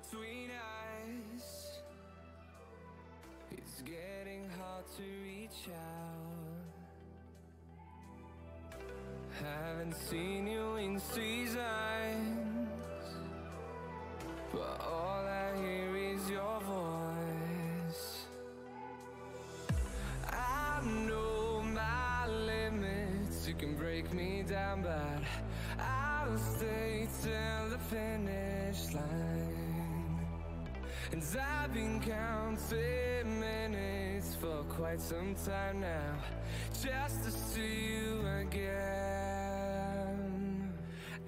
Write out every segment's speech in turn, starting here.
between us. It's getting hard to reach out. Haven't seen you in seasons, but all I hear is your voice. I know my limits, you can break me down, but I'll stay till the finish line. And I've been counting minutes for quite some time now, just to see you again.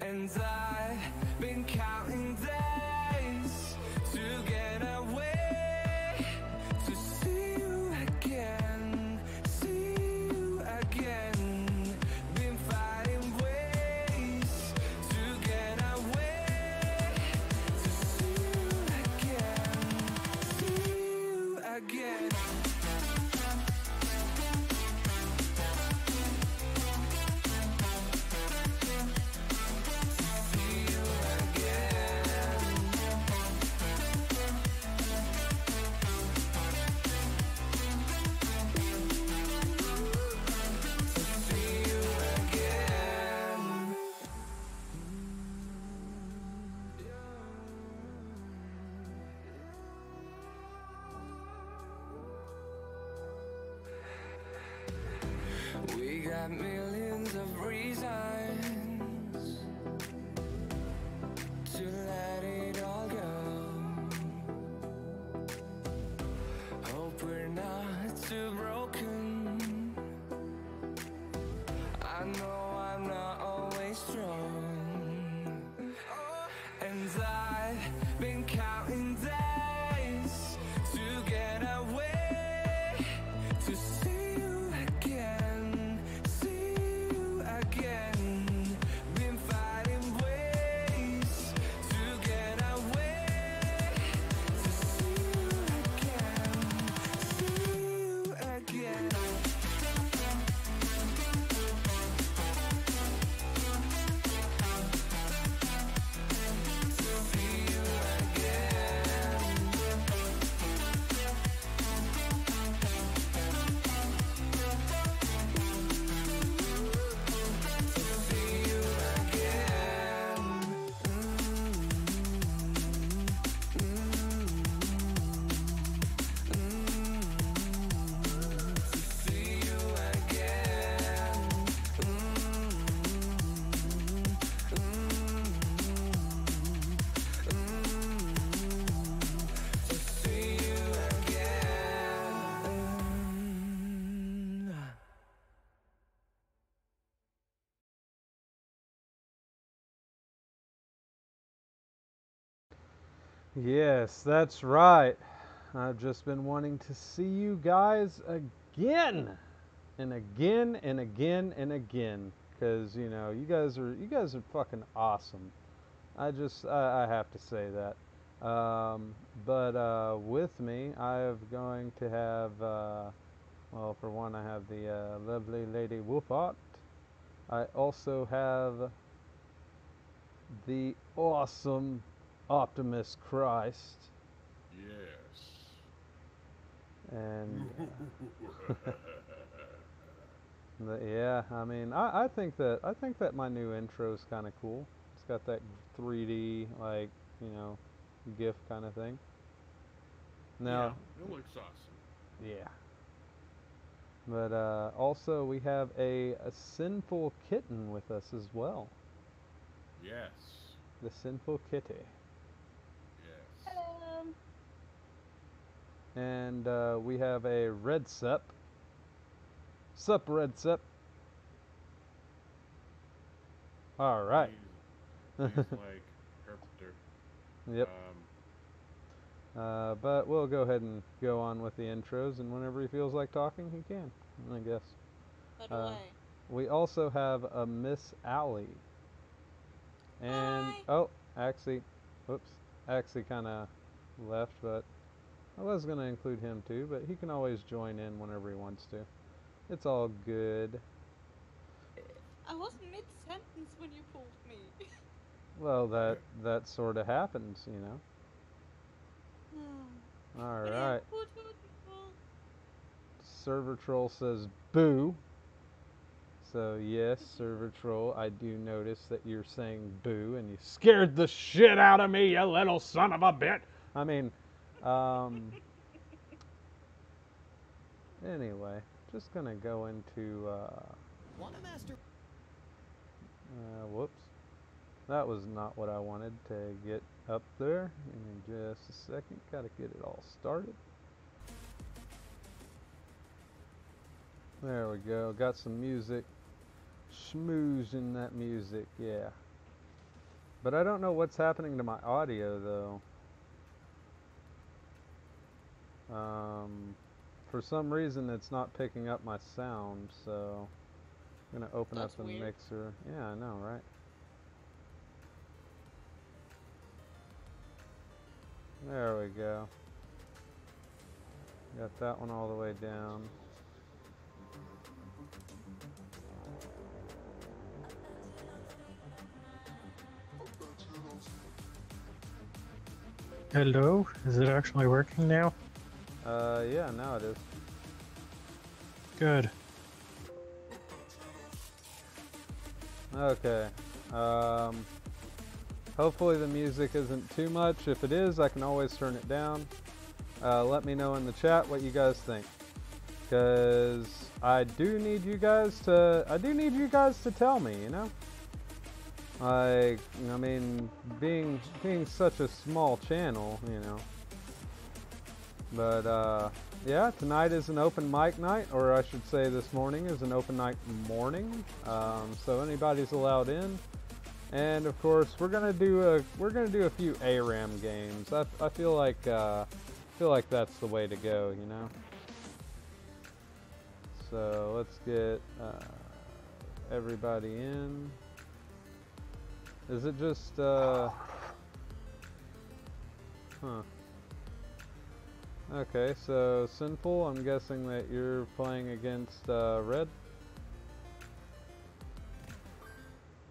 And I've been counting days to get away, to see you again, see you again. Been finding ways to get away, to see you again, see you again. We got millions of reasons to let it all go. Hope we're not too broken. I know I'm not always strong. And I've been counting days to get away, to see you again, see you again. Been finding ways to get away, to see you again, see you again. Yes, that's right. I've just been wanting to see you guys again and again and again and again because you guys are fucking awesome. I have to say that. But with me, I'm going to have well, for one, I have the lovely Lady Wolfart. I also have the awesome Optimus Christ. Yes. And yeah, I mean, I think that my new intro is kind of cool. It's got that 3D like you know, GIF kind of thing. Now, Yeah, it looks awesome. yeah, but also we have a sinful kitten with us as well. Yes. The sinful kitty, Yes. Hello. and we have a red sep. Sup, red sep. All right. He's like Carpenter. Yep. Um, But we'll go ahead and go on with the intros, and whenever he feels like talking, he can, I guess. By the Uh, way. we also have a Miss Allie. And, Hi. oh, Axie, whoops, Axie kind of left, but I was going to include him too, but he can always join in whenever he wants to. It's all good. I was mid-sentence when you pulled me. Well, that sort of happens, you know. All But yeah, right. hoot, hoot, well, Server Troll says boo. So yes, Server Troll, I do notice that you're saying boo, and you scared the shit out of me, you little son of a bitch. I mean, um, anyway, just gonna go into, whoops. That was not what I wanted to get up there. In just a second, gotta get it all started. There we go, got some music. Schmooze in that music, yeah. But I don't know what's happening to my audio though. For some reason it's not picking up my sound, so I'm gonna open That's up the weird. mixer. Yeah, I know, right? There we go. Got that one all the way down. Hello? Is it actually working now? Yeah, now it is. Good. Okay. Hopefully the music isn't too much. If it is, I can always turn it down. Let me know in the chat what you guys think, because I do need you guys to tell me, you know? Like, I mean, being such a small channel, you know. But yeah, tonight is an open mic night, or I should say this morning is an open mic morning. So anybody's allowed in. And of course, we're gonna do a few ARAM games. I feel like that's the way to go, you know. So let's get everybody in. Is it just huh? Okay, so Sinful, I'm guessing that you're playing against Red.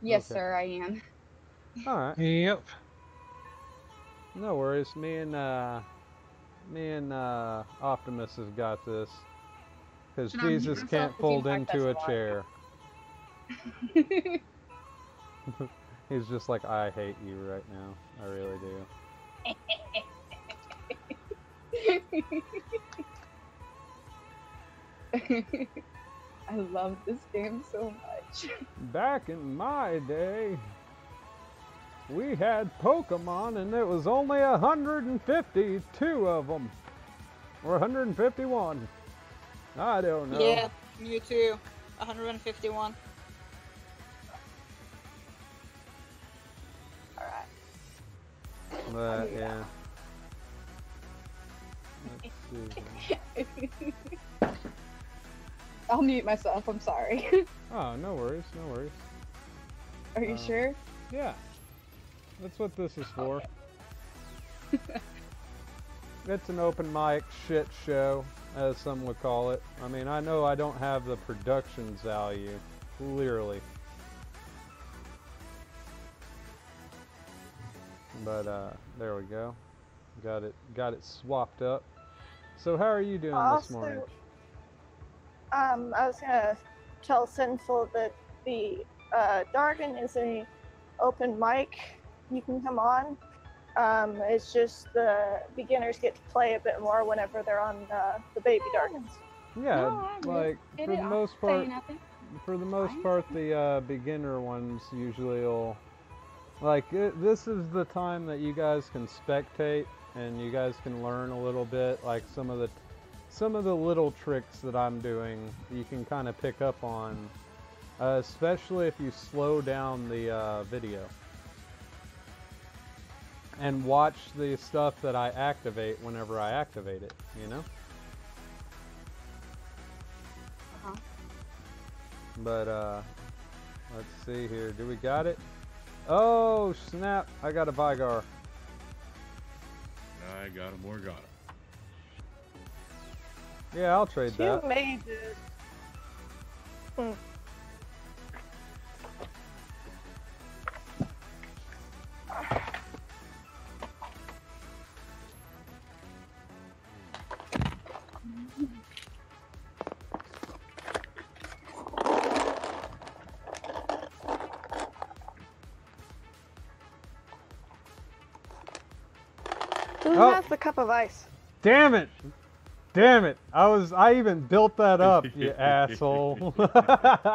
Yes, Okay. sir, I am. All right. Yep. No worries. Me and Optimus has got this, because Should I mute Jesus myself can't if you fold type into a that's chair. He's just like, I hate you right now. I really do. I love this game so much. Back in my day, we had Pokemon, and there was only 152 of them, or 151. I don't know. Yeah, Mewtwo, 151. Alright. But yeah. Let's see. I'll mute myself, I'm sorry. Oh, no worries, no worries. Are you sure? Yeah. That's what this is for. It's an open mic shit show, as some would call it. I mean, I know I don't have the production value, clearly. But there we go. Got it swapped up. So how are you doing this morning? I was gonna tell Sinful that the Dargan is a open mic. You can come on. It's just the beginners get to play a bit more whenever they're on the baby Dargans. Yeah, No, I'm like good. for the I'll most say part, nothing. the beginner ones usually will, like, this is the time that you guys can spectate and you guys can learn a little bit, like some of the little tricks that I'm doing. You can kind of pick up on, especially if you slow down the video and watch the stuff that I activate whenever I activate it, you know? Uh-huh. But let's see here. Do we got it? Oh snap! I got a Vigar. I got a Morgana. Yeah, I'll trade You that. made it. Who Oh. has the cup of ice? Damn it! Damn it! I even built that up, you asshole. Huh?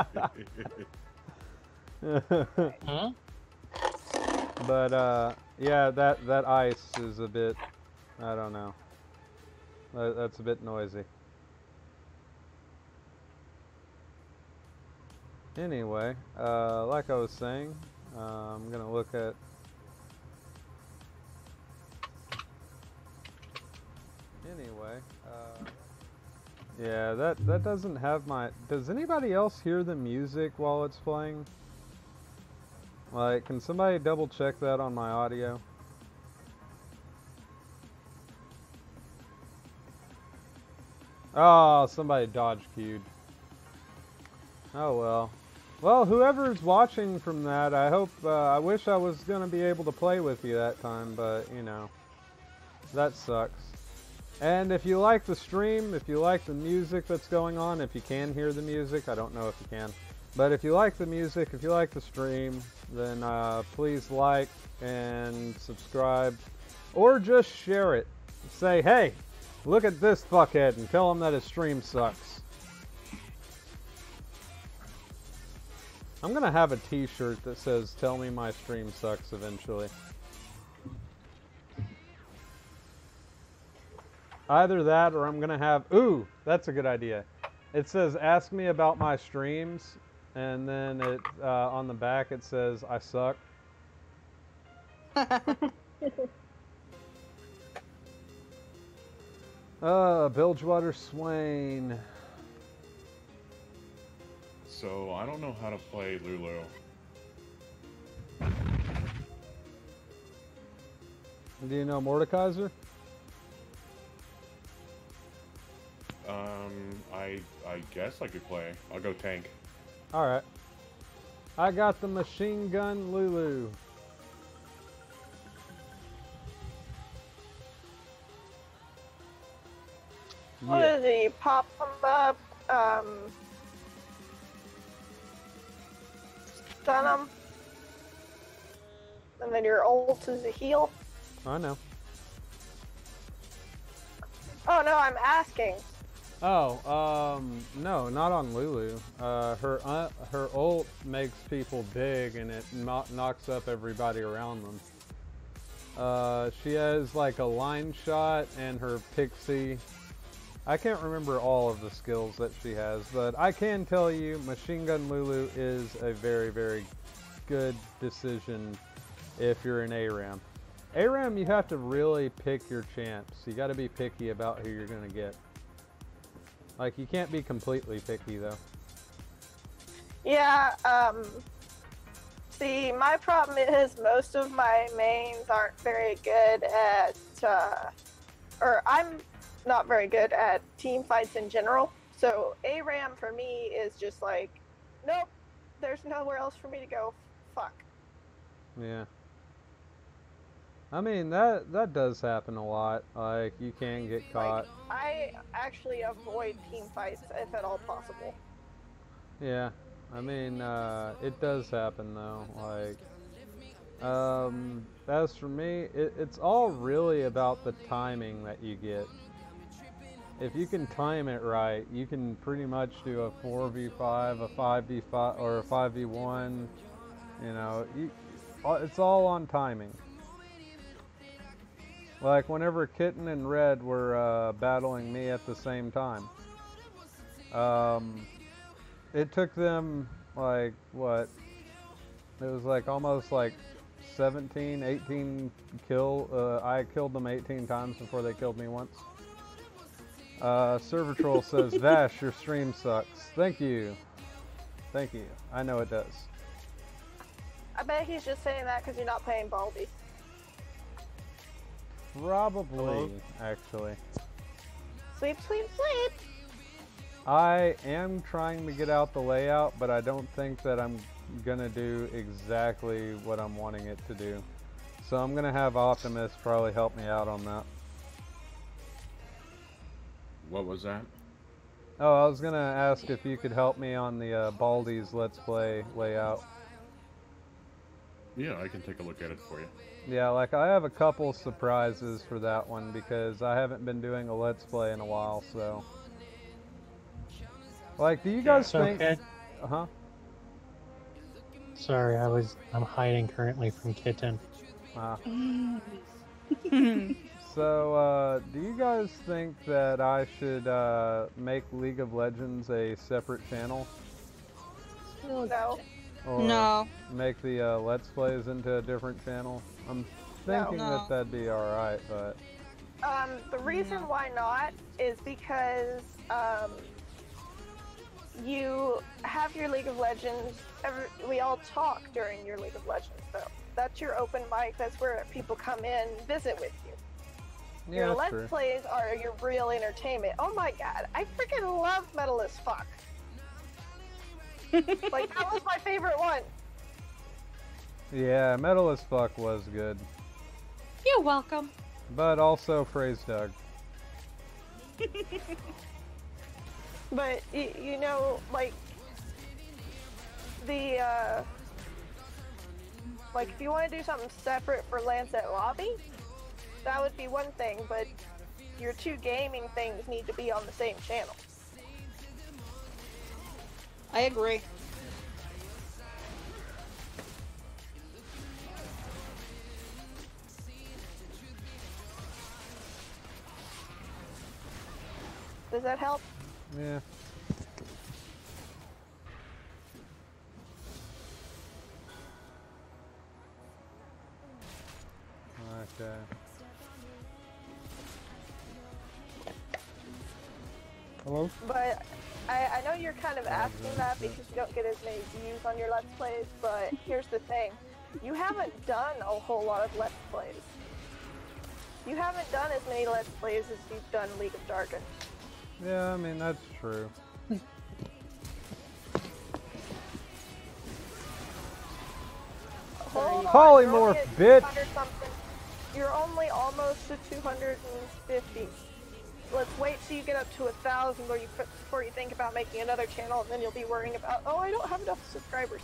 But yeah, that ice is a bit, I don't know. That's a bit noisy. Anyway, like I was saying, I'm gonna look at. Anyway, yeah, that doesn't have my. Does anybody else hear the music while it's playing? Like, can somebody double check that on my audio? Oh, somebody dodge queued. Oh well. Well, whoever's watching from that, I hope, I wish I was gonna be able to play with you that time, but, you know, that sucks. And if you like the stream, if you like the music that's going on, if you can hear the music, I don't know if you can, but if you like the music, if you like the stream, then please like and subscribe, or just share it. Say, hey, look at this fuckhead, and tell him that his stream sucks. I'm gonna have a t-shirt that says, tell me my stream sucks eventually. Either that, or I'm gonna have, ooh, that's a good idea. It says, ask me about my streams, and then it on the back it says, I suck. Bilgewater Swain. So I don't know how to play Lulu. Do you know Mordekaiser? I guess I could play. I'll go tank. Alright. I got the machine gun Lulu. What is he? Pop them up, stun them, and then your ult is a heal. I know. Oh no, I'm asking. Oh, no, not on Lulu. Her ult makes people big and it knocks up everybody around them. She has like a line shot and her pixie. I can't remember all of the skills that she has, but I can tell you Machine Gun Lulu is a very, very good decision if you're an ARAM. ARAM, you have to really pick your champs. You got to be picky about who you're going to get. Like, you can't be completely picky, though. Yeah, see, my problem is most of my mains aren't very good at, or I'm not very good at team fights in general. So ARAM for me is just like, nope, there's nowhere else for me to go. Fuck. Yeah. I mean, that does happen a lot. Like, you can get caught. I actually avoid team fights if at all possible. Yeah. I mean, it does happen, though. Like, as for me, it's all really about the timing that you get. If you can time it right, you can pretty much do a 4v5, a 5v5, or a 5v1. You know, it's all on timing. Like whenever Kitten and Red were battling me at the same time, it took them like what? It was like almost like 17, 18 kill. I killed them 18 times before they killed me once. Server Troll says, Vash, your stream sucks. Thank you. Thank you. I know it does. I bet he's just saying that because you're not playing Baldi. Probably, actually. Sleep, sleep, sleep! I am trying to get out the layout, but I don't think that I'm gonna do exactly what I'm wanting it to do. So I'm gonna have Optimus probably help me out on that. What was that? Oh, I was gonna ask if you could help me on the Baldi's Let's Play layout. Yeah, I can take a look at it for you. Yeah, like I have a couple surprises for that one because I haven't been doing a Let's Play in a while, so. Like, do you guys So, think? Kit, Uh-huh. sorry, I'm hiding currently from Kitten. Ah. So, do you guys think that I should make League of Legends a separate channel? No. Or No. make the Let's Plays into a different channel? I'm thinking No. that that'd be alright, but... The reason why not is because you have your League of Legends. We all talk during your League of Legends, though. That's your open mic. That's where people come in, visit with you. Yeah, Your that's Let's true. Plays are your real entertainment. Oh my god, I freaking love Metal as Fuck. Like, that was my favorite one. Yeah, Metal as Fuck was good. You're welcome. But also Praise Doug. But, you know, like, the, like, if you want to do something separate for Lancet Lobby, that would be one thing, but your two gaming things need to be on the same channel. I agree. Does that help? Yeah. Okay. Hello? But I know you're kind of asking that because you don't get as many views on your Let's Plays, but here's the thing. You haven't done a whole lot of Let's Plays. You haven't done as many Let's Plays as you've done League of Darkin. Yeah, I mean, that's true. Hold on, Polymorph, you're only at bitch! 200 something. You're only almost to 250. Let's wait till you get up to 1,000 before you think about making another channel, and then you'll be worrying about, oh, I don't have enough subscribers.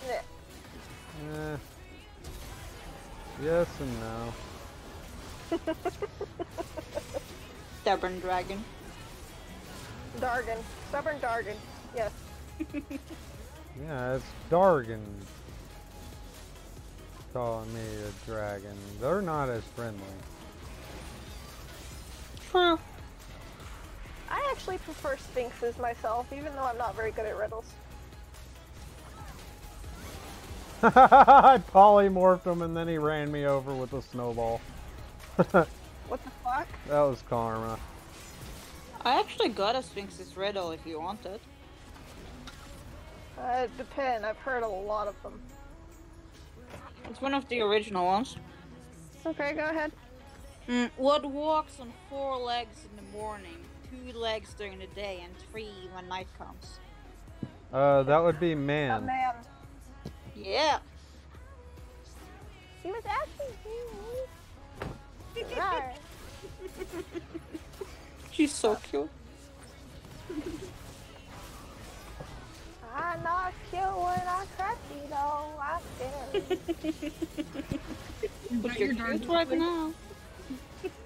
Yeah. Eh. Yes and no. Stubborn dragon. Dargan. Stubborn Dargan. Yes. Yeah, it's Dargan. Calling me a dragon. They're not as friendly. True. I actually prefer Sphinxes myself, even though I'm not very good at riddles. I polymorphed him and then he ran me over with a snowball. That What the fuck? was karma. I actually got a Sphinx's riddle if you want it. It depends. I've heard a lot of them. It's one of the original ones. Okay, go ahead. What walks on 4 legs in the morning, 2 legs during the day, and 3 when night comes? That would be A man. man. Yeah. He was asking me. Right. She's so cute. I'm not cute when I crack you, though. I'm scared. But you're cute right now.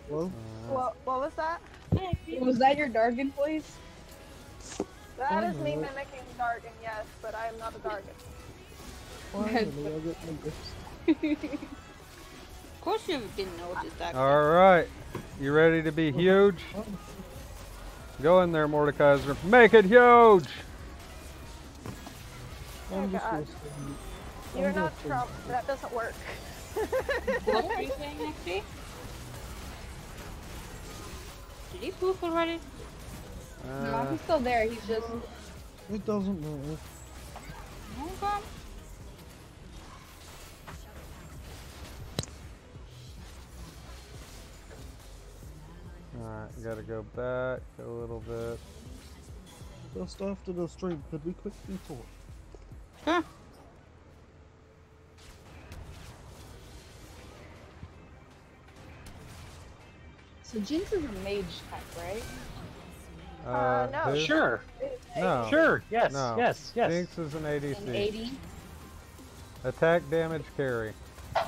Well, What was that? was that your Dargan voice? That is me mimicking Dargan, yes, but I am not a Dargan. Of course you didn't notice that. Alright. You ready to be huge? Go in there, Mordekaiser. Make it huge! Oh god. You're not Trump. That doesn't work. What are you saying, XP? Did he poof already? No, he's still there. He's just. It doesn't matter. Okay. Alright, gotta go back a little bit. Just after the stream, could we quickly talk? Huh. So Jinx is a mage type, right? No. Who? Sure, No. sure, yes, No. yes, yes. Jinx is an ADC. An 80. Attack, damage, carry. You're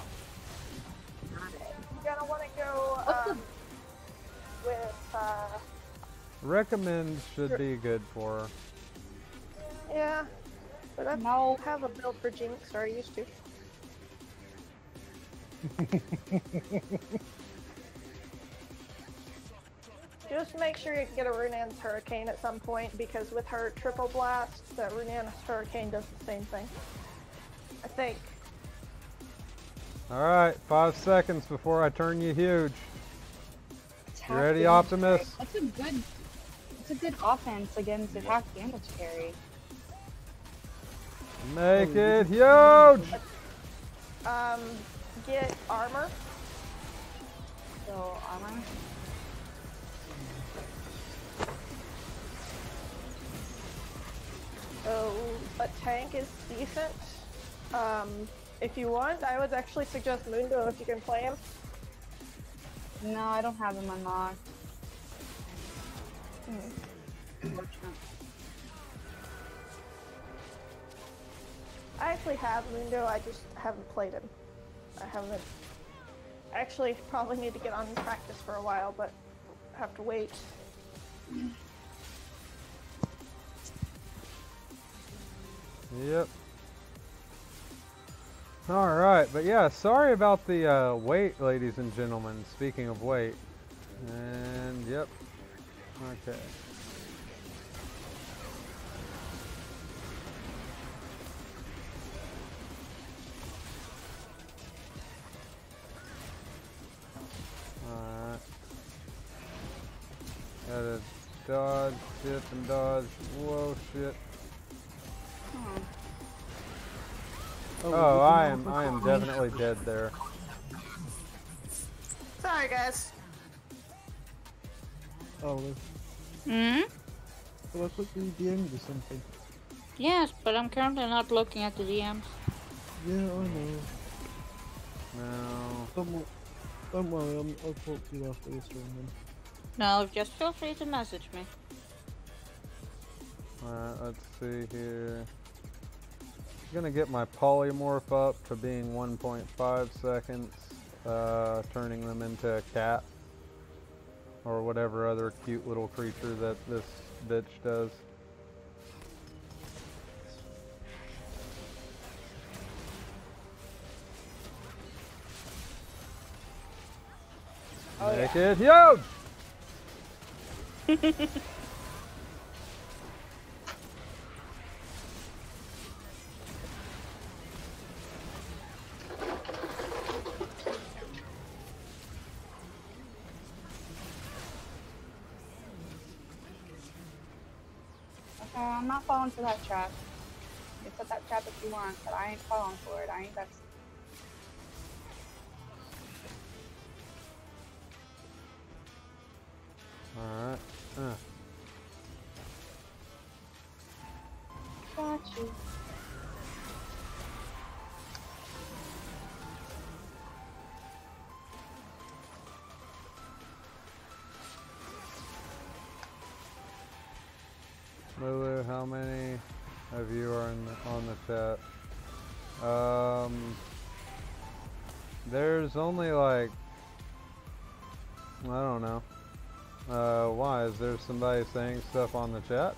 gonna want to go with Recommend should be good for her. yeah, but I No. have a build for Jinx, or I used to. Just make sure you can get a Runan's Hurricane at some point, because with her triple blast, the Runan's Hurricane does the same thing. I think. Alright, 5 seconds before I turn you huge. Attack You ready, damage Optimus? carry. That's a good offense against attack damage carry. Make it huge! Get armor. So armor. So a tank is decent. If you want, I would actually suggest Mundo if you can play him. No, I don't have him unlocked. Unfortunate. I actually have Mundo, I just haven't played him. I haven't. I actually probably need to get on practice for a while, but I have to wait. Yep. Alright, but yeah, sorry about the wait, ladies and gentlemen. Speaking of wait. And, yep. Okay. Alright. Gotta dodge, dip, and dodge. Whoa, shit. Oh, I am definitely dead there. Sorry, guys. Oh, Hmm? so I quickly DM'd you something. Yes, but I'm currently not looking at the DMs. Yeah, I know. No. Don't worry, I'll talk to you after this one then. No, just feel free to message me. Alright, let's see here. I'm gonna get my polymorph up to being 1.5 seconds, turning them into a cat. Or whatever other cute little creature that this bitch does. Oh, Make yeah. it huge! Okay, I'm not falling for that trap. You put that trap if you want, but I ain't falling for it. I ain't got. Alright. Got you. Lulu, how many of you are on the chat? There's only like, I don't know. Why? Is there somebody saying stuff on the chat?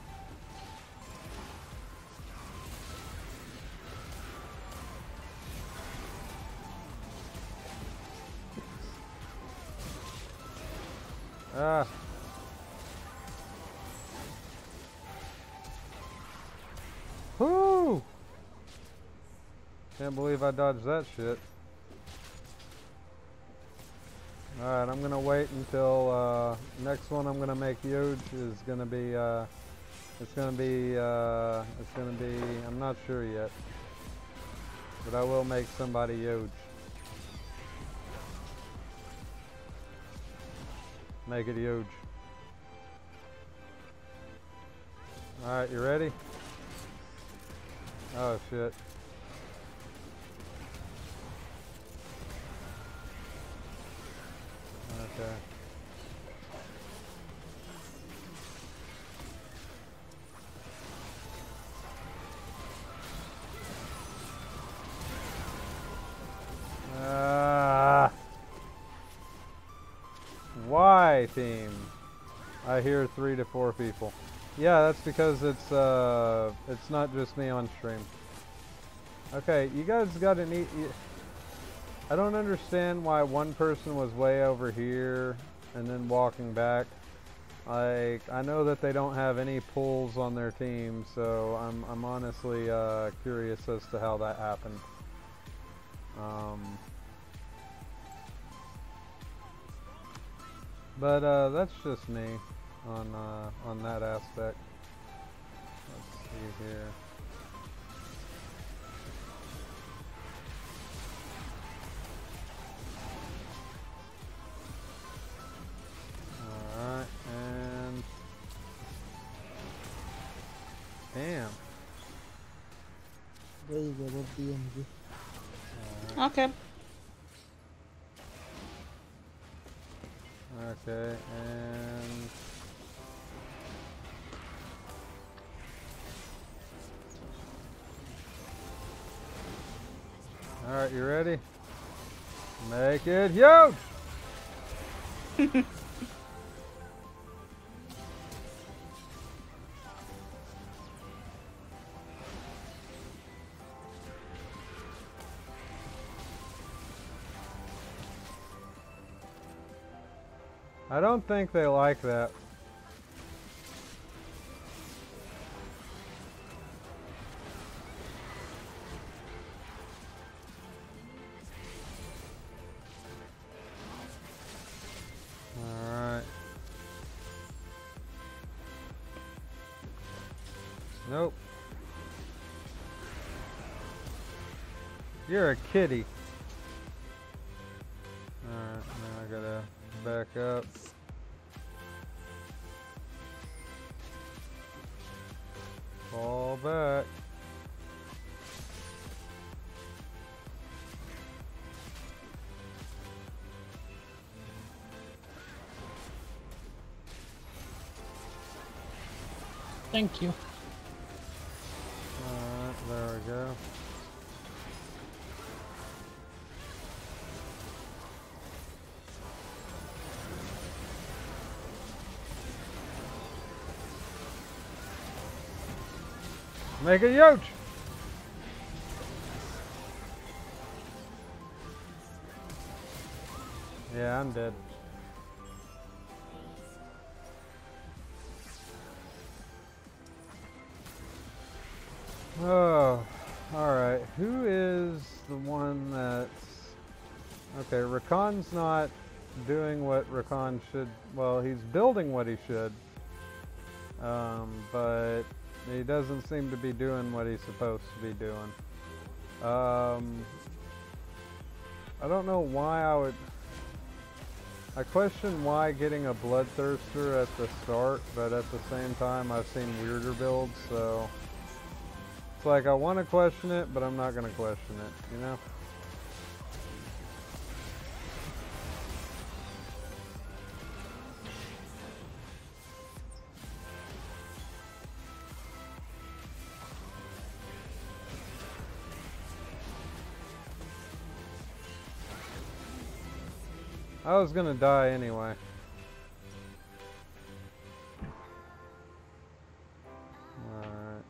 Ah. Whoo! Can't believe I dodged that shit. Alright, I'm gonna wait until next one I'm gonna make huge is gonna be I'm not sure yet. But I will make somebody huge. Make it huge. Alright, you ready? Oh shit. Okay. Hi, team. I hear 3 to 4 people. Yeah, that's because it's not just me on stream. Okay, you guys gotta need. I don't understand why one person was way over here and then walking back. Like, I know that they don't have any pulls on their team, so I'm honestly curious as to how that happened. But that's just me on that aspect. Let's see here. Alright, and damn. There you go, that's the energy. Okay. Okay, and alright, you ready? Make it huge! I don't think they like that. Alright. Nope. You're a kitty. Alright, now I gotta back up. Fall back. Thank you. Alright, there we go. Make it huge! Yeah, I'm dead. Oh, alright. Who is the one that's... Okay, Rakan's not doing what Rakan should... Well, he's building what he should. But he doesn't seem to be doing what he's supposed to be doing. I don't know why I would... I question why getting a Bloodthirster at the start, but at the same time I've seen weirder builds, so... It's like I want to question it, but I'm not going to question it, you know? I was gonna die anyway. Alright.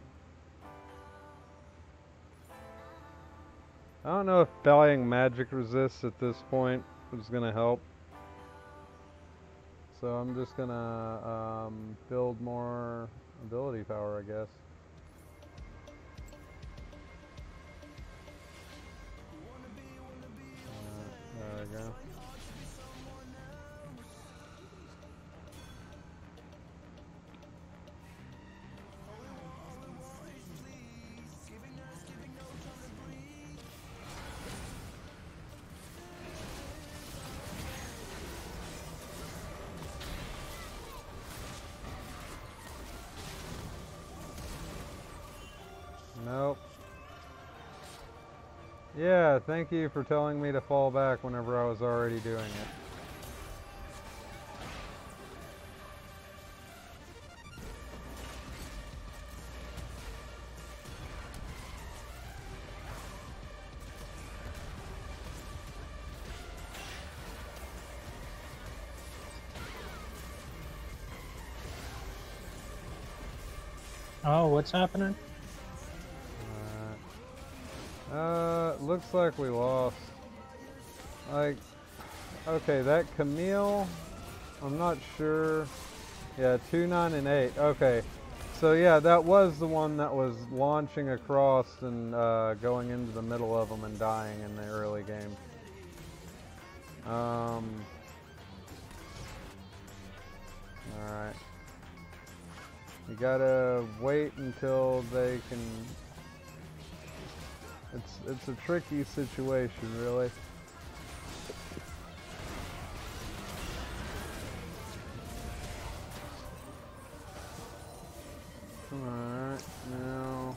I don't know if buying magic resist at this point is gonna help. So I'm just gonna build more ability power, I guess. There we go. Nope. Yeah, thank you for telling me to fall back whenever I was already doing it. Oh, what's happening? Looks like we lost. Like, okay, that Camille, I'm not sure. Yeah, 2, 9, and 8. Okay, so yeah, that was the one that was launching across and going into the middle of them and dying in the early game. Alright. You gotta wait until they can... It's a tricky situation, really. Alright, now...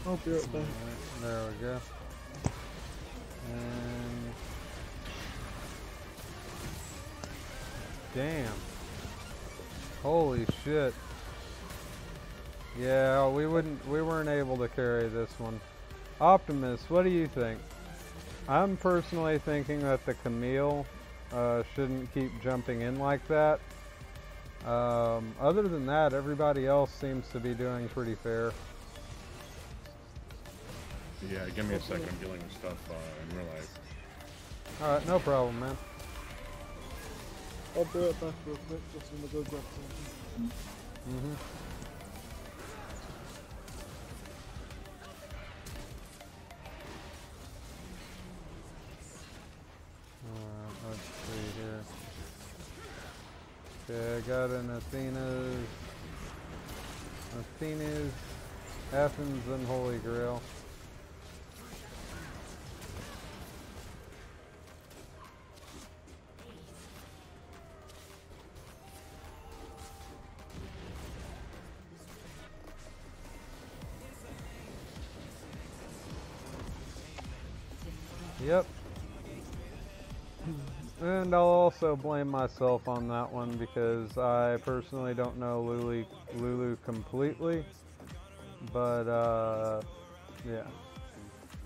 I'll be right back. Alright, there we go. And... Damn. Holy shit. Yeah, we weren't able to carry this one. Optimus, what do you think? I'm personally thinking that the Camille shouldn't keep jumping in like that. Other than that, everybody else seems to be doing pretty fair. Yeah, give me a second. I'm dealing with stuff in real life. Alright, no problem, man. I'll be right back real quick, just gonna go grab something. Alright, let's see here. Okay, I got an Athena's, Athens, and Holy Grail. Yep. And I'll also blame myself on that one because I personally don't know Lulu completely. But yeah.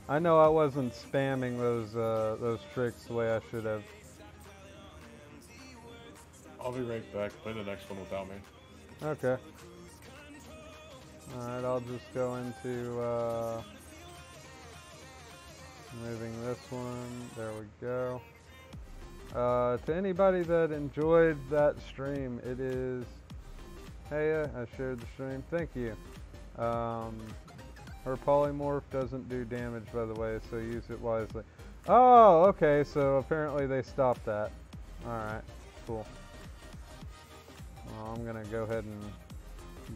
I know I wasn't spamming those tricks the way I should have. I'll be right back. Play the next one without me. Okay. Alright, I'll just go into moving this one. There we go. To anybody that enjoyed that stream, it is... Hey, I shared the stream. Thank you. Her polymorph doesn't do damage, by the way, so use it wisely. Oh, okay, so apparently they stopped that. Alright, cool. Well, I'm gonna go ahead and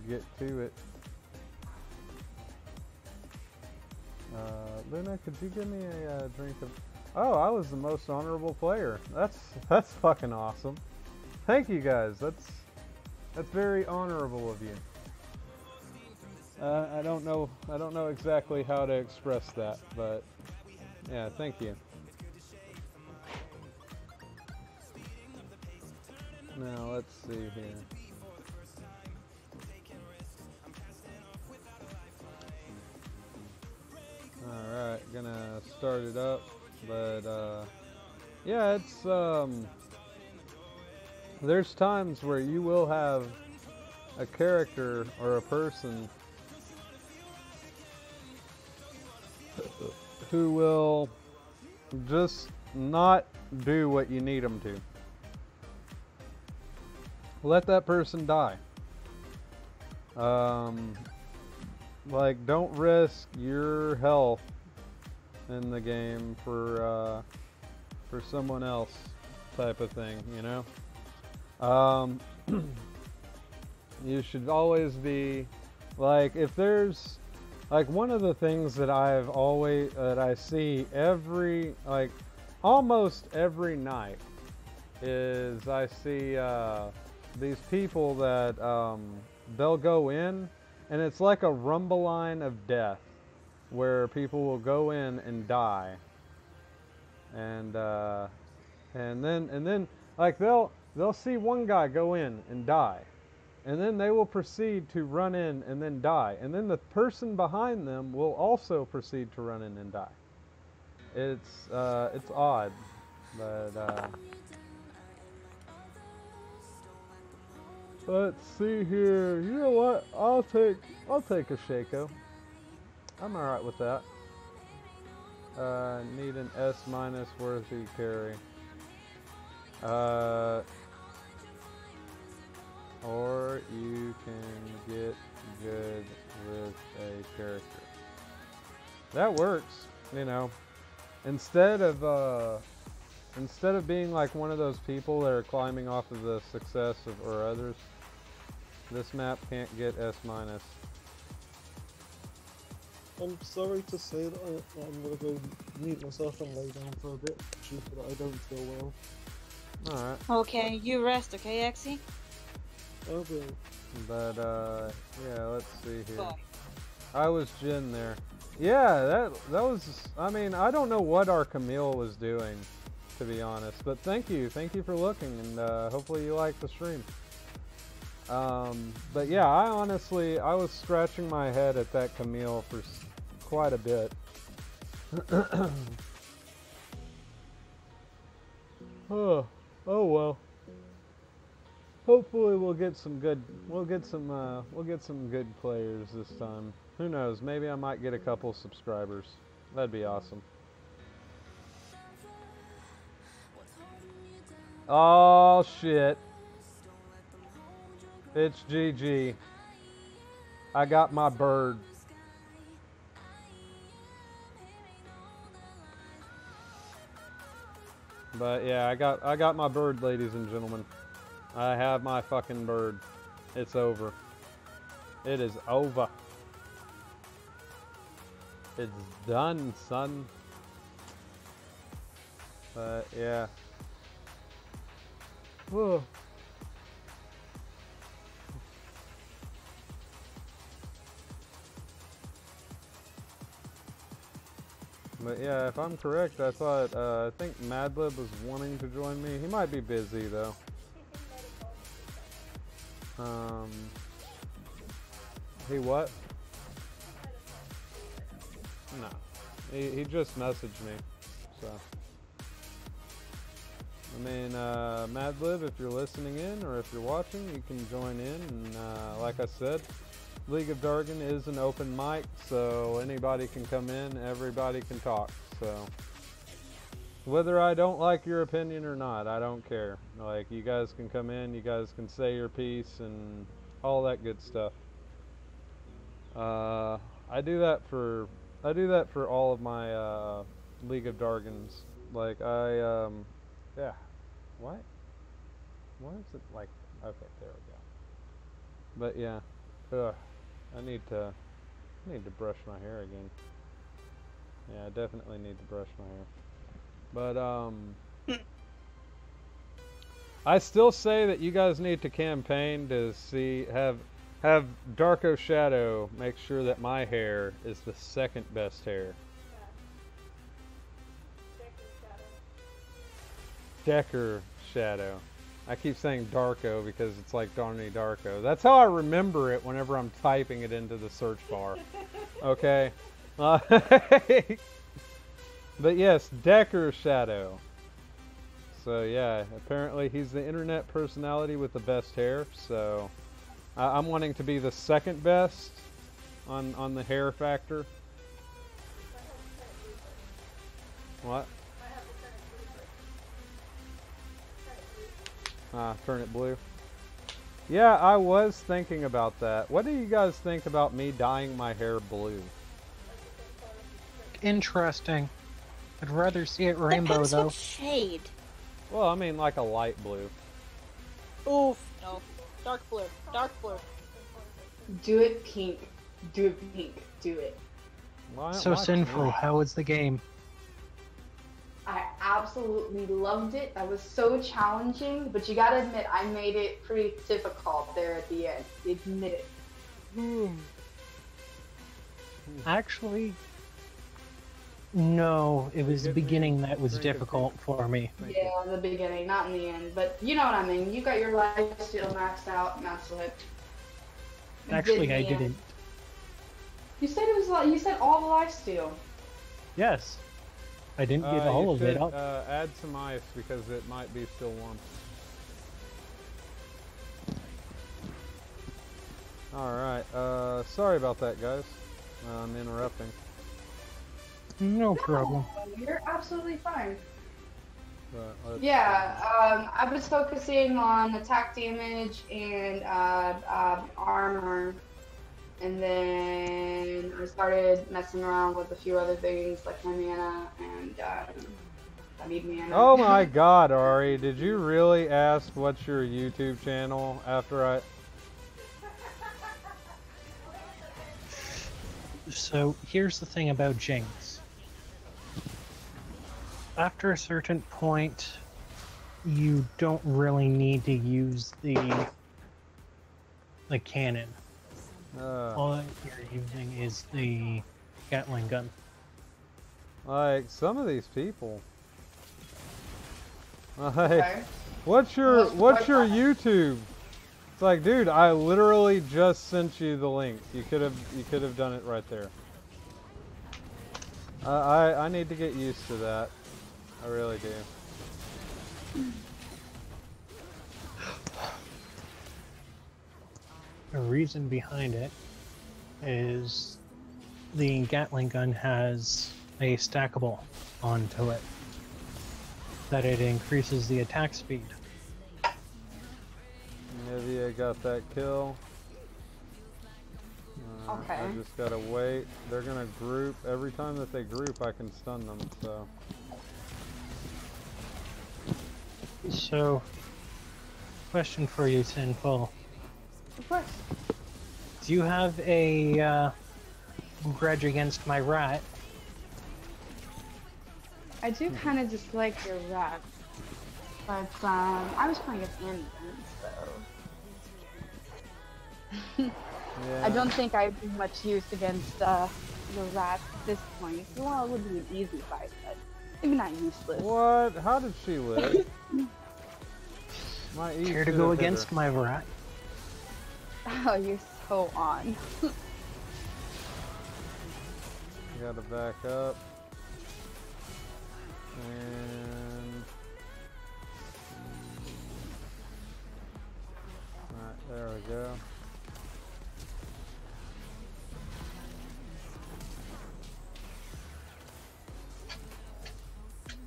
get to it. Luna, could you give me a drink of... Oh, I was the most honorable player. That's fucking awesome. Thank you guys. That's very honorable of you. I don't know exactly how to express that, but yeah, thank you. Now let's see here. Alright, gonna start it up, but yeah, it's there's times where you will have a character or a person who will just not do what you need them to. Let that person die. Like, don't risk your health in the game for someone else type of thing, you know? You should always be, like, if there's, like, one of the things that I see almost every night is I see, these people that, they'll go in, and it's like a rumble line of death, where people will go in and die. and then like they'll see one guy go in and die, and then they will proceed to run in and then die, and then the person behind them will also proceed to run in and die. It's odd, but let's see here. You know what? I'll take a Shaco. I'm alright with that. Need an S- worthy carry. Or you can get good with a character. That works, you know. Instead of being like one of those people that are climbing off of the success of or others, this map can't get S-. I'm sorry to say that I'm gonna go mute myself and lay down for a bit, due to that I don't feel well. Alright. Okay, you rest, okay, Exy? Okay. But yeah, let's see here. Bye. I was Jin there. Yeah, that was, I mean, I don't know what our Camille was doing, to be honest, but thank you for looking, and hopefully you like the stream. But yeah, I was scratching my head at that Camille for quite a bit. Oh well. Hopefully we'll get some good players this time. Who knows? Maybe I might get a couple subscribers. That'd be awesome. Oh shit. It's GG. I got my bird. But yeah, I got my bird, ladies and gentlemen. I have my fucking bird. It's over. It is over. It's done, son. But yeah. Whoa. But yeah, if I'm correct, I think Madlib was wanting to join me. He might be busy though. He what? No. He just messaged me, so. I mean, Madlib, if you're listening in or if you're watching, you can join in. And like I said, League of Dargan is an open mic, so anybody can come in, everybody can talk. So whether I don't like your opinion or not, I don't care. Like, you guys can come in, you guys can say your piece and all that good stuff. I do that for all of my League of Dargans. Like yeah. What? Why is it like? Okay, there we go. But yeah, I need to brush my hair again. Yeah, I definitely need to brush my hair. But I still say that you guys need to campaign to have Darko Shadow make sure that my hair is the second best hair. Decker Shadow. I keep saying Darko because it's like Donnie Darko. That's how I remember it whenever I'm typing it into the search bar. Okay? But yes, Decker Shadow. So yeah, apparently he's the internet personality with the best hair, so I'm wanting to be the second best on the hair factor. What? Turn it blue. Yeah, I was thinking about that. What do you guys think about me dyeing my hair blue? Interesting. I'd rather see it rainbow Depends though. what shade. Well, I mean like a light blue. Oof, no. Dark blue. Dark blue. Do it pink. Do it pink. Do it. So sinful. pink? How was the game? I absolutely loved it. That was so challenging, but you gotta admit, I made it pretty difficult there at the end. Admit it. Actually, No, it was the Get me beginning that was drink of tea. difficult for me. Thank Yeah, in the beginning, not in the end. But you know what I mean. You got your lifesteal maxed out, and that's what. Actually, I Yeah. didn't. You said it was like you said all the lifesteal. Yes. I didn't get all you of it should, up. add some ice because it might be still warm. Alright, sorry about that, guys. I'm interrupting. No problem. You're absolutely fine. But let's- Yeah, I was focusing on attack damage and armor, and then I started messing around with a few other things like my mana, and I need mana. Oh my god, Ari, did you really ask what's your YouTube channel after I... So here's the thing about Jinx. After a certain point, you don't really need to use the cannon. All that you're using is the Gatling gun. Like, some of these people... Like, Okay. what's your YouTube? It's like, dude, I literally just sent you the link. You could have done it right there. I need to get used to that. I really do. The reason behind it is the Gatling gun has a stackable onto it that it increases the attack speed. Nivea got that kill. Okay. I just gotta wait. They're gonna group. Every time that they group, I can stun them, so. So, question for you, Sinful. Of course. Do you have a grudge against my rat? I do kind of dislike your rat, but I was playing as Annie then, so Yeah. I don't think I'd be much use against the rat at this point. Well, it would be an easy fight, but maybe not useless. What? How did she live? My E Care to should go have hit against her. my rat? Oh, you're so on. Gotta back up. And... Alright, there we go.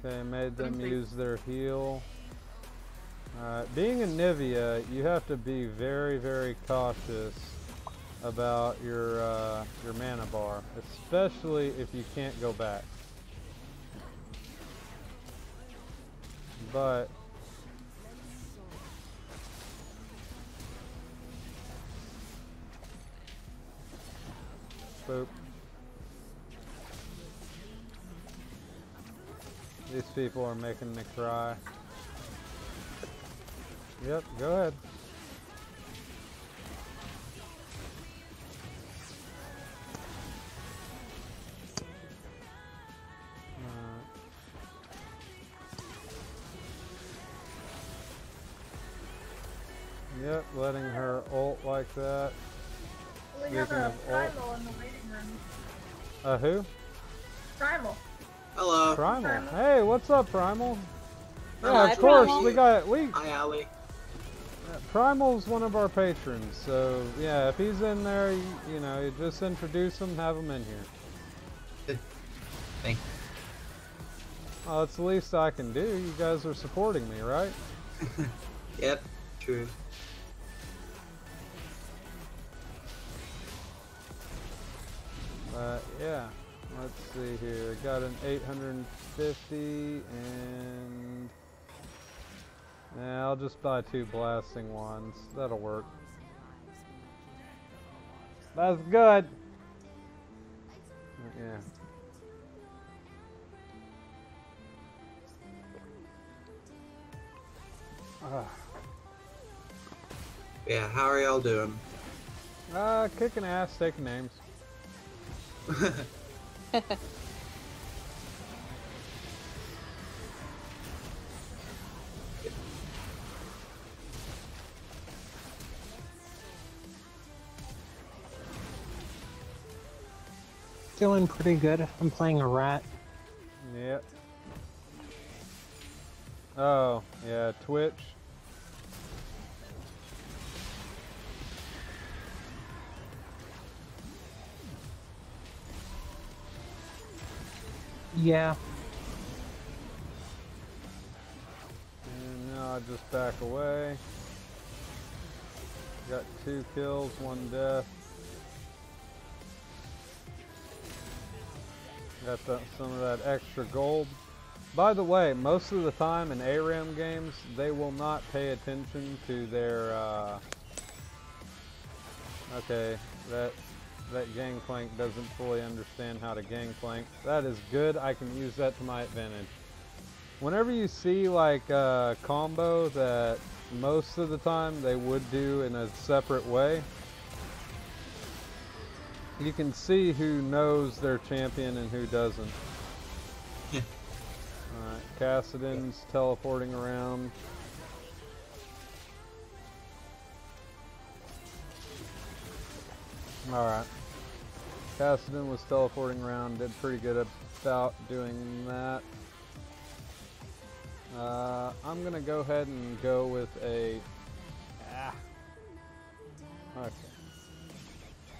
Okay, made them use their heal. Alright, being a Nivea, you have to be very, very cautious about your mana bar, especially if you can't go back. But boop. These people are making me cry. Yep, go ahead. Yep, letting her ult like that. We have Speaking a of ult, primal in the waiting room. who? Primal. Hello. Primal. Hey, what's up, Primal? Yeah, Hi, of course. Primal. We Hi, Allie. Primal's one of our patrons, so yeah, if he's in there, you know, you just introduce him, have him in here. Thank you. Well, that's the least I can do. You guys are supporting me, right? Yep, true. Yeah, let's see here. Got an 850 and yeah, I'll just buy 2 blasting ones. That'll work. That's good. Yeah. Yeah, how are y'all doing? Kicking ass, taking names. Doing pretty good. I'm playing a rat. Yep. Oh, yeah, Twitch. Yeah. And now I just back away. Got 2 kills, 1 death. Got some of that extra gold. By the way, most of the time in ARAM games, they will not pay attention to their, okay, that Gangplank doesn't fully understand how to Gangplank. That is good, I can use that to my advantage. Whenever you see like a combo that most of the time they would do in a separate way, you can see who knows their champion and who doesn't. Alright, Kassadin's teleporting around. Alright. Kassadin was teleporting around, did pretty good about doing that. I'm gonna go ahead and go with a... Okay.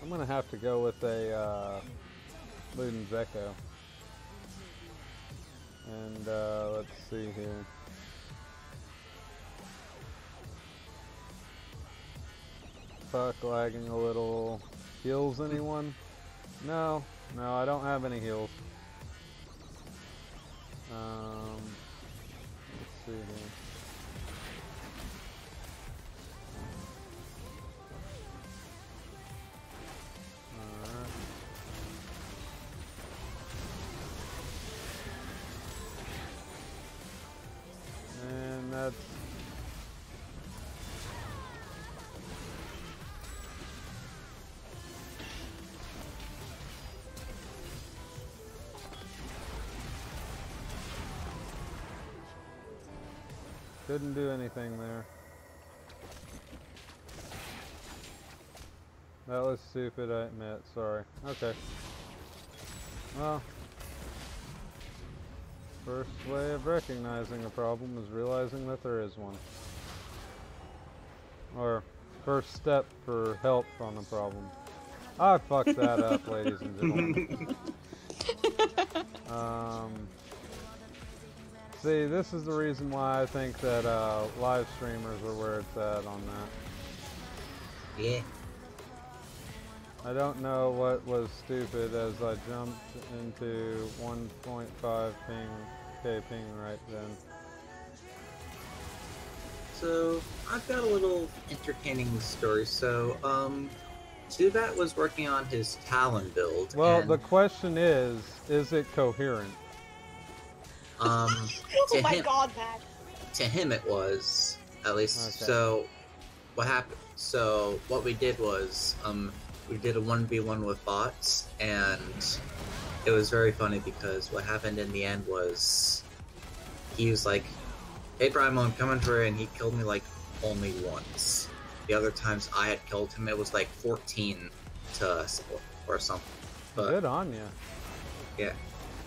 I'm gonna have to go with a Luden's Echo. And let's see here. Puck lagging a little. Heals anyone? No, I don't have any heals. Let's see here. Alright. And that's... Couldn't do anything there. That was stupid, I admit. Sorry. Okay. Well, first way of recognizing a problem is realizing that there is one. Or, first step for help on a problem. I fucked that up, ladies and gentlemen. See, this is the reason why I think that live streamers are where it's at on that. Yeah. I don't know what was stupid as I jumped into 1.5 ping right then. So, I've got a little entertaining story. So, Zubat was working on his Talon build. Well, and, the question is it coherent? Oh my god, Matt. To him it was, at least. Okay. So, what happened? So, what we did was, we did a 1v1 with bots, and it was very funny because what happened in the end was, he was like, "Hey Primo, I'm coming for you," and he killed me like only once. The other times I had killed him, it was like 14 to us or something. But, Good on you. yeah.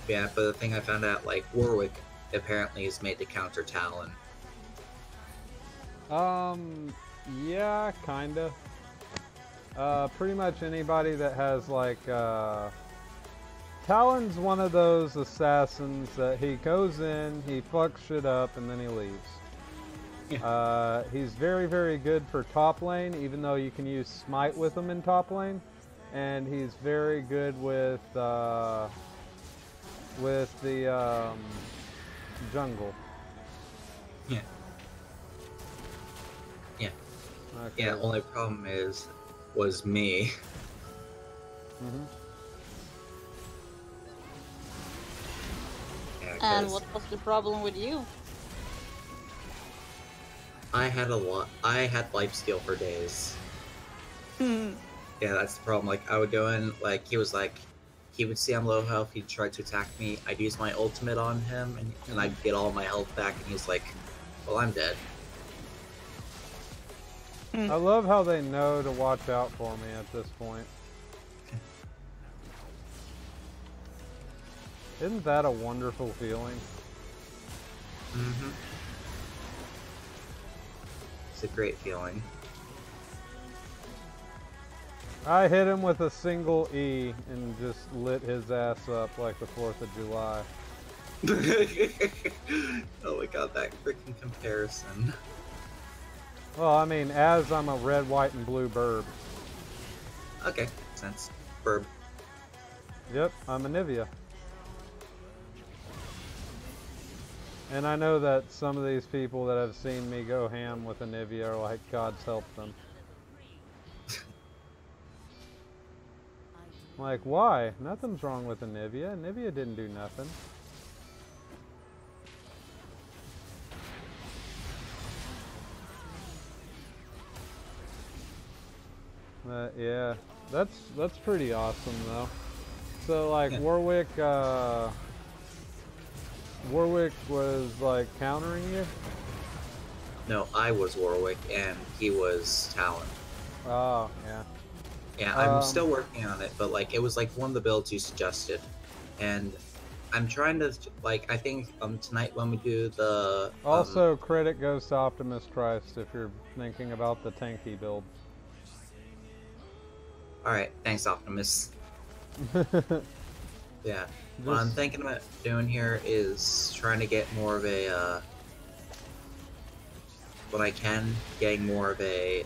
Yeah, but the thing I found out, like, Warwick apparently is made to counter Talon. Yeah, kinda. Pretty much anybody that has, like, Talon's one of those assassins that he goes in, he fucks shit up, and then he leaves. Yeah. He's very, very good for top lane, even though you can use Smite with him in top lane. And he's very good with the jungle. Yeah. Yeah. Okay. Yeah, only problem was me. Yeah, And 'cause what was the problem with you? I had lifesteal for days. Yeah, that's the problem. Like, I would go in, like, he would see I'm low health, he'd try to attack me, I'd use my ultimate on him, and I'd get all my health back, and he's like, well, I'm dead. I love how they know to watch out for me at this point. Isn't that a wonderful feeling? Mm-hmm. It's a great feeling. I hit him with a single E and just lit his ass up like the 4th of July. Oh my god, that freaking comparison. Well, I mean, as I'm a red, white, and blue burb. Okay, makes sense. Burb. Yep, I'm a Nivea. And I know that some of these people that have seen me go ham with a Nivea are like, God's help them. Like, why? Nothing's wrong with a Nivea. Nivea didn't do nothing. Yeah, that's pretty awesome though. So like Yeah. Warwick was like countering you? No, I was Warwick and he was Talon. Oh, yeah. Yeah, I'm still working on it, but like it was like one of the builds you suggested, and I'm trying to like I think tonight when we do the Also, credit goes to Optimus Christ if you're thinking about the tanky build. All right, thanks Optimus. Yeah, what I'm thinking about doing here is trying to get more of a when I can, getting more of a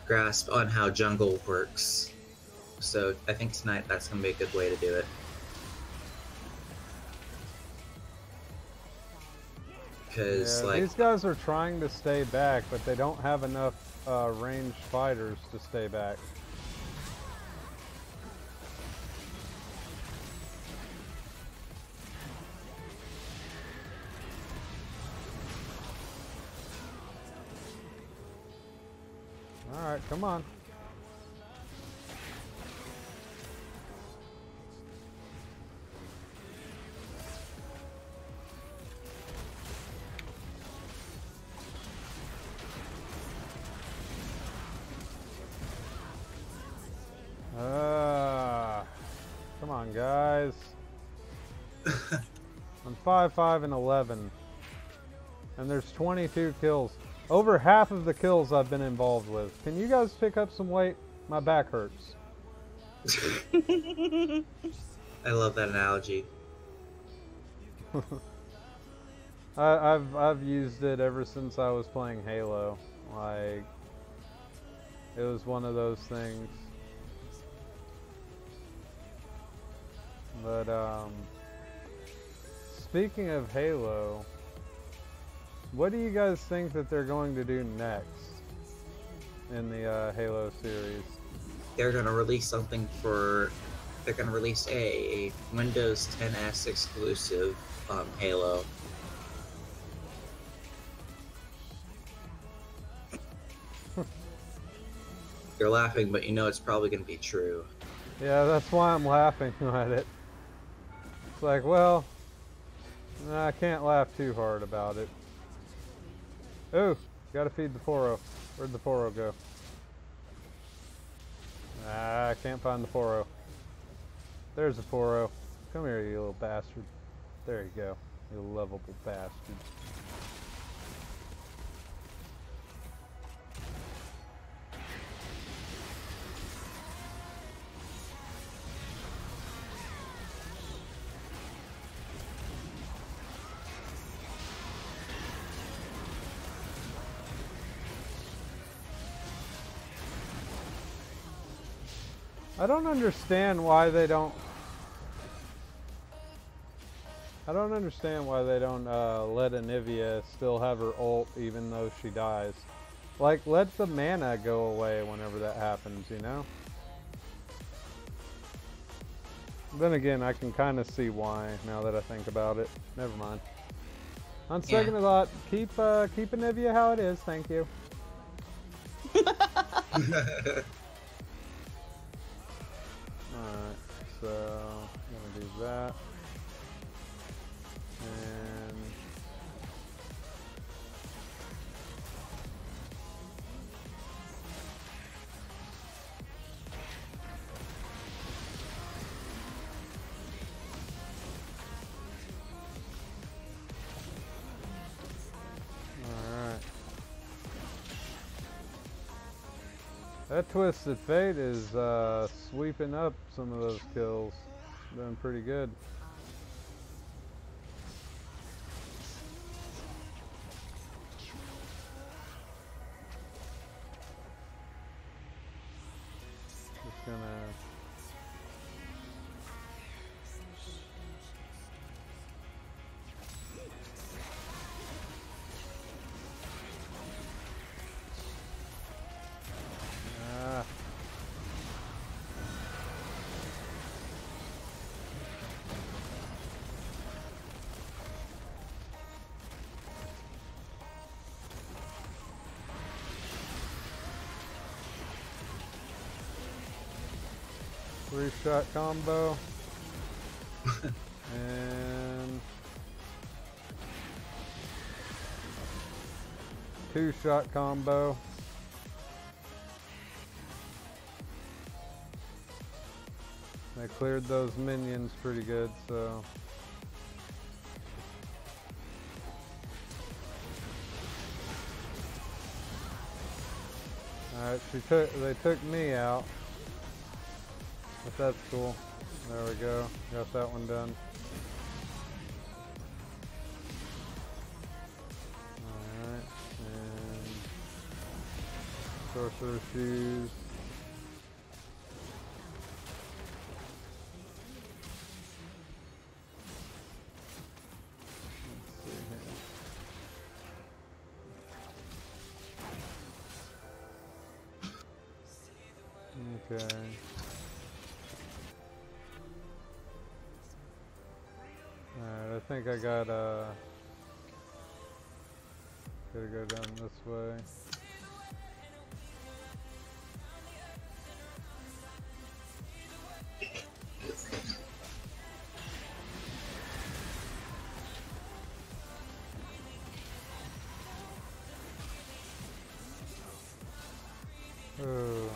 grasp on how jungle works. So I think tonight that's gonna be a good way to do it. Because Yeah, like these guys are trying to stay back, but they don't have enough ranged fighters to stay back. Alright, come on. Come on, guys. I'm 5, 5, and 11. And there's 22 kills. Over half of the kills I've been involved with. Can you guys pick up some weight? My back hurts. I love that analogy. I've used it ever since I was playing Halo. Like, it was one of those things. But speaking of Halo, what do you guys think that they're going to do next in the Halo series? They're gonna release something for. They're gonna release a Windows 10s exclusive Halo. You're laughing, but you know it's probably gonna be true. Yeah, that's why I'm laughing at it. It's like, well, I can't laugh too hard about it. Oh, gotta feed the Poro. Where'd the Poro go? I can't find the Poro. There's the Poro. Come here, you little bastard. There you go, you lovable bastard. I don't understand why they don't. I don't understand why they don't let Anivia still have her ult even though she dies. Like, let the mana go away whenever that happens, you know? Then again, I can kind of see why now that I think about it. Never mind. On second thought, keep Anivia how it is, thank you. Alright, so I'm gonna do that. And That Twisted Fate is sweeping up some of those kills. Doing pretty good. Just gonna... Three-shot combo. And... two-shot combo. I cleared those minions pretty good, so... Alright, they took me out. But that's cool. There we go. Got that one done. Alright, and Sorcerer's Shoes. Let's see here. Okay. Alright, I think I got gotta go down this way. Oh.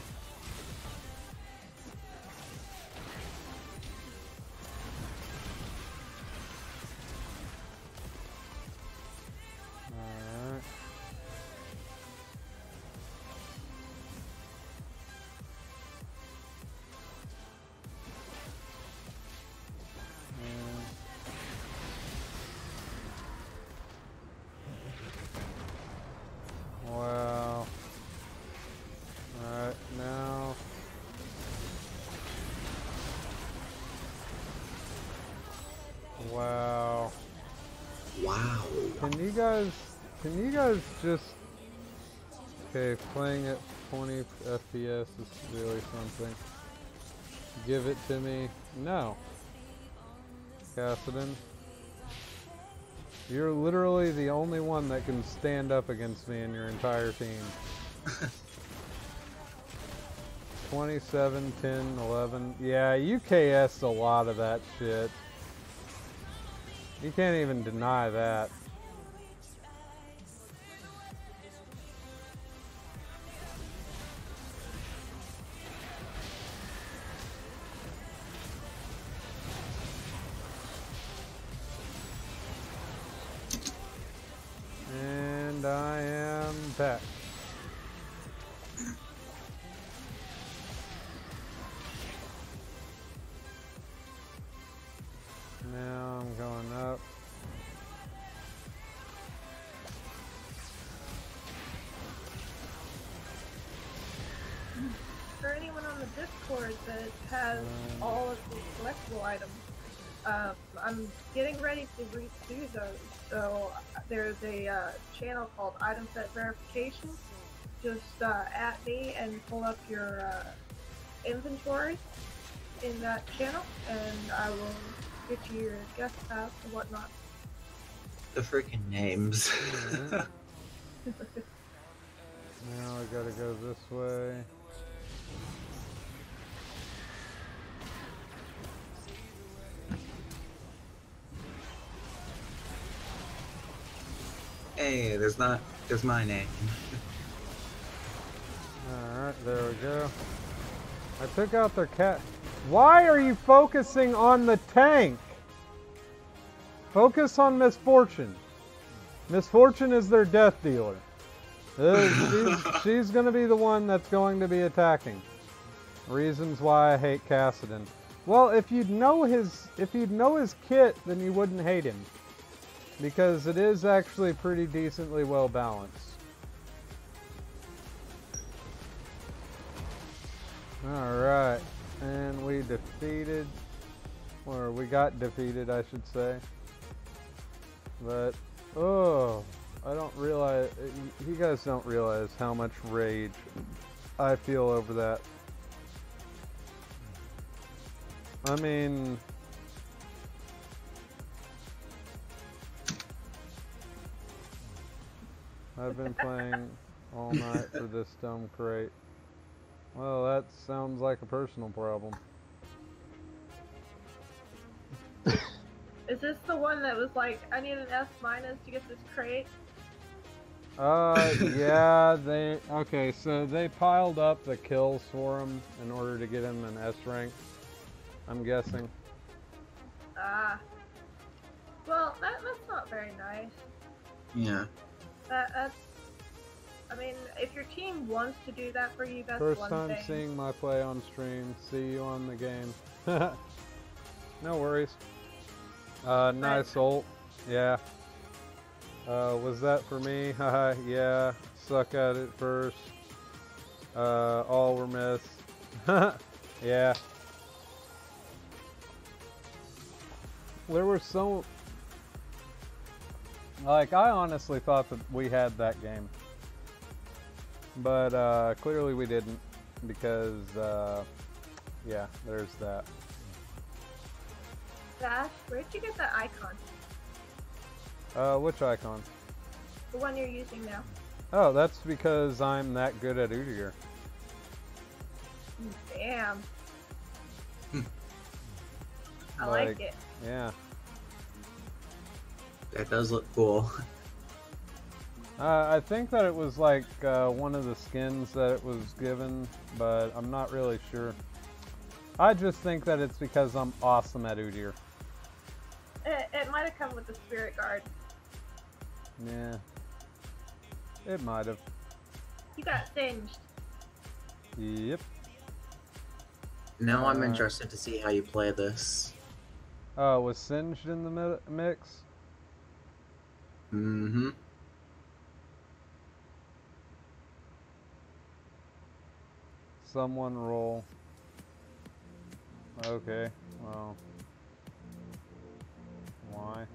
Wow. Alright, now. Wow. Wow. Can you guys just... Okay, playing at 20 FPS is really something. Give it to me. No. Kassadin. You're literally the only one that can stand up against me in your entire team. 27, 10, 11. Yeah, you KS'd a lot of that shit. You can't even deny that. And I am back. Now I'm going up. For anyone on the Discord that has all of the collectible items, I'm getting ready to redo those. So there's a channel called Item Set Verification. Just at me and pull up your inventory in that channel, and I will get you your guest pass and whatnot. The freaking names. Now I gotta go this way. Hey, there's my name. Alright, there we go. I took out their cat. Why are you focusing on the tank? Focus on Misfortune. Misfortune is their death dealer. She's going to be the one that's going to be attacking. Reasons why I hate Kassadin. Well, if you'd know his kit, then you wouldn't hate him, because it is actually pretty decently well balanced. All right, and we defeated, or we got defeated, I should say. But oh, I don't realize. You guys don't realize how much rage I feel over that. I mean, I've been playing all night for this dumb crate. Well, that sounds like a personal problem. Is this the one that was like, I need an S- to get this crate? Yeah, okay, so they piled up the kills for him in order to get him an S rank, I'm guessing. Ah. Well, that's not very nice. Yeah. That's, I mean, if your team wants to do that for you, that's First one time thing. seeing my play on stream. See you on the game. No worries. Nice ult. Yeah. Was that for me? Haha, yeah. Suck at it first. All were missed. Yeah. There were so... Like, I honestly thought that we had that game. But, clearly we didn't. Because, yeah, there's that. Dash, where'd you get that icon? Which icon? The one you're using now. Oh, that's because I'm that good at Udyr. Damn. I like it. Yeah. That does look cool. I think that it was like one of the skins that it was given, but I'm not really sure. I just think that it's because I'm awesome at Udyr. It might have come with the Spirit Guard. Yeah. It might have. You got singed. Yep. Now I'm interested to see how you play this. Oh, was Singed in the mix? Mm-hmm. Someone roll. Okay, well. Why?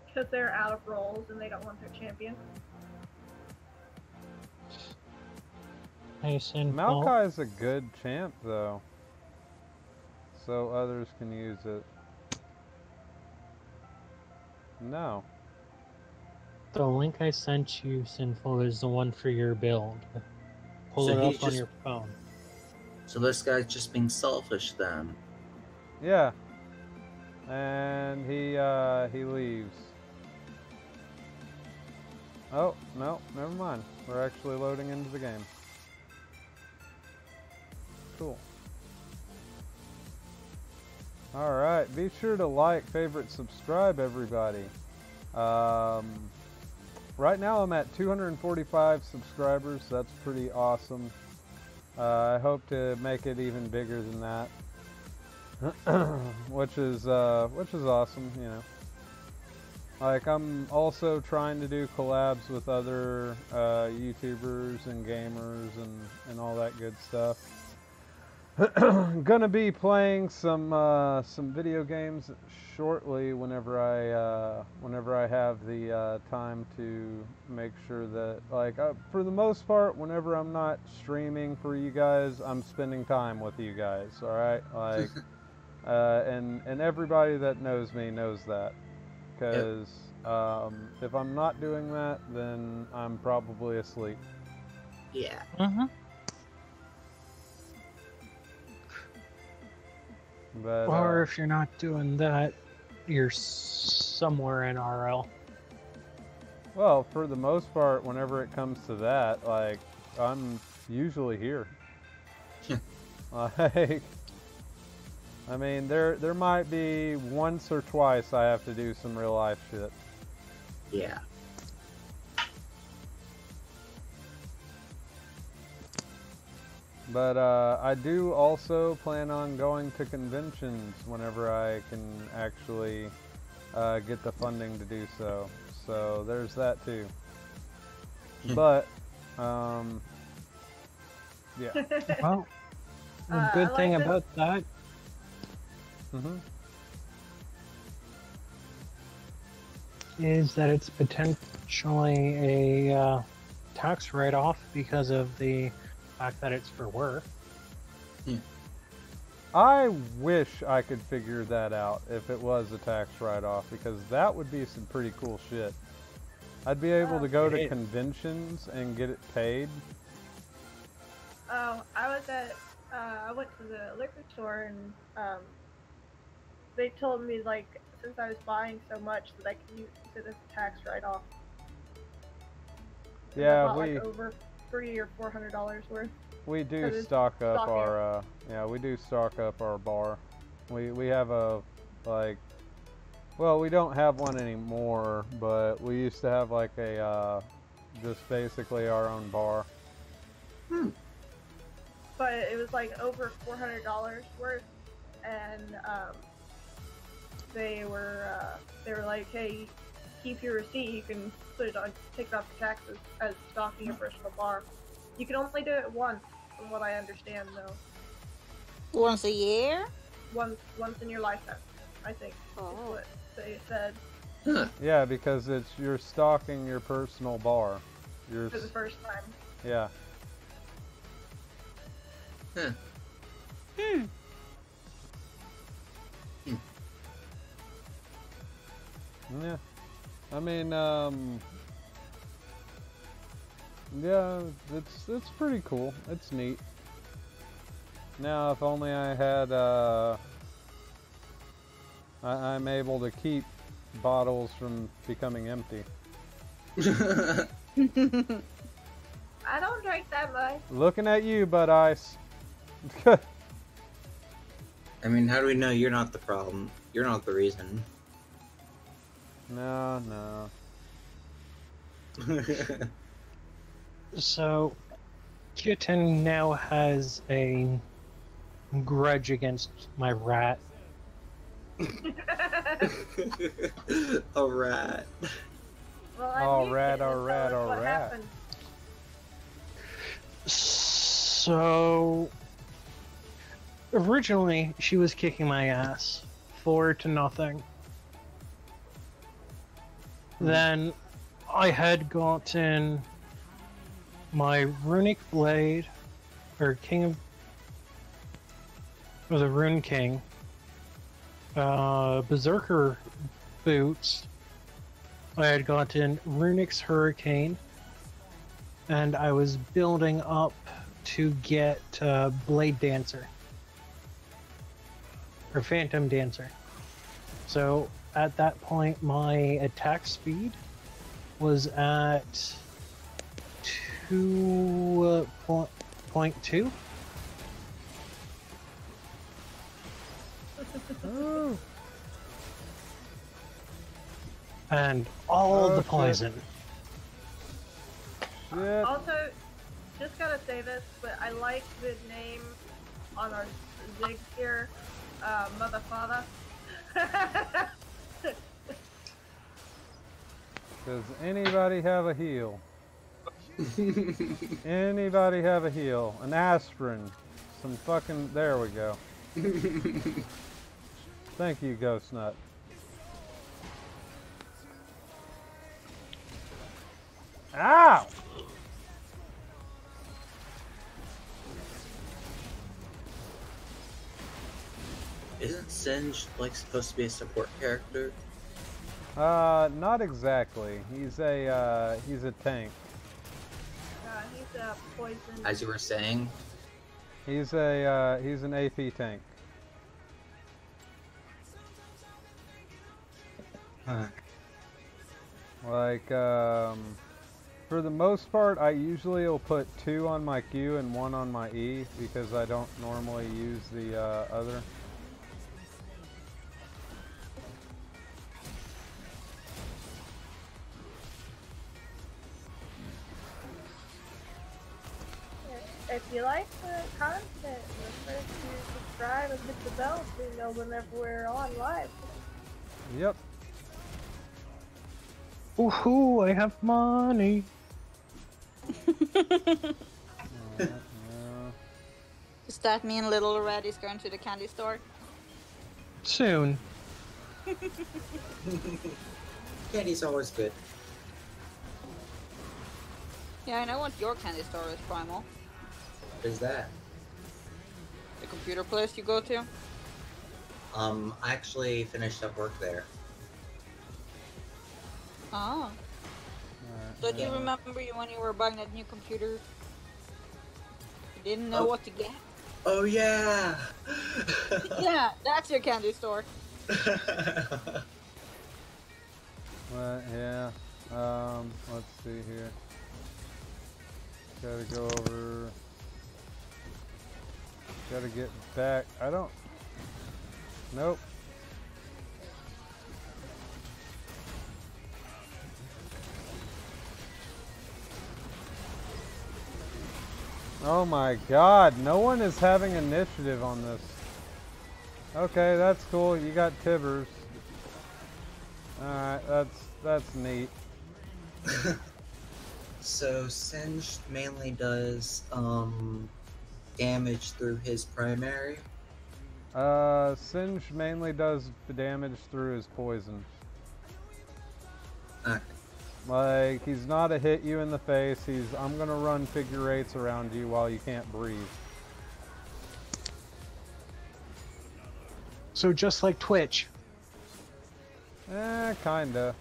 Because they're out of roles and they don't want their champion. Hey, Sinful. Maokai's a good champ, though. So others can use it. No. The link I sent you, Sinful, is the one for your build. Pull So it he's up on just- your phone. So this guy's just being selfish then. Yeah. And he leaves. Oh, no, never mind. We're actually loading into the game. Cool. Alright, be sure to like, favorite, subscribe, everybody. Right now I'm at 245 subscribers. That's pretty awesome. I hope to make it even bigger than that. which is awesome, you know. Like, I'm also trying to do collabs with other YouTubers and gamers and all that good stuff. Gonna be playing some video games shortly whenever I have the time to make sure that, like, for the most part, whenever I'm not streaming for you guys, I'm spending time with you guys. All right, like, and everybody that knows me knows that, because if I'm not doing that, then I'm probably asleep. Yeah. Mm-hmm. But, Or if you're not doing that, you're somewhere in RL. well, for the most part, whenever it comes to that, like, I'm usually here. Like, I mean, there might be once or twice I have to do some real life shit. Yeah. But I do also plan on going to conventions whenever I can actually get the funding to do so. So there's that too. But yeah. Well, the good thing about that is that it's potentially a tax write-off because of the fact that it's for work. I wish I could figure that out if it was a tax write-off, because that would be some pretty cool shit. I'd be able to go to conventions and get it paid. Oh, I went to the liquor store and they told me, like, since I was buying so much that I could use it as a tax write-off. Yeah, I bought, like, over $300 or $400 worth. We do stock up our we do stock up our bar. We have a, like, well, we don't have one anymore, but we used to have like a just basically our own bar. But it was like over $400 worth, and they were like, hey, keep your receipt, you can put it on, take it off the taxes as stocking your personal bar. You can only do it once, from what I understand, though. Once a year? Once in your lifetime, I think. Oh. Is what they said. Yeah, because you're stocking your personal bar. For the first time. Yeah. Yeah. I mean, yeah, it's pretty cool. It's neat. Now, if only I had, I'm able to keep bottles from becoming empty. I don't drink that much. Looking at you, Bud Ice. I mean, how do we know you're not the problem? You're not the reason. No. So, Kitten now has a grudge against my rat. A rat. Well, All rat. Happened. So, originally she was kicking my ass 4-0. Then I had gotten my runic blade, or King of, or the Rune King, Berserker boots. I had gotten Runic's Hurricane, and I was building up to get Blade Dancer, or Phantom Dancer. So at that point, my attack speed was at 2.2. And all the poison. Also, just gotta say this, but I like the name on our Zig here, Motherfather. Does anybody have a heal? Anybody have a heal? An aspirin. Some fucking... There we go. Thank you, Ghost Nut. Ow! Isn't Singe like supposed to be a support character? Not exactly. He's a tank. He's a poison. As you were saying. He's an AP tank. Huh. Like, for the most part, I usually will put 2 on my Q and 1 on my E, because I don't normally use the other. If you like the content, remember to subscribe and hit the bell so you know whenever we're on live. Yep. Woohoo! I have money. Does that mean Little Red is going to the candy store? Soon. Candy's always good. Yeah, I know what your candy store is, Primal. What is that? The computer place you go to? I actually finished up work there. Oh. So do you remember when you were buying that new computer? You didn't know what to get? Oh yeah! Yeah, that's your candy store. Well, yeah. Let's see here. Gotta go over. Gotta get back. I don't. Nope. Oh my god, no one is having initiative on this. Okay, that's cool. You got Tibbers. Alright, that's neat. So Singed mainly does damage through his primary. Singe mainly does the damage through his poison. Okay. Like, he's not a hit you in the face, I'm gonna run figure eights around you while you can't breathe. So just like Twitch. Kinda.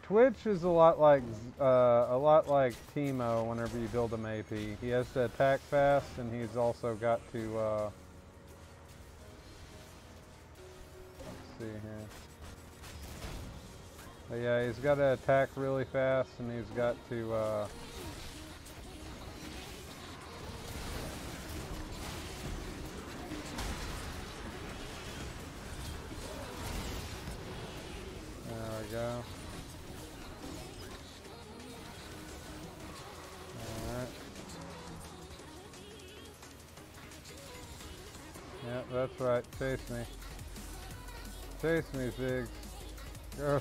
Twitch is a lot like Teemo whenever you build him AP. He has to attack fast, and he's also got to, let's see here. But yeah, he's got to attack really fast, and he's got to, there we go. Alright. Yep, that's right. Chase me. Chase me, Ziggs. Go.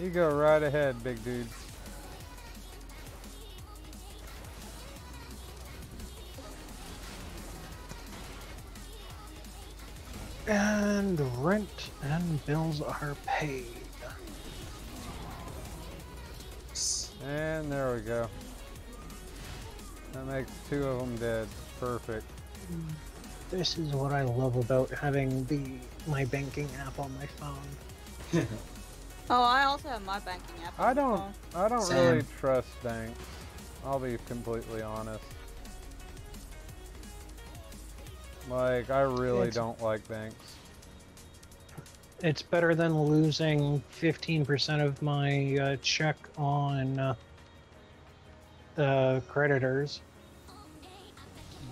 You go right ahead, big dude. And rent and bills are paid. And there we go. That makes 2 of them dead. Perfect. This is what I love about having my banking app on my phone. Oh, I also have my banking app on I don't really trust banks. I'll be completely honest. Like, I really don't like banks. It's better than losing 15% of my check on creditors.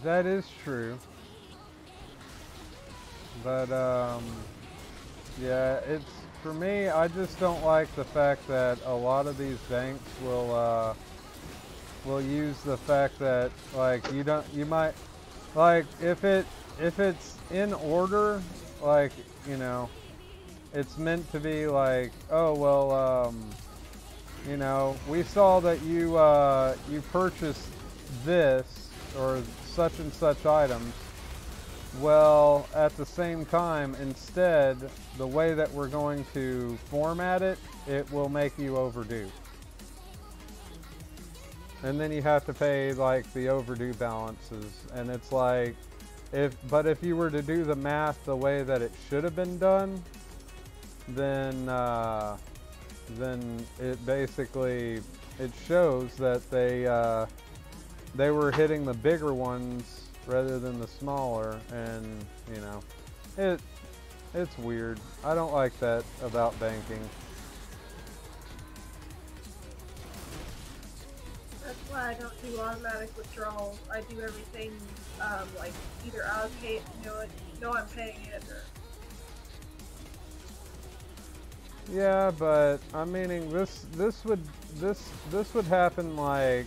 That is true. But, yeah, it's, for me, I just don't like the fact that a lot of these banks will use the fact that, like, you might, like, if it's in order, like, you know, it's meant to be like, oh, well, you know, we saw that you purchased this or such and such items. Well, at the same time, instead, the way that we're going to format it, it will make you overdue. And then you have to pay, like, the overdue balances. And it's like, but if you were to do the math the way that it should have been done, then it basically, it shows that they were hitting the bigger ones rather than the smaller, and you know, it's weird. I don't like that about banking. That's why I don't do automatic withdrawals. I do everything like either allocate, know I'm paying it, or yeah, but I'm meaning this would happen like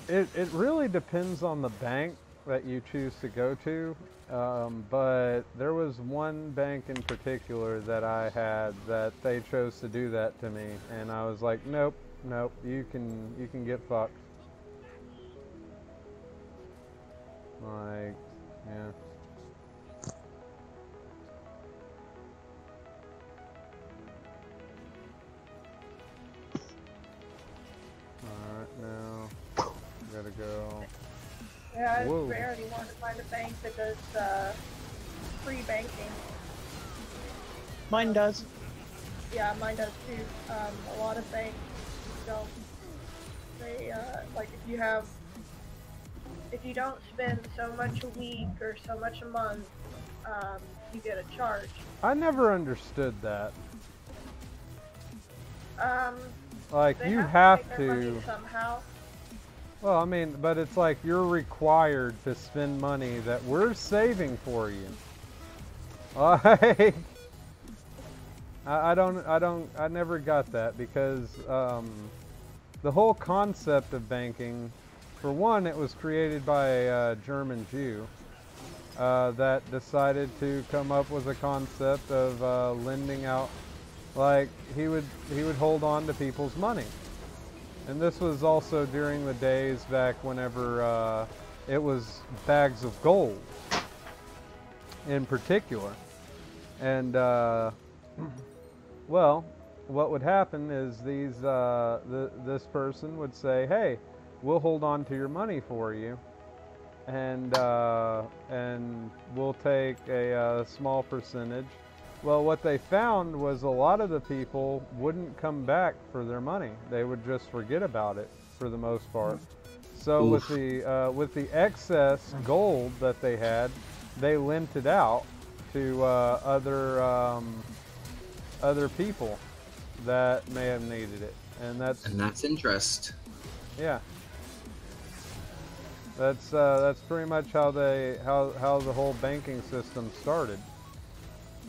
it really depends on the bank, that you choose to go to, but there was one bank in particular that I had that they chose to do that to me, and I was like, nope, nope, you can get fucked. Like, yeah. Alright, now gotta go. Yeah, I Whoa. rarely want to find a bank that does free banking. Mine does. Yeah, mine does too. A lot of banks don't. They like if you don't spend so much a week or so much a month, you get a charge. I never understood that. Like, They you have have to make their to. money somehow. Well, I mean, but it's like you're required to spend money that we're saving for you. Like, I never got that because the whole concept of banking, for one, it was created by a German Jew that decided to come up with a concept of lending out. Like, he would hold on to people's money. And this was also during the days back whenever it was bags of gold in particular. And well, what would happen is this person would say, hey, we'll hold on to your money for you, and we'll take a small percentage. Well, what they found was a lot of the people wouldn't come back for their money. They would just forget about it for the most part. So with the excess gold that they had, they lent it out to other people that may have needed it, and that's interest. Yeah. That's pretty much how the whole banking system started.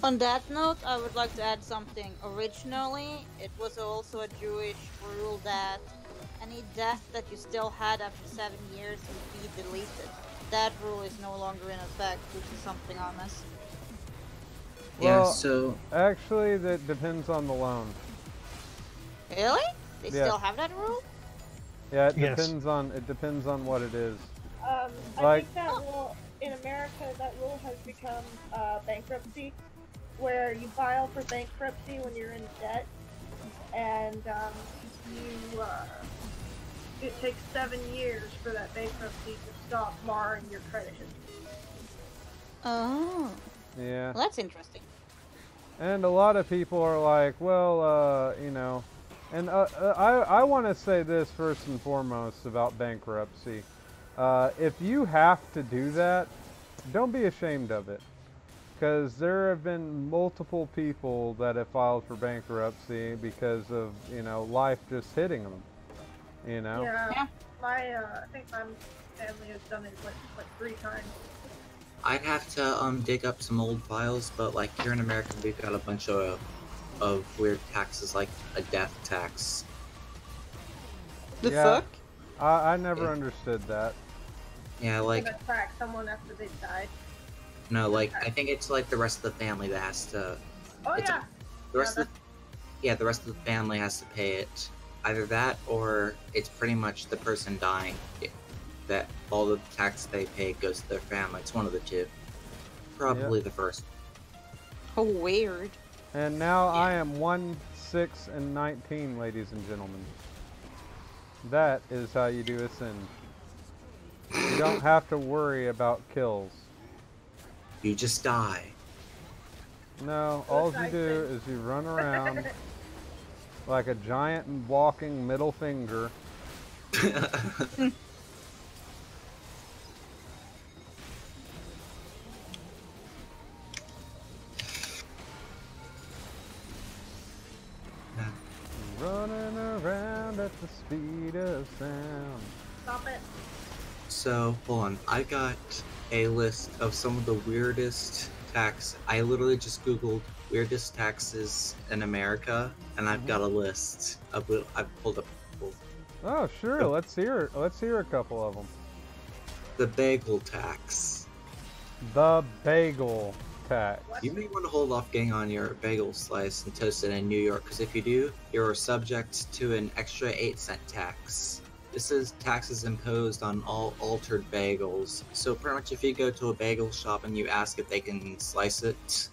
On that note, I would like to add something. Originally, it was also a Jewish rule that any debt that you still had after 7 years would be deleted. That rule is no longer in effect, which is something I miss. Well, Yeah, so actually, that depends on the loan. Really? They Yeah. still have that rule? Yeah, it Yes. depends on what it is. I Like- think that rule in America, that rule has become bankruptcy, where you file for bankruptcy when you're in debt, and it takes 7 years for that bankruptcy to stop marring your credit history. Oh. Yeah. Well, that's interesting. And a lot of people are like, well, you know, and I want to say this first and foremost about bankruptcy. If you have to do that, don't be ashamed of it. Because there have been multiple people that have filed for bankruptcy because of, you know, life just hitting them. You know? Yeah. I think my family has done it like 3 times. I'd have to dig up some old files, but like here in America, we've got a bunch of weird taxes, like a death tax. The Yeah. fuck? I never understood that. Yeah, like Gonna track someone after they died. no, like I think it's like the rest of the family that has to. Oh It's yeah. The rest of the rest of the family has to pay it. Either that, or it's pretty much the person dying. That all the tax they pay goes to their family. It's one of the two. Probably the first. Oh, weird. And now I am 1, 6, and 19, ladies and gentlemen. That is how you do Ascend. You don't have to worry about kills. You just die. No, all you do is you run around like a giant walking middle finger. Running around at the speed of sound. Stop it. So, hold on. I got a list of some of the weirdest tax. I literally just googled weirdest taxes in America, and I've got a list of. I've pulled up. Oh, sure. Let's hear it. Let's hear a couple of them. The bagel tax. The bagel tax. You may want to hold off getting on your bagel slice and toast it in New York, because if you do, you're subject to an extra 8-cent tax. This is taxes imposed on all altered bagels. So pretty much if you go to a bagel shop and you ask if they can slice it,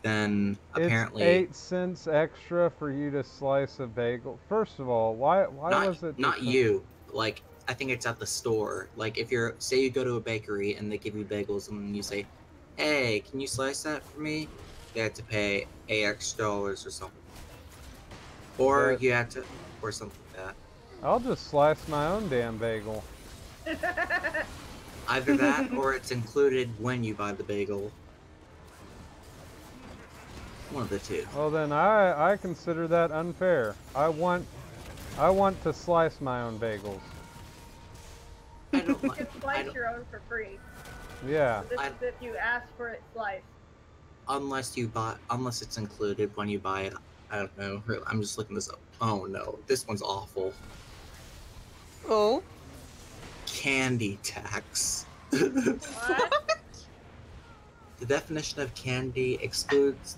then apparently... It's 8 cents extra for you to slice a bagel. First of all, why was it... Not you. Like, I think it's at the store. Like, if you're... Say you go to a bakery and they give you bagels and you say, hey, can you slice that for me? You have to pay $8 or something. Or But- you have to... Or something like that. I'll just slice my own damn bagel. Either that, or it's included when you buy the bagel. One of the two. Well then, I consider that unfair. I want to slice my own bagels. I don't You like. can slice your own for free. Yeah. So this is if you ask for it sliced. Unless it's included when you buy it. I don't know. I'm just looking this up. Oh no, this one's awful. Oh? Candy tax. What? The definition of candy excludes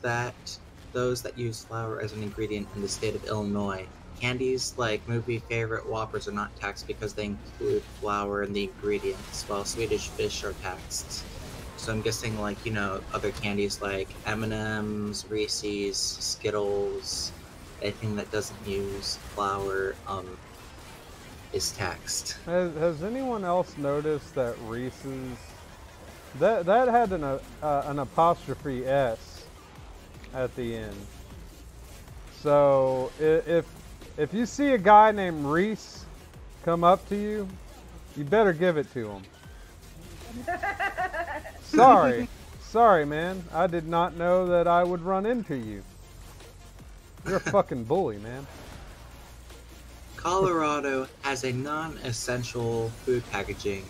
those that use flour as an ingredient in the state of Illinois. Candies like movie favorite Whoppers are not taxed because they include flour in the ingredients, while Swedish fish are taxed. So I'm guessing, like, you know, other candies like M&M's, Reese's, Skittles, anything that doesn't use flour, is taxed. Has anyone else noticed that Reese's that had an apostrophe S at the end? So if you see a guy named Reese come up to you, you better give it to him. Sorry, man. I did not know that I would run into you. You're a fucking bully, man. Colorado has a non-essential food packaging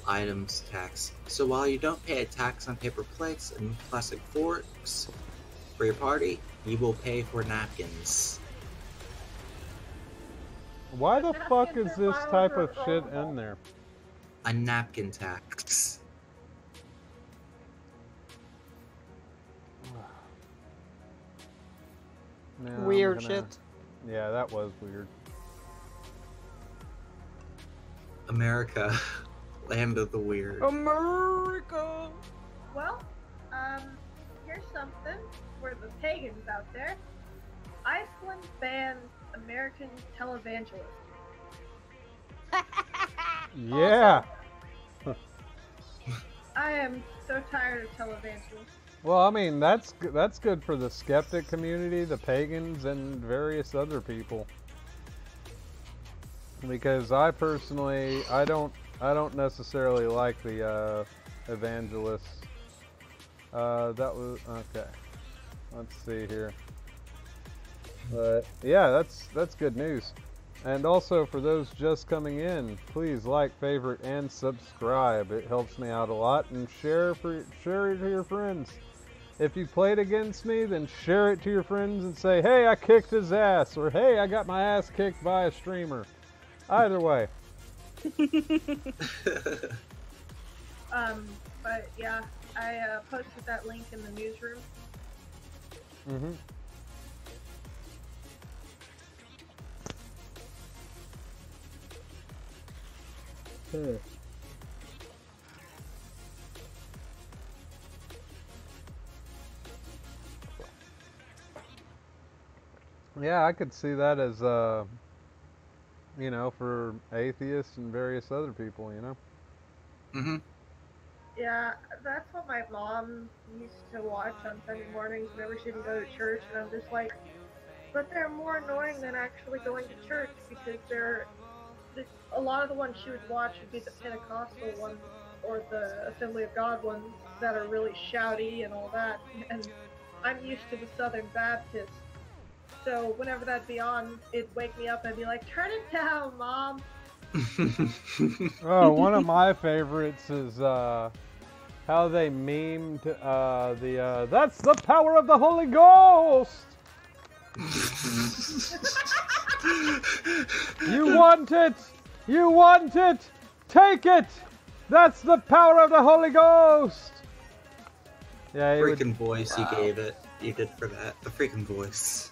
items tax. So while you don't pay a tax on paper plates and plastic forks for your party, you will pay for napkins. Why the fuck is this type of shit in there? A napkin tax. Now I'm Weird gonna- shit. Yeah, that was weird. America, land of the weird. America! Well, here's something for the pagans out there. Iceland bans American televangelists. Yeah. I am so tired of televangelists. Well, I mean, that's good for the skeptic community, the pagans, and various other people. Because I personally, I don't necessarily like the evangelists. That was okay. Let's see here. But yeah, that's good news. And also for those just coming in, please like, favorite, and subscribe. It helps me out a lot. And share it to your friends. If you played against me, then share it to your friends and say, hey, I kicked his ass, or hey, I got my ass kicked by a streamer. Either way. But yeah, I posted that link in the newsroom. Mm-hmm. Yeah, I could see that as, you know, for atheists and various other people, you know? Mm-hmm. Yeah, that's what my mom used to watch on Sunday mornings whenever she didn't go to church, and I'm just like, but they're more annoying than actually going to church, because a lot of the ones she would watch would be the Pentecostal ones, or the Assembly of God ones that are really shouty and all that, and I'm used to the Southern Baptist. So whenever that'd be on, it'd wake me up and I'd be like, turn it down, Mom! Oh, one of my favorites is how they memed that's the power of the Holy Ghost! You want it! You want it! Take it! That's the power of the Holy Ghost! Yeah, he Freaking would, voice you gave it. You did for that. The freaking voice.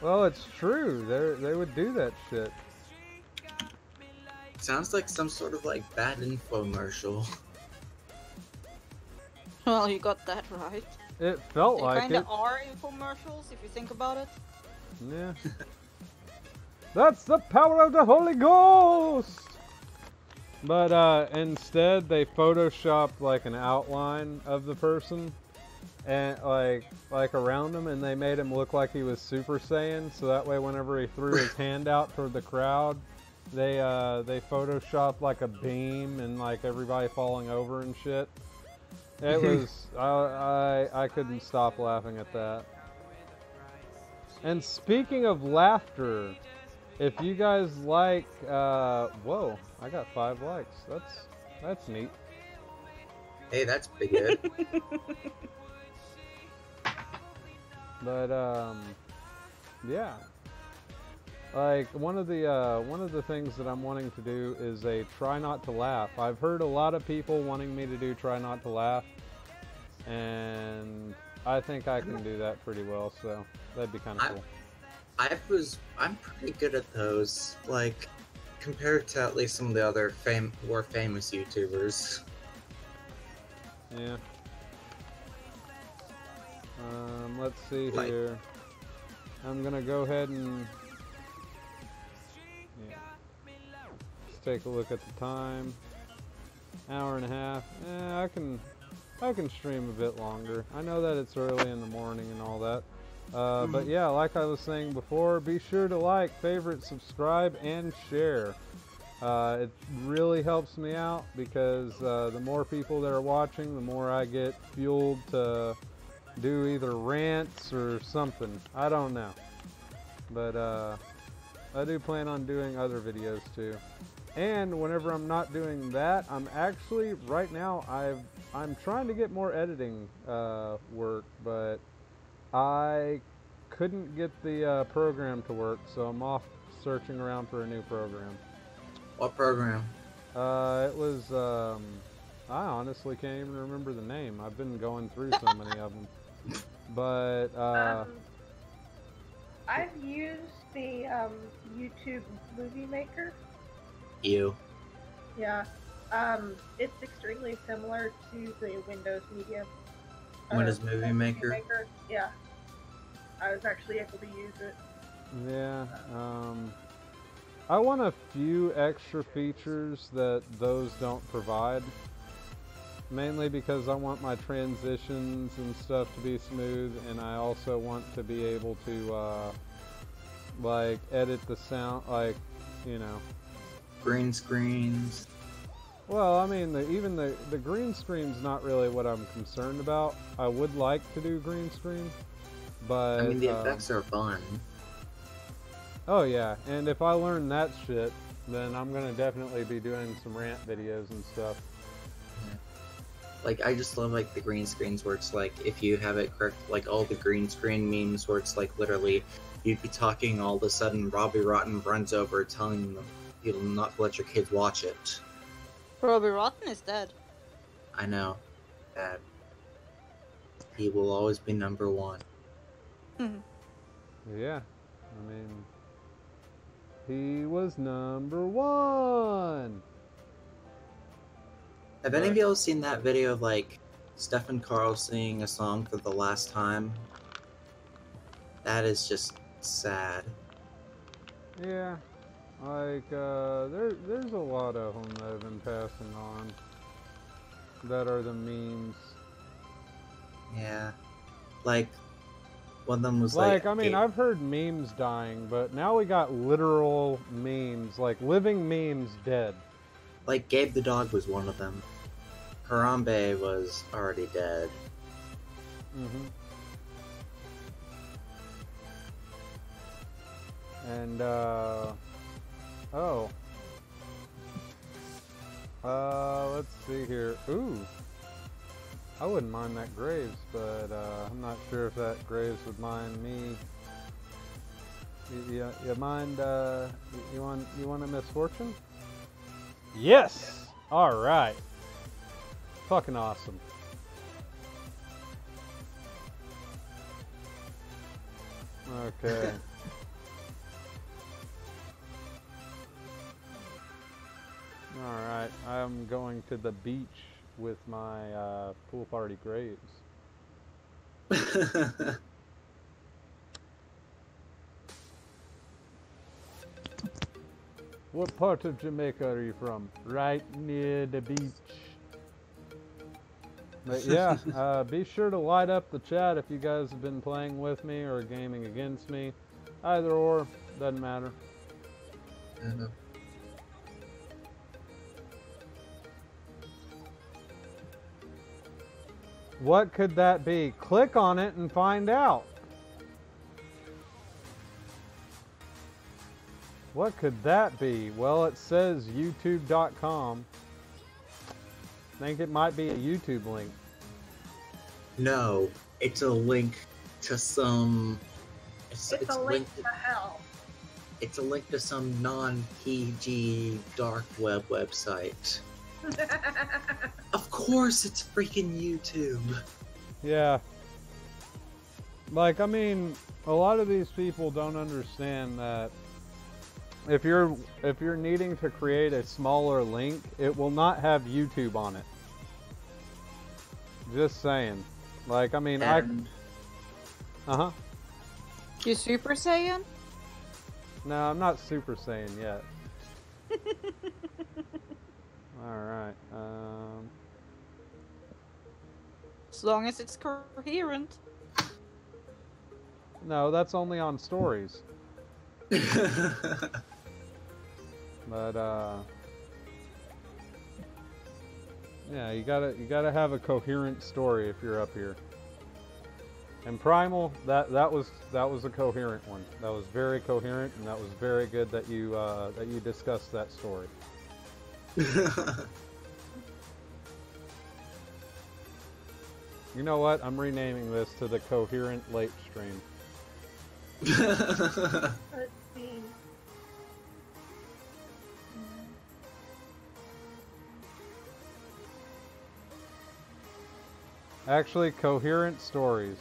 well, it's true. They would do that shit. Sounds like some sort of like bad infomercial. Well, you got that right. It felt They like kinda it. are infomercials if you think about it. Yeah. That's the power of the Holy Ghost! But instead they photoshopped like an outline of the person and like around him, and they made him look like he was Super Saiyan, so that way whenever he threw his hand out toward the crowd, they photoshopped like a beam and like everybody falling over and shit. It was I couldn't stop laughing at that. And speaking of laughter, if you guys like, whoa, I got 5 likes. That's neat. Hey, that's pretty good. But yeah, like one of the things that I'm wanting to do is a try not to laugh. I've heard a lot of people wanting me to do try not to laugh, and I think I can do that pretty well. So that'd be kind of cool. I'm pretty good at those, like, compared to at least some of the other more famous YouTubers. Yeah. Let's see here. I'm gonna go ahead and let's take a look at the time. Hour and a half. I can stream a bit longer. I know that it's early in the morning and all that. But yeah, like I was saying before, be sure to like, favorite, subscribe, and share. It really helps me out because the more people that are watching, the more I get fueled to do either rants or something. I don't know. But I do plan on doing other videos too. And whenever I'm not doing that, I'm actually, right now, I'm trying to get more editing work, but I couldn't get the program to work, so I'm off searching around for a new program. What program? It was, I honestly can't even remember the name. I've been going through so many of them. But, I've used the YouTube Movie Maker. You. Yeah. It's extremely similar to the Windows Media. Windows Movie Maker? Yeah. I was actually able to use it. yeah, I want a few extra features that those don't provide. Mainly because I want my transitions and stuff to be smooth, and I also want to be able to, like, edit the sound, like, you know. Green screens. Well, I mean, even the green screen's not really what I'm concerned about. I would like to do green screen, but... I mean, the effects are fun. Oh yeah, and if I learn that shit, then I'm gonna definitely be doing some rant videos and stuff. Like, I just love, like, the green screens where it's like, if you have it correct, like, all the green screen memes where it's like, literally, you'd be talking, all of a sudden, Robbie Rotten runs over telling them you'll not let your kids watch it. Robbie Rotten is dead. I know. Bad. He will always be number one. Yeah, I mean, he was number one. Have any of y'all seen that video of, like, Stephen Carl singing a song for the last time? That is just sad. Yeah, like, there's a lot of them that have been passing on that are the memes. Yeah. Like, one of them was like, I mean, I've heard memes dying, but now we got literal memes, like living memes dead. Like, Gabe the dog was one of them. Harambe was already dead. And, let's see here. Ooh. I wouldn't mind that Graves, but, I'm not sure if that Graves would mind me. You mind, you want a misfortune? Yes! Alright. Fucking awesome. Okay. Alright, I'm going to the beach with my pool party graves. What part of Jamaica are you from? Right near the beach. But yeah, be sure to light up the chat if you guys have been playing with me or gaming against me. Either or, doesn't matter. What could that be? Click on it and find out. What could that be? Well, it says youtube.com. Think it might be a YouTube link. No, it's a link to some... It's a link to hell. It's a link to some non-PG dark web website. Of course it's freaking YouTube. Yeah. Like, I mean, a lot of these people don't understand that if you're needing to create a smaller link, it will not have YouTube on it. Just saying. Like, I mean, Uh-huh. You Super Saiyan? No, I'm not Super Saiyan yet. Alright, As long as it's coherent. No, that's only on stories. But, yeah, you gotta have a coherent story if you're up here. And Primal, that was a coherent one. That was very coherent, and that was very good that you discussed that story. You know what? I'm renaming this to the Coherent Late Stream. Let's see. Actually, Coherent Stories.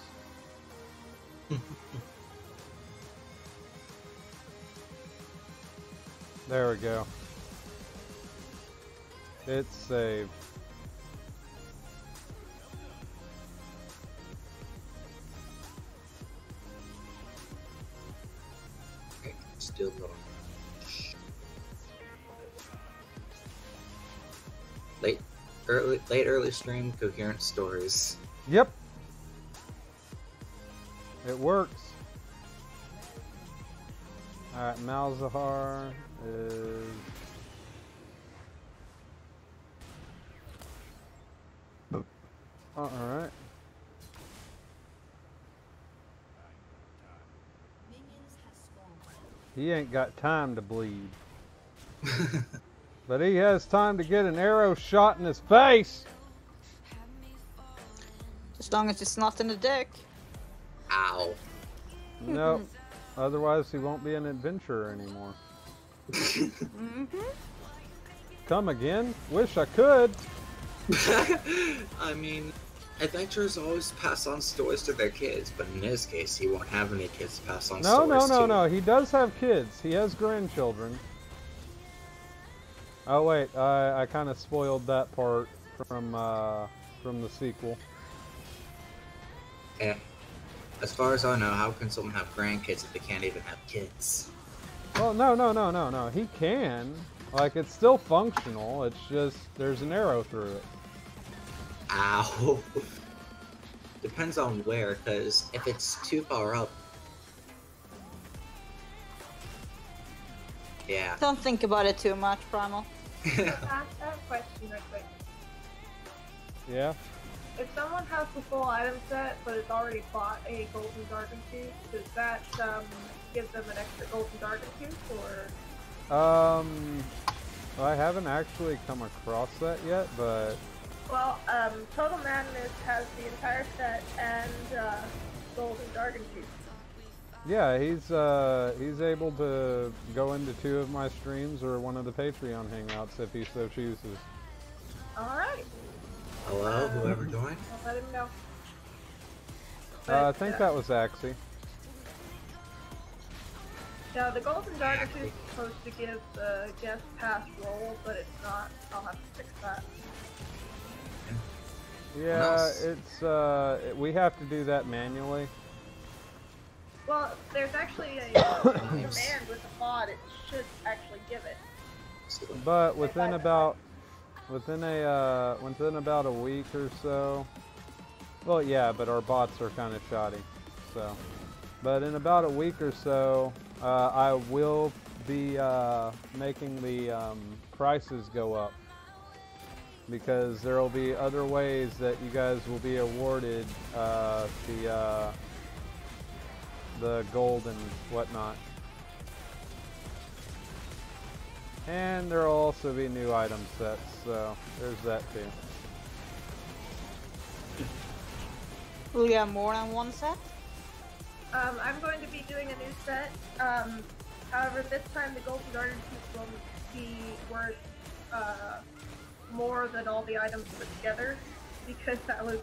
There we go. It's saved. Okay, still going. Late early stream, Coherent Stories. Yep. It works. Alright, Malzahar is... Alright. He ain't got time to bleed. But he has time to get an arrow shot in his face! As long as it's not in the dick. Ow. Nope. Otherwise he won't be an adventurer anymore. Come again? Wish I could. I mean, adventurers always pass on stories to their kids, but in his case, he won't have any kids to pass on stories to. No. He does have kids. He has grandchildren. Oh wait, I kind of spoiled that part from the sequel. Yeah. As far as I know, how can someone have grandkids if they can't even have kids? Well, no. He can. Like, it's still functional. It's just there's an arrow through it. Ow. Depends on where, because if it's too far up... Yeah. Don't think about it too much, Primal. I have a question real quick. Yeah? If someone has the full item set, but has already bought a golden Dargon tooth, does that give them an extra golden Dargon tooth, or? I haven't actually come across that yet, but... Well, Total Madness has the entire set and golden Dargon tooth. Yeah, he's able to go into 2 of my streams or one of the Patreon hangouts if he so chooses. Alright. Hello, whoever joined. I'll let him know. I think that was Axie. Yeah, the Golden Dagger is supposed to give the guest pass roll, but it's not. I'll have to fix that. Yeah, it's we have to do that manually. Well, there's actually a command with the mod. It should actually give it. But within about a week or so. Well, yeah, but our bots are kind of shoddy. So, but in about a week or so, I will be making the prices go up because there will be other ways that you guys will be awarded the gold and whatnot. And there will also be new item sets, so there's that too. Will you have more than one set? I'm going to be doing a new set. However, this time the Golden Garden piece will be worth more than all the items put together, because that was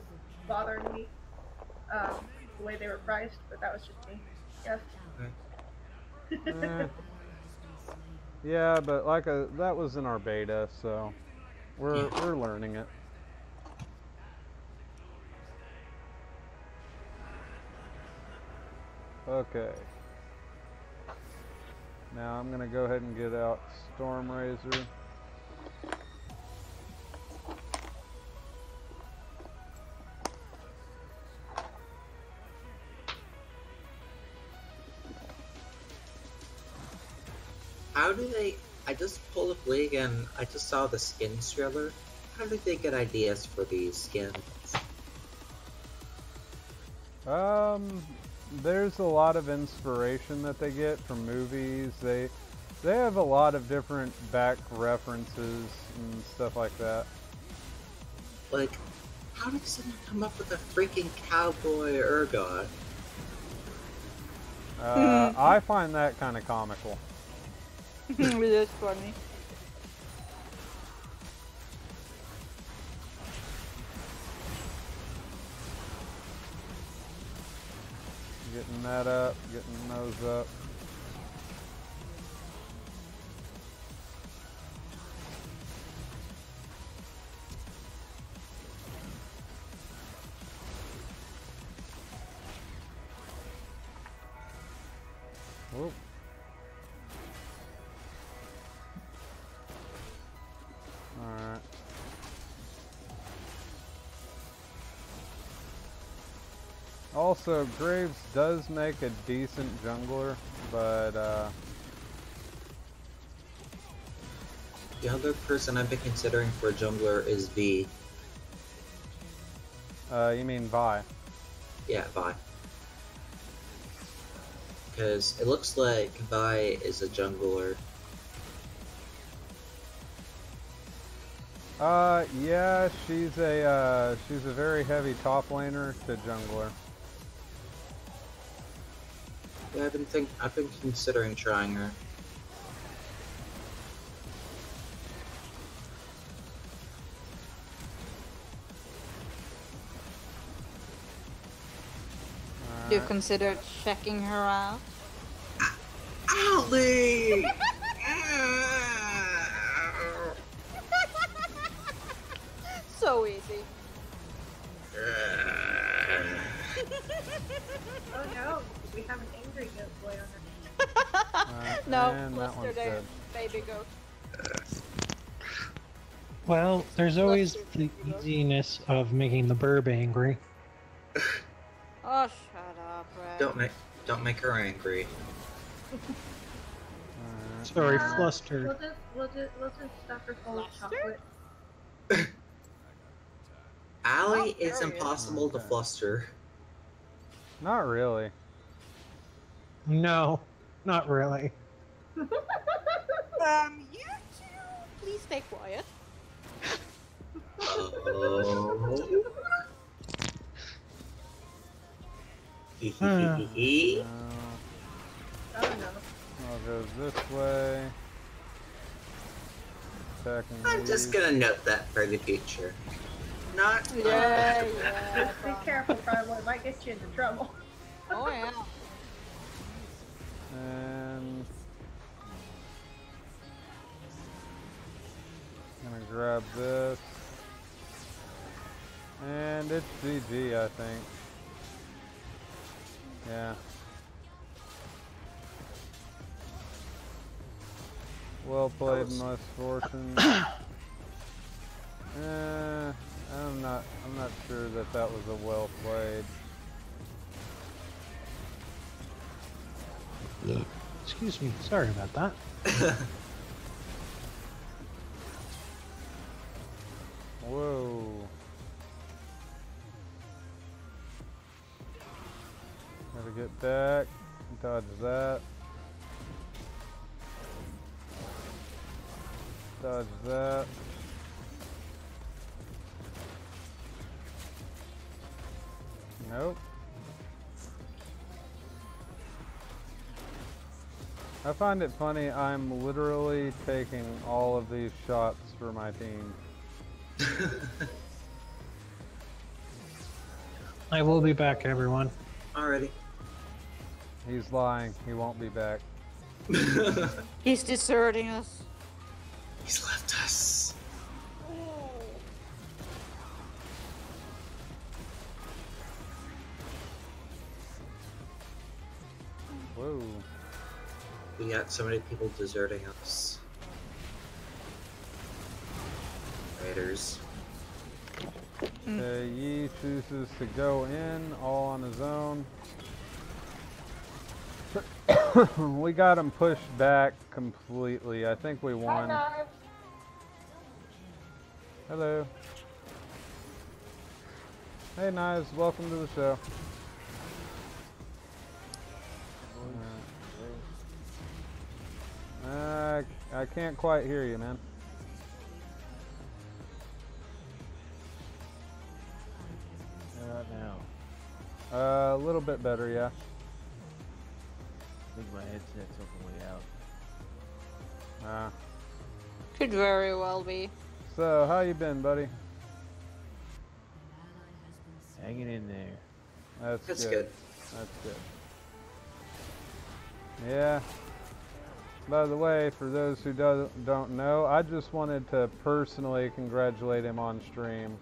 bothering me, the way they were priced, but that was just me. Yes. Yeah, but like that was in our beta, so we're learning it. Okay. Now I'm gonna go ahead and get out Stormrazor. How do they... I just pulled up League and I just saw the skins trailer. How did they get ideas for these skins? There's a lot of inspiration that they get from movies. They have a lot of different back references and stuff like that. Like, how did someone come up with a freaking cowboy ergot? I find that kind of comical. It is funny. Getting that up, getting those up. Whoop. Alright. Also, Graves does make a decent jungler, but the other person I've been considering for a jungler is Vi. You mean Vi? Yeah, Vi. Because it looks like Vi is a jungler. Yeah, she's a very heavy top laner to jungler. Yeah, I've been considering trying her. You considered checking her out? Owly! So easy. Oh no, we have an angry goat boy on her. No, and that cluster one's there, dead. baby goat. Well, there's always the easiness of making the burb angry. Oh, shut up, Red. Don't make her angry. Sorry, flustered. We'll just stuff her full of chocolate. Allie is impossible to fluster. Not really. No, not really. You two, please stay quiet. All goes this way. Attacking I'm these. just gonna note that for the future. Not. Yeah. Be careful, Primal. It might get you into trouble. Oh yeah. And gonna grab this. And it's GG, I think. Yeah. Well played, Misfortune. I'm not sure that was a well played. Excuse me, sorry about that. Whoa. Gotta get back, dodge that. Dodge that. Nope. I find it funny, I'm literally taking all of these shots for my team. I will be back, everyone. Alrighty. He's lying, he won't be back. He's deserting us. He's left us. Whoa. We got so many people deserting us. Raiders. Okay, Yi chooses to go in, all on his own. We got him pushed back completely. I think we won. Hello. Hey Knives, welcome to the show. I can't quite hear you, man. Right now. A little bit better, yeah. I think my headset's on the way out. Could very well be. So, how you been, buddy? Hanging in there. That's good. That's good. Yeah. By the way, for those who don't know, I just wanted to personally congratulate him on stream.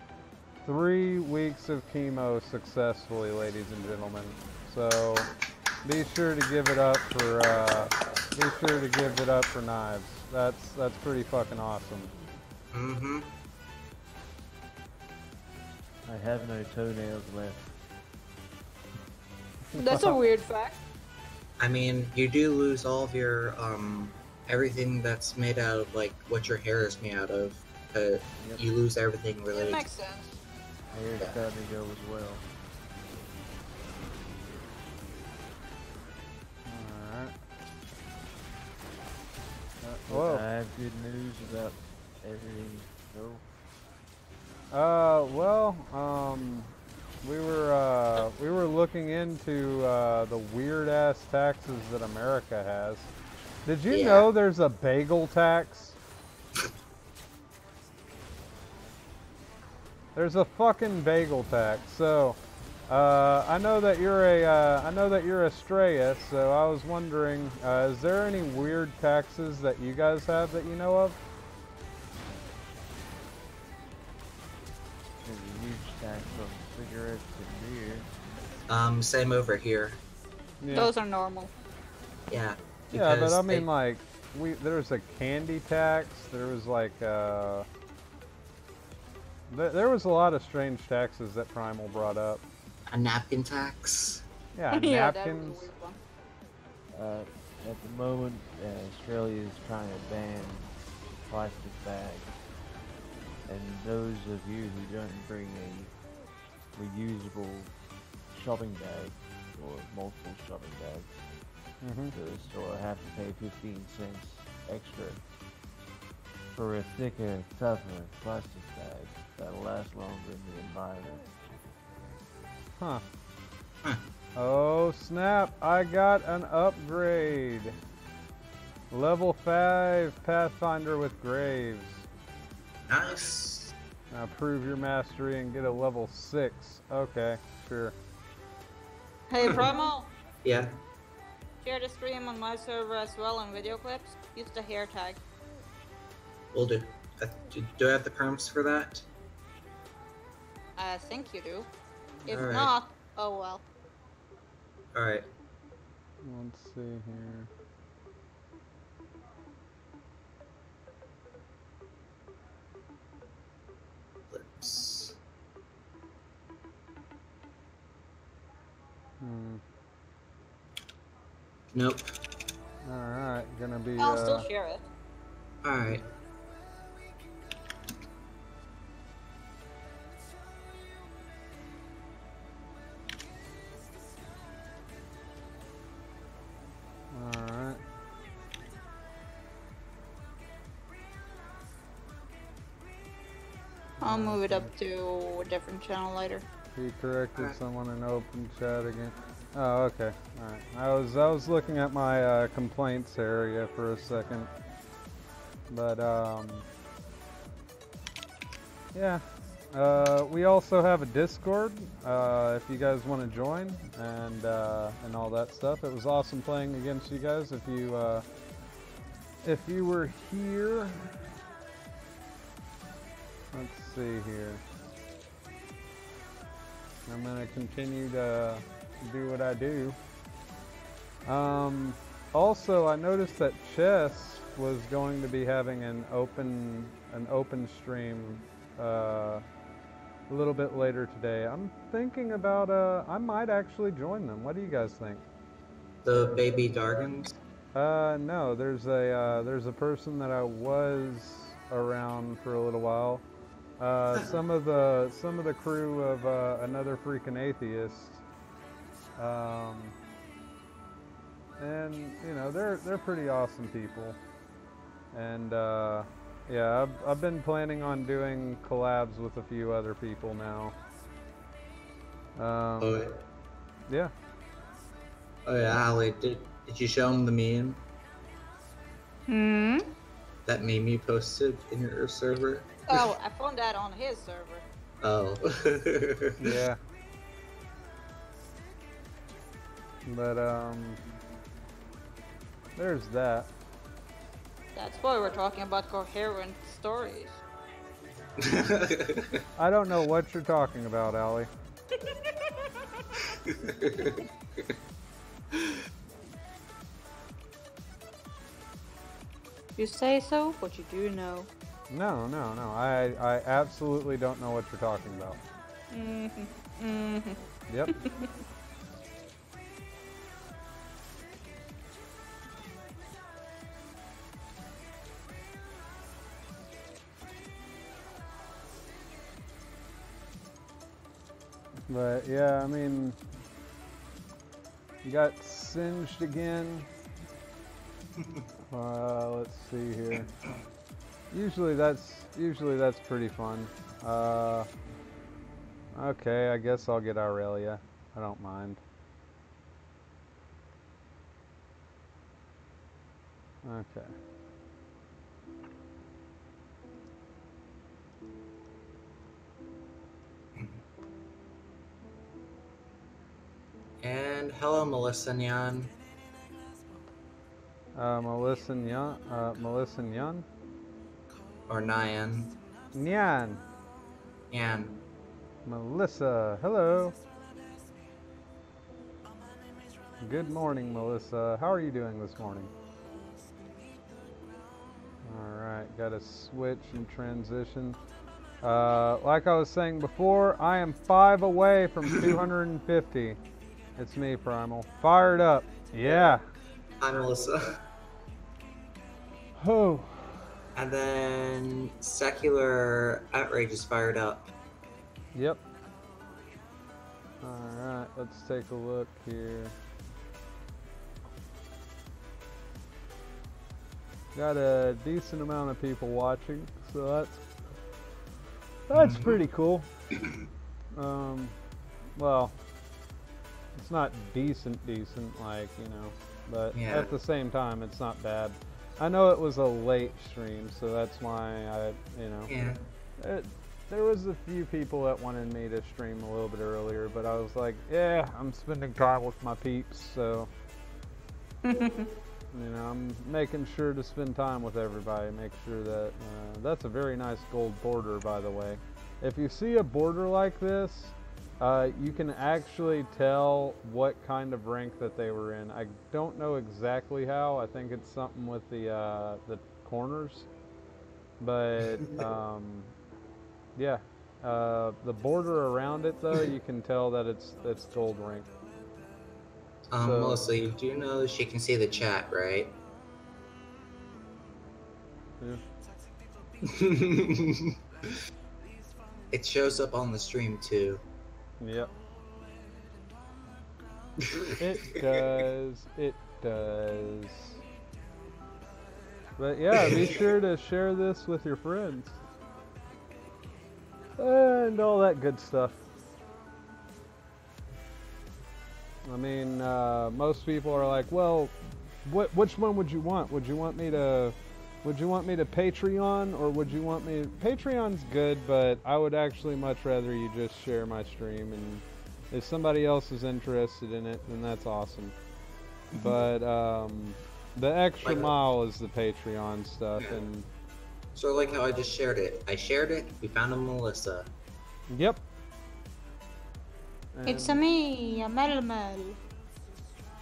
3 weeks of chemo successfully, ladies and gentlemen. So be sure to give it up for Knives. That's pretty fucking awesome. Mm-hmm. I have no toenails left. That's a weird fact. I mean, you do lose all of your, everything that's made out of, like, what your hair is made out of. Yep. You lose everything related That makes sense. Hair's starting to go as well. Alright. Whoa. I have good news about everything. We were looking into the weird ass taxes that America has. Did you know there's a bagel tax? There's a fucking bagel tax. So, I know that you're a Straya, so I was wondering, is there any weird taxes that you guys have that you know of? There's a huge tax on cigarettes and beer. Same over here. Yeah. Those are normal. Yeah. Yeah, but I mean, they- like, there's a candy tax. There was like, there was a lot of strange taxes that Primal brought up. a napkin tax. Yeah, Yeah, that was a napkins. weird one. At the moment, Australia is trying to ban plastic bags. And those of you who don't bring a reusable shopping bag or multiple shopping bags to the store have to pay 15 cents extra for a thicker, tougher plastic bag that'll last longer in the environment. Huh. Oh snap! I got an upgrade. Level 5 Pathfinder with Graves. Nice. Now prove your mastery and get a level 6. Okay, sure. Hey, Primal. Yeah. Share the stream on my server as well on video clips. Use the hair tag. Will do. Do I have the perms for that? I think you do. If Alright. not, oh well. Alright. Let's see here. Lips. Nope. Alright, gonna be. I'll still share it. Alright. Alright. I'll move it up to a different channel later. He corrected someone in open chat again. Oh, okay. Alright. I was looking at my complaints area for a second. But yeah. We also have a Discord if you guys want to join and all that stuff. It was awesome playing against you guys. If you were here, let's see here. I'm gonna continue to do what I do. Also, I noticed that Chess was going to be having an open stream a little bit later today. I'm thinking about I might actually join them. What do you guys think? The baby Dargans? No, there's a person that I was around for a little while. Some of the crew of Another Freaking Atheist. And you know, they're pretty awesome people. And yeah, I've been planning on doing collabs with a few other people now. Yeah. Oh yeah, Allie, did you show him the meme? Hmm? That meme you posted in your server? Oh, I found that on his server. Oh. Yeah. But there's that. That's why we're talking about coherent stories. I don't know what you're talking about, Allie. You say so, but you do know. No. I absolutely don't know what you're talking about. Yep. But yeah, I mean, you got singed again. Let's see here. Usually that's pretty fun. Okay, I guess I'll get Aurelia. I don't mind. Okay. And hello, Melissa Nyan. Melissa Nyan? Or Nyan. Nyan. Nyan. Melissa, hello. Good morning, Melissa. How are you doing this morning? Alright, gotta switch and transition. Like I was saying before, I am 5 away from 250. It's me, Primal. Fired up. Yeah. Hi, Melissa. Oh. And then Secular Outrage is fired up. Yep. Alright, let's take a look here. Got a decent amount of people watching, so that's pretty cool. Well, it's not decent, like, you know, but Yeah. at the same time, it's not bad. I know it was a late stream, so that's why I, you know. Yeah. There was a few people that wanted me to stream a little bit earlier, but I was like, yeah, I'm spending time with my peeps, so. You know, I'm making sure to spend time with everybody, make sure that, that's a very nice gold border, by the way. If you see a border like this, you can actually tell what kind of rank that they were in. I don't know exactly how. I think it's something with the corners, but yeah, the border around it though, you can tell that it's gold rank. So, Melissa, you do know she can see the chat, right? Yeah. It shows up on the stream too. Yep. It does. It does. But yeah, be sure to share this with your friends. And all that good stuff. I mean, most people are like, well, which one would you want? Would you want me to Patreon, or would you want me... Patreon's good, but I would actually much rather you just share my stream, and if somebody else is interested in it, then that's awesome. But the extra mile is the Patreon stuff, and... So like how I just shared it. I shared it, we found a Melissa. Yep. It's a me, a Melmel.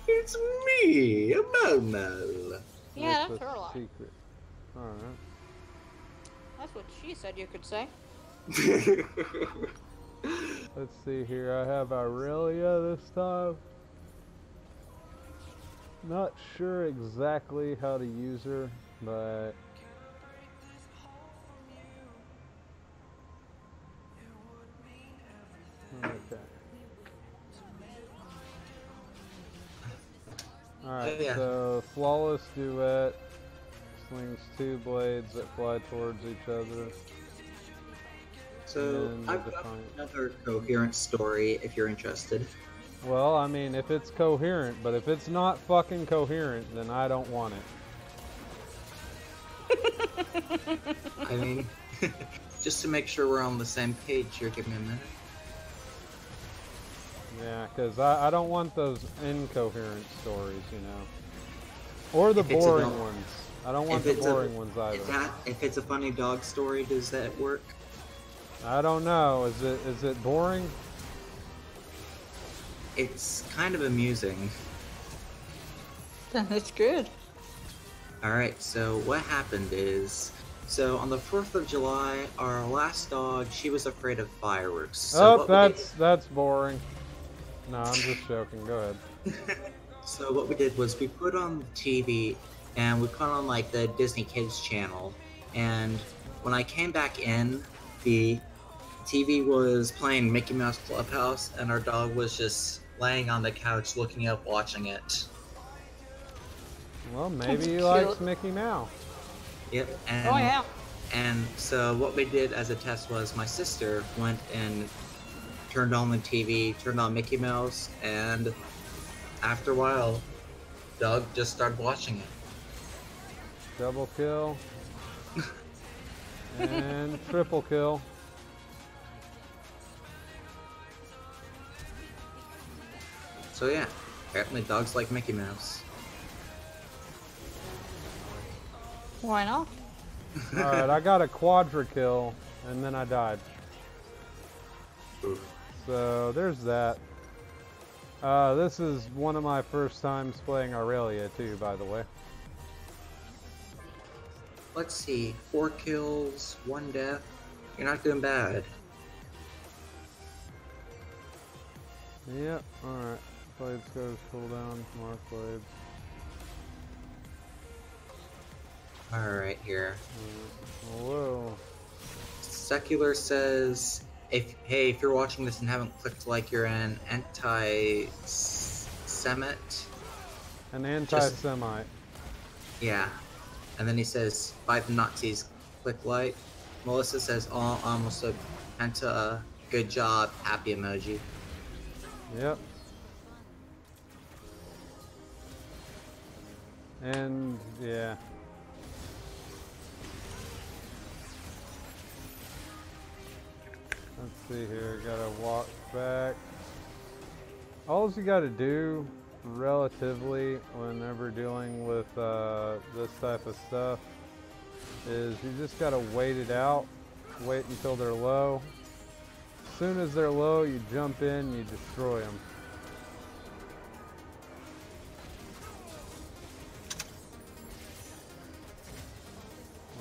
It's me, a Melmel. Yeah, that's her line. Secret. Alright. That's what she said you could say. Let's see here. I have Aurelia this time. Not sure exactly how to use her, but... Okay. Alright, Yeah. so Flawless Duet slings 2 blades that fly towards each other. So, And then I've the got Defiant. another coherent story if you're interested. Well, I mean, if it's coherent, but if it's not fucking coherent, then I don't want it. I mean, just to make sure we're on the same page here, give me a minute. Yeah, because I don't want those incoherent stories, you know. Or the If it's a boring dog- ones. I don't want if the it's a- boring ones either. If it's a funny dog story, does that work? I don't know. Is it boring? It's kind of amusing. Then it's good. Alright, so what happened is... So on the 4th of July, our last dog, she was afraid of fireworks. So Oh, that's boring. No, I'm just joking. Go ahead. So what we did was we put on the TV, and we put on like the Disney Kids channel, and when I came back in, the TV was playing Mickey Mouse Clubhouse, and our dog was just laying on the couch looking up watching it. Well, maybe That's he cute. likes Mickey Mouse. Yep, and, Oh yeah. and so what we did as a test was my sister went and turned on the TV, turned on Mickey Mouse, and after a while, Doug just started watching it. Double kill. And triple kill. So yeah, apparently dogs like Mickey Mouse. Why not? Alright, I got a quadra kill, and then I died. Oof. So, there's that. This is one of my first times playing Aurelia, too, by the way. Let's see, 4 kills, 1 death. You're not doing bad. Yep, alright. Blades goes cooldown, more blades. Alright, here. Whoa. Secular says, if you're watching this and haven't clicked like, you're an anti-Semite. An anti-Semite. Yeah. And then he says, fight the Nazis, click like. Melissa says, oh, almost a penta, good job, happy emoji. Yep. And, yeah. Let's see here. Gotta walk back. All you gotta do, relatively, whenever dealing with this type of stuff, is you just gotta wait it out. Wait until they're low. As soon as they're low, you jump in, you destroy them.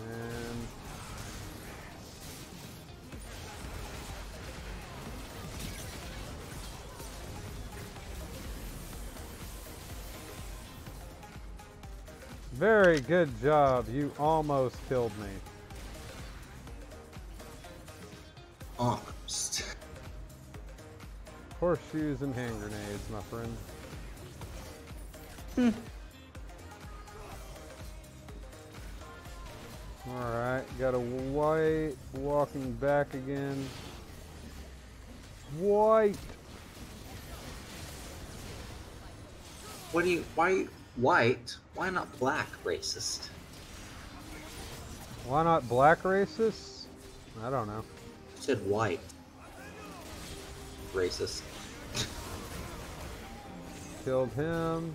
And very good job. You almost killed me. Almost. Horseshoes and hand grenades, my friend. Alright, got a white walking back again. White! What do you, why white? Why not black, racist? Why not black racist? I don't know. You said white. Racist. Killed him.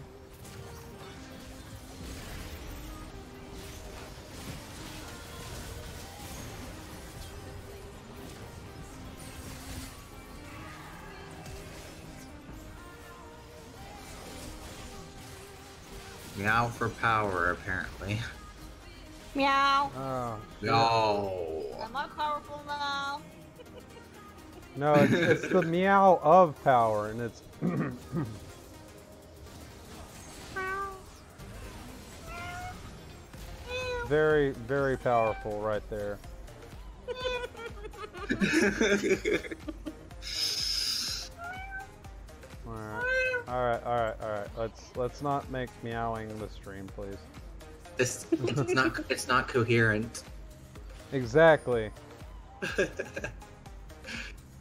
Meow for power, apparently. Meow. Oh. No. Am I powerful now? No, it's the meow of power, and it's very, very powerful right there. Alright. Let's not make meowing the stream, please. It's not coherent. Exactly.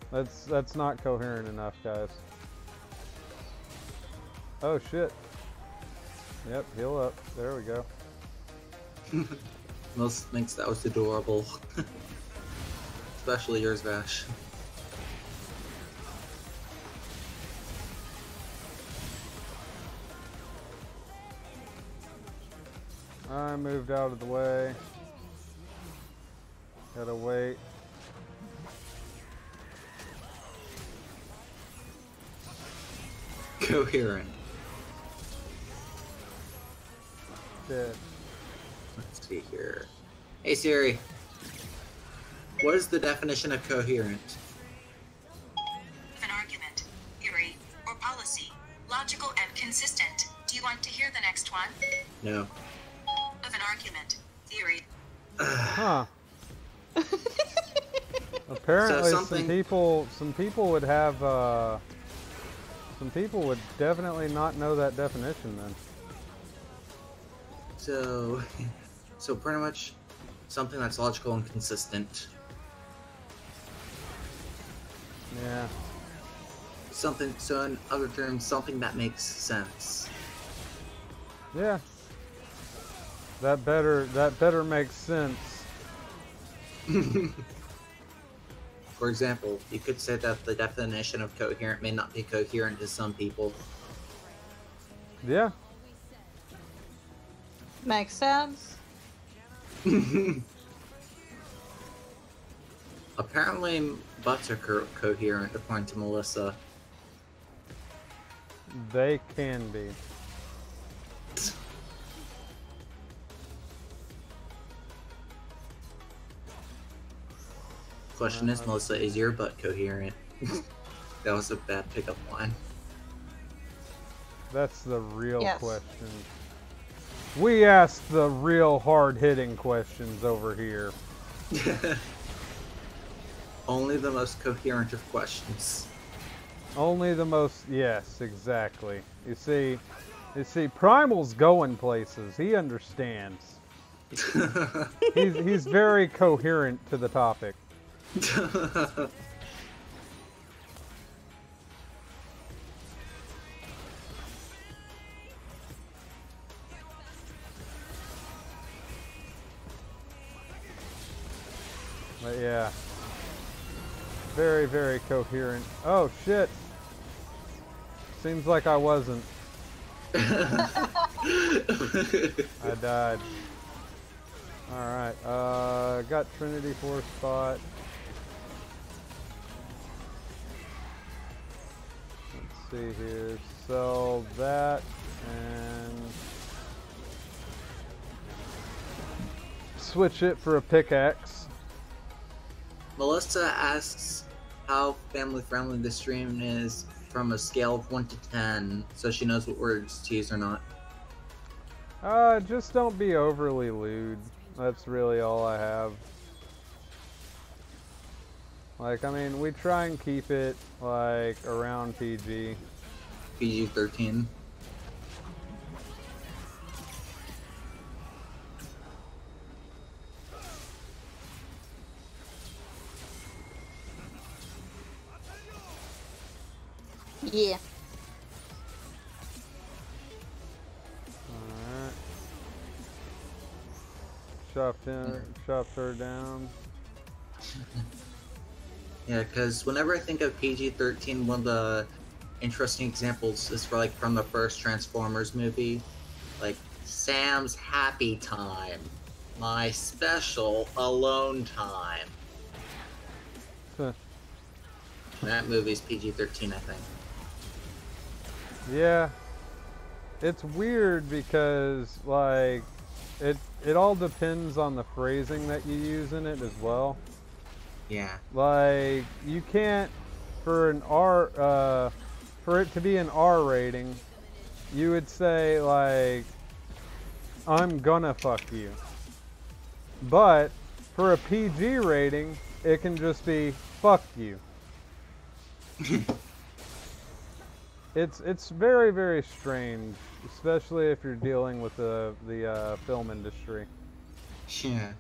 That's not coherent enough, guys. Oh shit. Yep, heal up. There we go. Most thinks that was adorable. Especially yours, Vash. I moved out of the way. Gotta wait. Coherent. Dead. Let's see here. Hey Siri. What is the definition of coherent? An argument, theory, or policy, logical and consistent. Do you want to hear the next one? No. Of an argument, theory. Huh. Apparently, So some people would have, some people would definitely not know that definition then. So pretty much something that's logical and consistent. Yeah. Something, so in other terms, something that makes sense. Yeah. That better makes sense. For example, you could say that the definition of coherent may not be coherent to some people. Yeah. Makes sense. Apparently, butts are coherent, according to Melissa. They can be. Question is, Melissa, is your butt coherent? That was a bad pickup line. That's the real Yes. question. We ask the real hard-hitting questions over here. Only the most coherent of questions. Only the most, yes, exactly. You see, Primal's going places. He understands. He's very coherent to the topic. But yeah. very, very coherent. Oh shit! Seems like I wasn't. I died. Alright, got Trinity 4 spot. Let's see here. Sell that and switch it for a pickaxe. Melissa asks how family friendly the stream is from a scale of 1 to 10, so she knows what words to use or not. Just don't be overly lewd. That's really all I have. Like, I mean, we try and keep it, like, around PG. PG-13. Yeah. Alright. Chopped her down. Yeah, because whenever I think of PG-13, one of the interesting examples is for, like, from the first Transformers movie. Like, Sam's happy time. My special alone time. Huh. That movie's PG-13, I think. Yeah. It's weird because, like, it all depends on the phrasing that you use in it as well. Yeah. Like, you can't, for an R, for it to be an R rating, you would say, like, I'm gonna fuck you. But, for a PG rating, it can just be, fuck you. It's very, very strange, especially if you're dealing with the film industry. Yeah.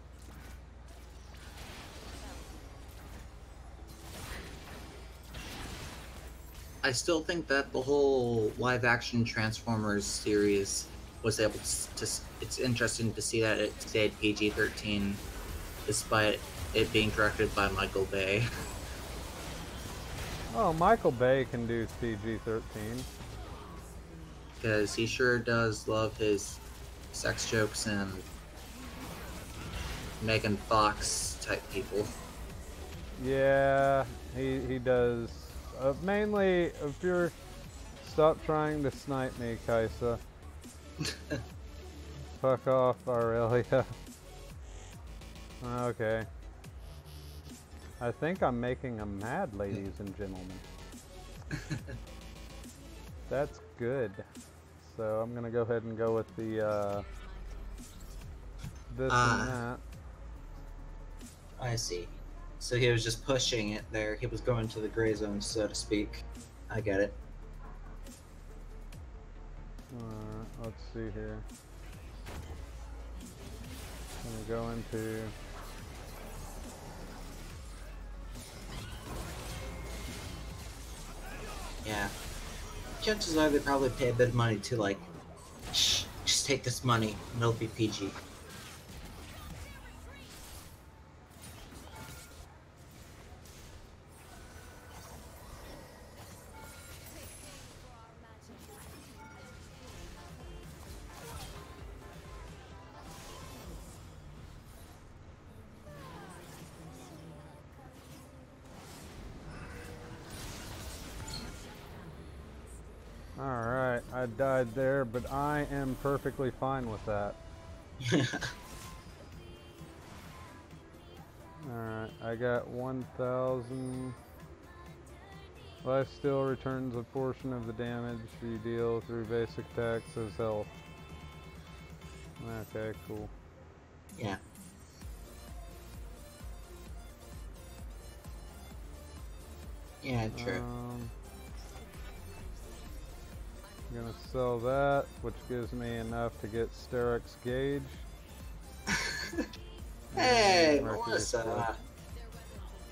I still think that the whole live-action Transformers series was able to. It's interesting to see that it stayed PG-13, despite it being directed by Michael Bay. Oh, Michael Bay can do PG-13. Because he sure does love his sex jokes and Megan Fox type people. Yeah, he does. Mainly, if you're... Stop trying to snipe me, Kaisa. Fuck off, Aurelia. Okay. I think I'm making them mad, ladies and gentlemen. That's good. So I'm gonna go ahead and go with the, this and that. I see. So he was just pushing it there. He was going to the gray zone, so to speak. I get it. Alright, let's see here. Gonna go into... Yeah. Chances are they probably pay a bit of money to, like, shh, just take this money and it'll be PG. Alright, I died there, but I am perfectly fine with that. Alright, I got 1,000. Life still returns a portion of the damage you deal through basic attacks as health. Okay, cool. Yeah. Yeah, true. I'm gonna sell that, which gives me enough to get Sterak's Gauge. Hey, Mercury Melissa. Squad.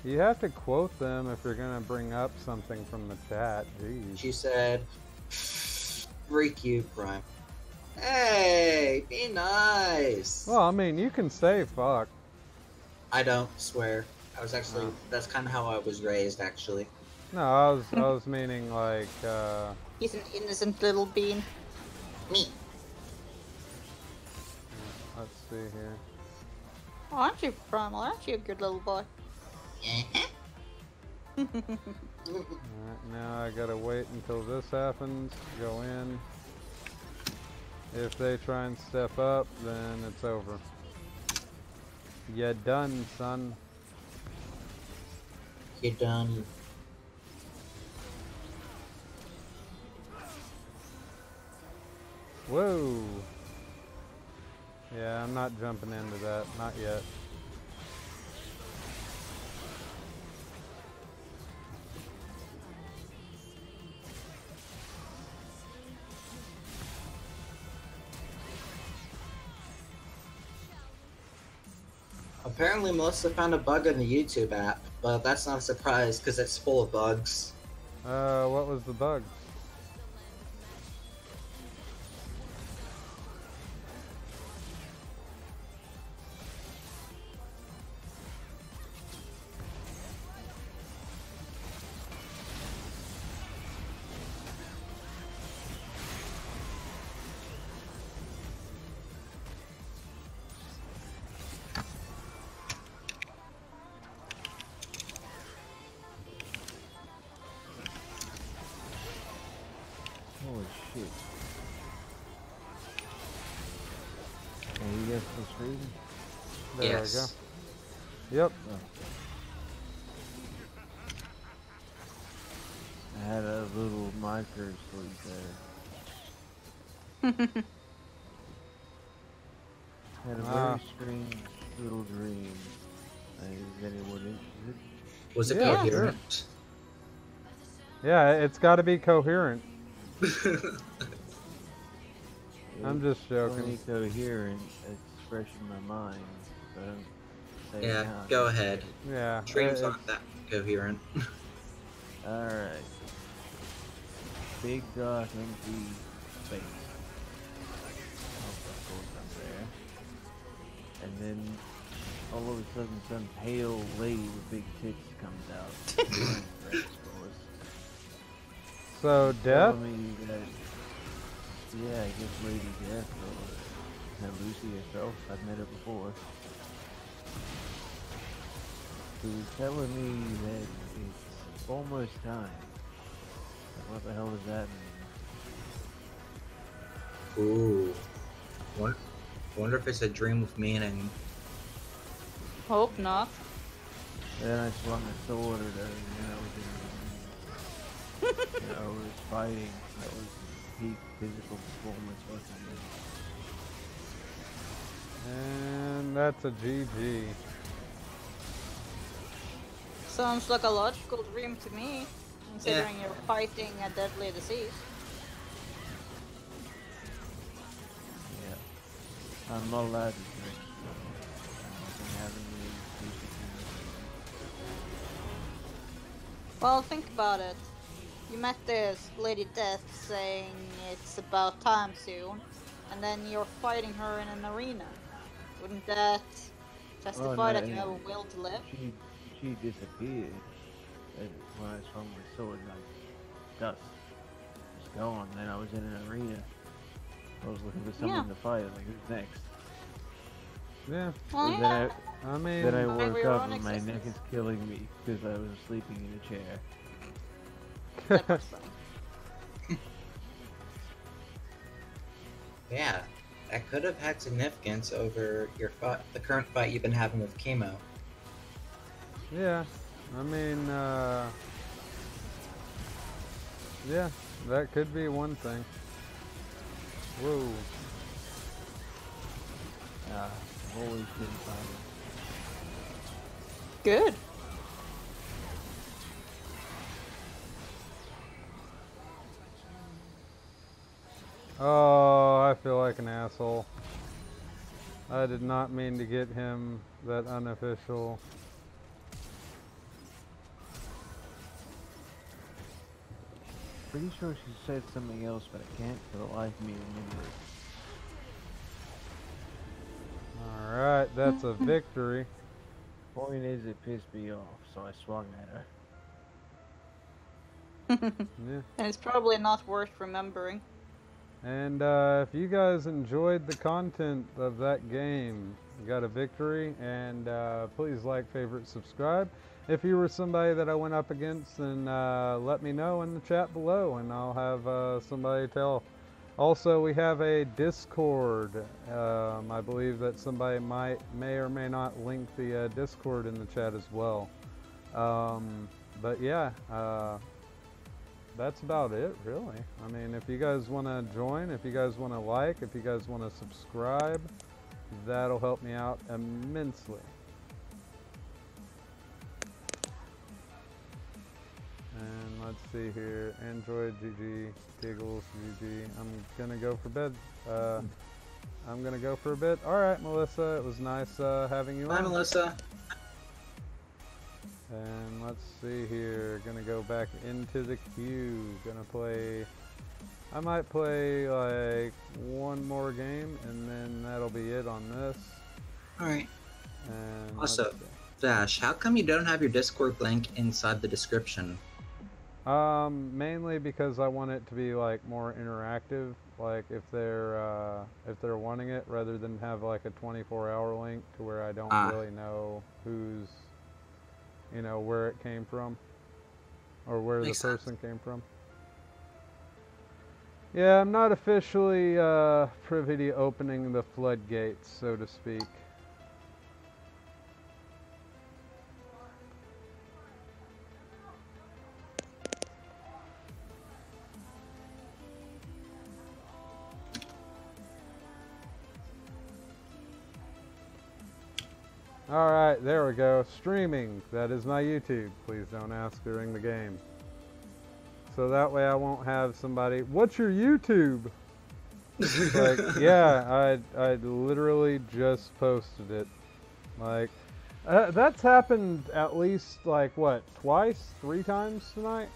You have to quote them if you're gonna bring up something from the chat. Jeez. She said, freak you, Prime. Hey, be nice. Well, I mean, you can say fuck. I don't swear. I was actually, that's kind of how I was raised, actually. No, I was meaning like, He's an innocent little bean. Me. Let's see here. Oh, aren't you, Primal? Aren't you a good little boy? Alright, now I gotta wait until this happens, go in. If they try and step up, then it's over. You done, son. You done. Whoa. Yeah, I'm not jumping into that, not yet. Apparently Melissa found a bug in the YouTube app, but that's not a surprise because it's full of bugs. What was the bug? Holy shit. And you guys still streaming? There Yes. we go. Yep. Oh. I had a little micro sleep there. Had a very strange little dream. Is anyone interested? Was it Yeah, coherent? Yeah, it's got to be coherent. I'm just joking. Only coherent, it's fresh in my mind. So don't say Yeah, how. go ahead. Yeah. Dreams aren't that coherent. Alright. Big dark empty space. Oh, of course I'm there. And then all of a sudden some pale lady with big tits comes out. So, Death? Telling me that, yeah, I guess Lady Death or Lucy herself, I've met her before. She was telling me that it's almost time. What the hell does that mean? Ooh. Wonder if it's a dream with meaning. Hope not. Then I swung a sword at her, and I was fighting. That was peak physical performance, wasn't it? And that's a GG. Sounds like a logical dream to me, considering you're fighting a deadly disease. Yeah. I'm not allowed to drink, so I've been having the Well, think about it. You met this Lady Death saying it's about time soon, and then you're fighting her in an arena. Wouldn't that justify that you have a will to live? She disappeared when I swung my sword, like dust. It's gone. Then I was in an arena. I was looking for someone to fight. Like, who's next? Yeah. Well, And yeah. then I woke Maybe your up own and my neck is existence. killing me because I was sleeping in a chair. Yeah, that could have had significance over your fight, the current fight you've been having with Chemo. Yeah. I mean, yeah, that could be one thing. Whoa. Holy shit, fire. Good. Oh, I feel like an asshole. I did not mean to get him that unofficial. Pretty sure she said something else, but I can't for the life of me remember it. Alright, that's a victory. Point is, it pissed me off, so I swung at her. Yeah. And it's probably not worth remembering. And if you guys enjoyed the content of that game, you got a victory, and please like, favorite, subscribe. If you were somebody that I went up against, then let me know in the chat below, and I'll have somebody tell. Also, we have a Discord. I believe that somebody may or may not link the Discord in the chat as well. But yeah, that's about it, really. I mean, if you guys want to join, if you guys want to like, if you guys want to subscribe, that'll help me out immensely. And let's see here. Android, GG. Giggles, GG. I'm gonna go for bed. I'm gonna go for a bit. Alright, Melissa, it was nice having you on. Bye, Melissa. And let's see here. Gonna go back into the queue. Gonna play. I might play like one more game, and then that'll be it on this. Alright. And Also, Vash, how come you don't have your Discord link inside the description? Mainly because I want it to be like more interactive. Like if they're wanting it, rather than have like a 24-hour link to where I don't really know who's, you know, where it came from, or where the person came from. Yeah, I'm not officially privy to opening the floodgates, so to speak. Alright, there we go. Streaming. That is my YouTube. Please don't ask during the game. So that way I won't have somebody, what's your YouTube? Like, yeah, I literally just posted it. Like, that's happened at least, like, what, twice? 3 times tonight?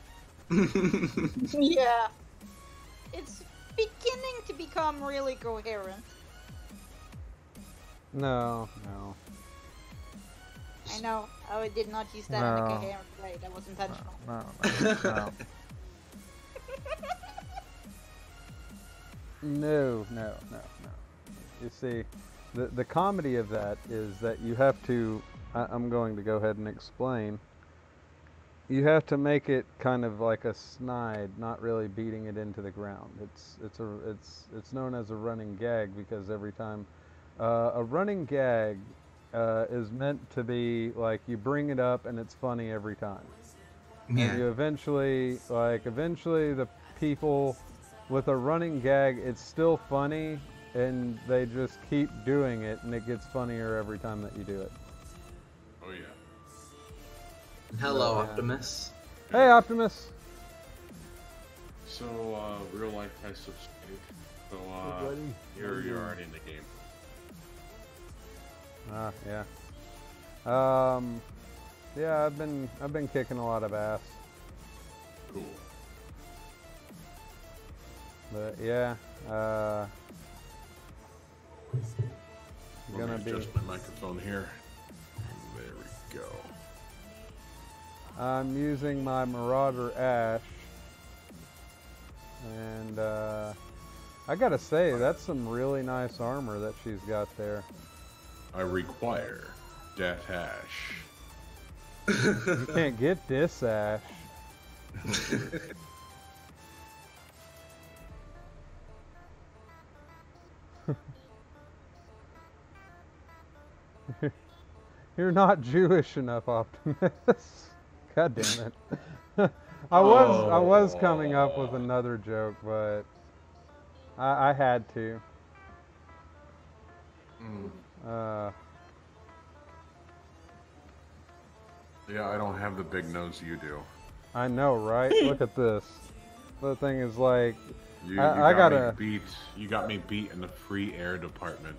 Yeah. It's beginning to become really coherent. No. I know. I did not use that in a coherent way. That was intentional. No. No. You see, the comedy of that is that you have to, I'm going to go ahead and explain. You have to make it kind of like a snide, not really beating it into the ground. It's known as a running gag because every time a running gag is meant to be like you bring it up and it's funny every time. Yeah. And you eventually the people with a running gag, it's still funny, and they just keep doing it, and it gets funnier every time that you do it. Oh yeah. Hello, Optimus. Hey, Optimus. So, real life I subscribed. So, you're already in the game. Yeah. Yeah, I've been kicking a lot of ass. Cool. But yeah, Let me adjust my microphone here. There we go. I'm using my Marauder Ash, and I gotta say, that's some really nice armor that she's got there. I require that Ash. You can't get this Ash. You're not Jewish enough, Optimus. God damn it. I was coming up with another joke, but I had to. Yeah, I don't have the big nose you do. I know, right? Look at this. The thing is like, You I got me beat in the free air department.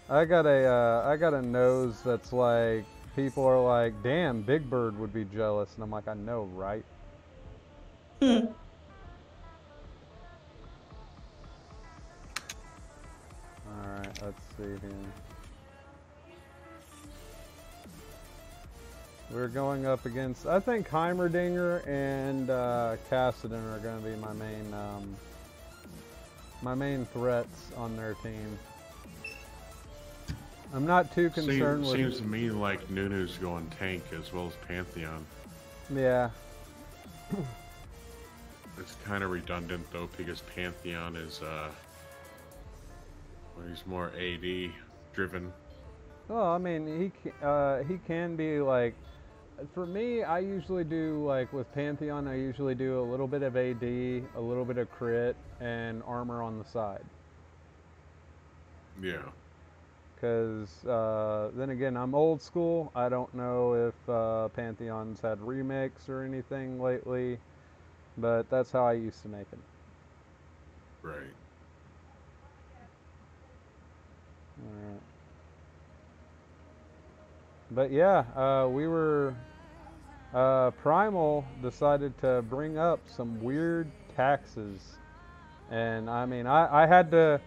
I got a nose that's like, people are like, damn, Big Bird would be jealous, and I'm like, I know, right? Alright, let's see here. We're going up against, I think Heimerdinger and Kassadin are going to be my main threats on their team. I'm not too concerned with... Seems to me like Nunu's going tank as well as Pantheon. Yeah. It's kind of redundant though, because Pantheon is well, he's more AD driven. Well, I mean, he can be like, for me, I usually do, like with Pantheon, I usually do a little bit of AD, a little bit of crit, and armor on the side. Yeah. Because then again, I'm old school. I don't know if Pantheon's had remakes or anything lately, but that's how I used to make them. Right. Alright. But yeah, we were... Primal decided to bring up some weird taxes. And I mean, I had to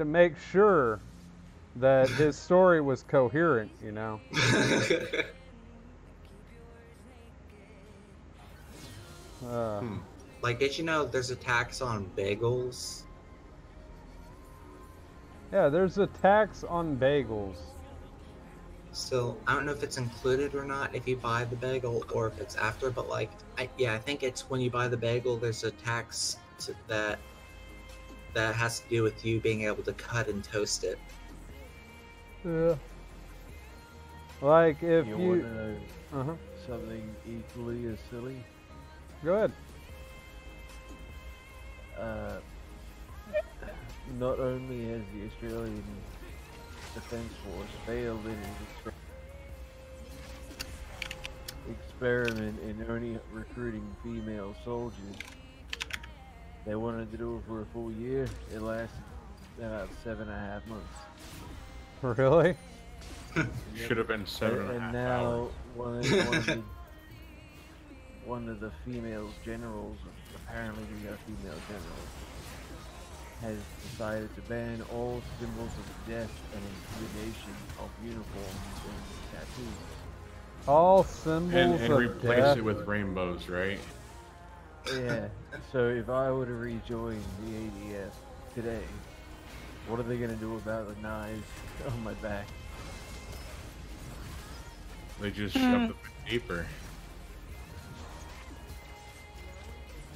make sure that his story was coherent, you know. Like, did you know there's a tax on bagels? Yeah, there's a tax on bagels. So, I don't know if it's included or not if you buy the bagel or if it's after, but like, I think it's when you buy the bagel, there's a tax that has to do with you being able to cut and toast it. Yeah. Like if you you... want to know something equally as silly? Go ahead. Not only has the Australian Defence Force failed in its experiment in only recruiting female soldiers, they wanted to do it for a full year. It lasted about 7.5 months. Really? Should have been 7.5 And now hours. one of the female generals, apparently we got female generals, has decided to ban all symbols of death and intimidation of uniforms and tattoos. All symbols and of replace death. it with rainbows, right? Yeah. So if I were to rejoin the ADF today, what are they gonna do about the knives on my back? They just shove the paper.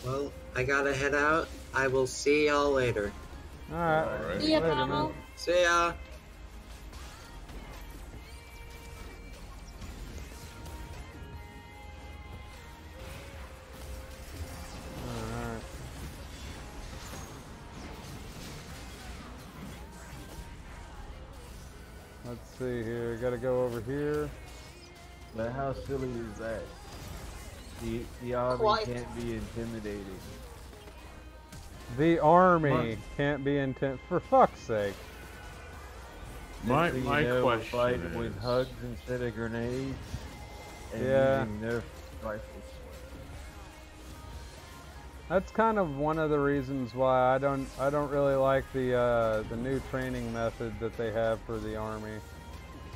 Well, I gotta head out. I will see y'all later. Alright. See ya, Later, Primal. man. See ya. Alright. Let's see here. Gotta go over here. But how silly is that? The army Quite. can't be intimidated. The army can't be intent. For fuck's sake. My Next thing you know, we're question fighting with is- hugs instead of grenades, and Yeah. using Nerf rifles. That's kind of one of the reasons why I don't really like the new training method that they have for the army.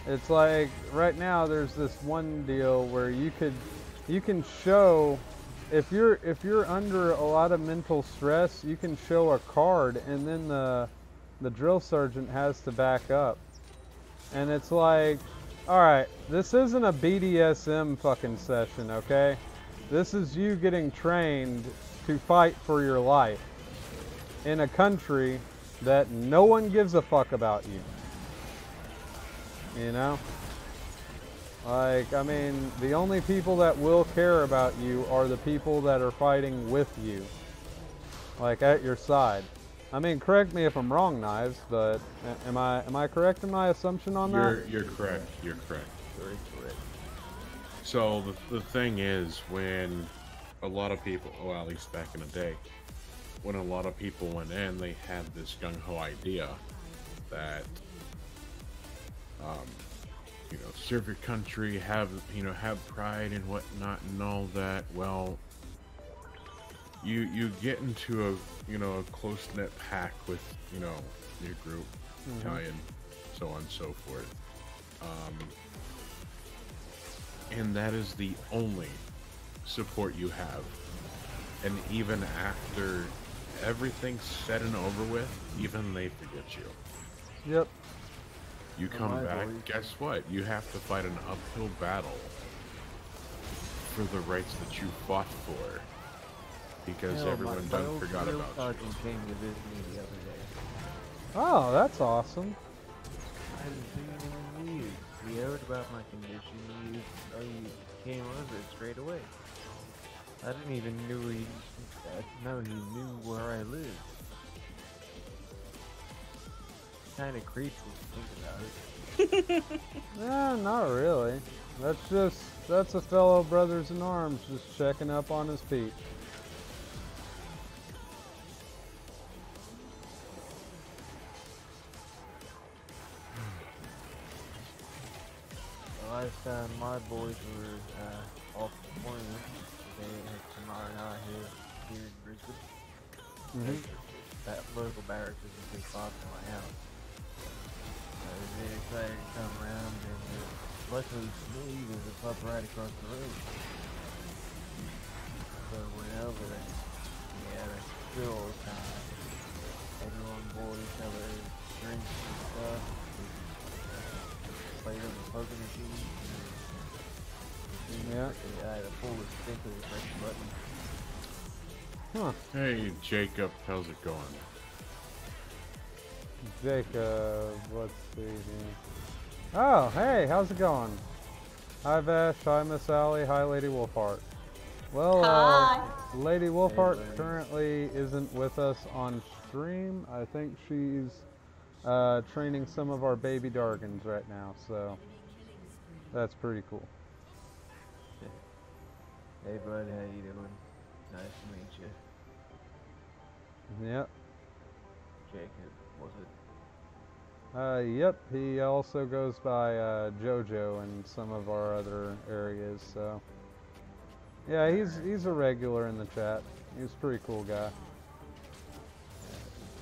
It's like right now there's this one deal where you can show if you're under a lot of mental stress, you can show a card and then the drill sergeant has to back up. And it's like, all right, this isn't a BDSM fucking session, okay? This is you getting trained to fight for your life in a country that no one gives a fuck about you. You know? Like, I mean, the only people that will care about you are the people that are fighting with you. Like, at your side. I mean, correct me if I'm wrong, Knives, but am I correct in my assumption on that? You're correct. You're correct. Very correct. So the thing is, when a lot of people, well, at least back in the day, when a lot of people went in, they had this gung-ho idea that, you know, serve your country, have pride and whatnot and all that. Well, you get into a close-knit pack with, your group, battalion, so on and so forth. and that is the only support you have. And even after everything's said and over with, even they forget you. Yep. You come back, guess what? You have to fight an uphill battle for the rights that you fought for. Because everyone done forgot about you. Came to visit me the other day. Oh, that's awesome. I hadn't seen him in years. He heard about my condition. He came over it straight away. I didn't even know he knew where I lived. Kind of creepy to think about it. Nah, not really. That's a fellow brothers in arms just checking up on his Pete. The last time my boys were off deployment, they had tomorrow night here in Brisbane. That local barracks isn't too far from my house. I was very excited to come around, and luckily for me, there's a pub right across the road. So I went over there. We had a good old time. Everyone bought each other drinks and stuff. Played on the poker machine. Yeah. I had a full sprinkler to press the button. Huh. Hey, Jacob, how's it going? Jacob, let's see here. Oh, hey, how's it going? Hi Vash, hi Miss Allie, hi Lady Wolfheart. Well, Lady Wolfheart currently isn't with us on stream. I think she's training some of our baby Dargans right now, so that's pretty cool. Hey bud, how you doing? Nice to meet you. Yep. Jacob, was it? Yep, he also goes by Jojo in some of our other areas, so yeah, he's a regular in the chat. He's a pretty cool guy.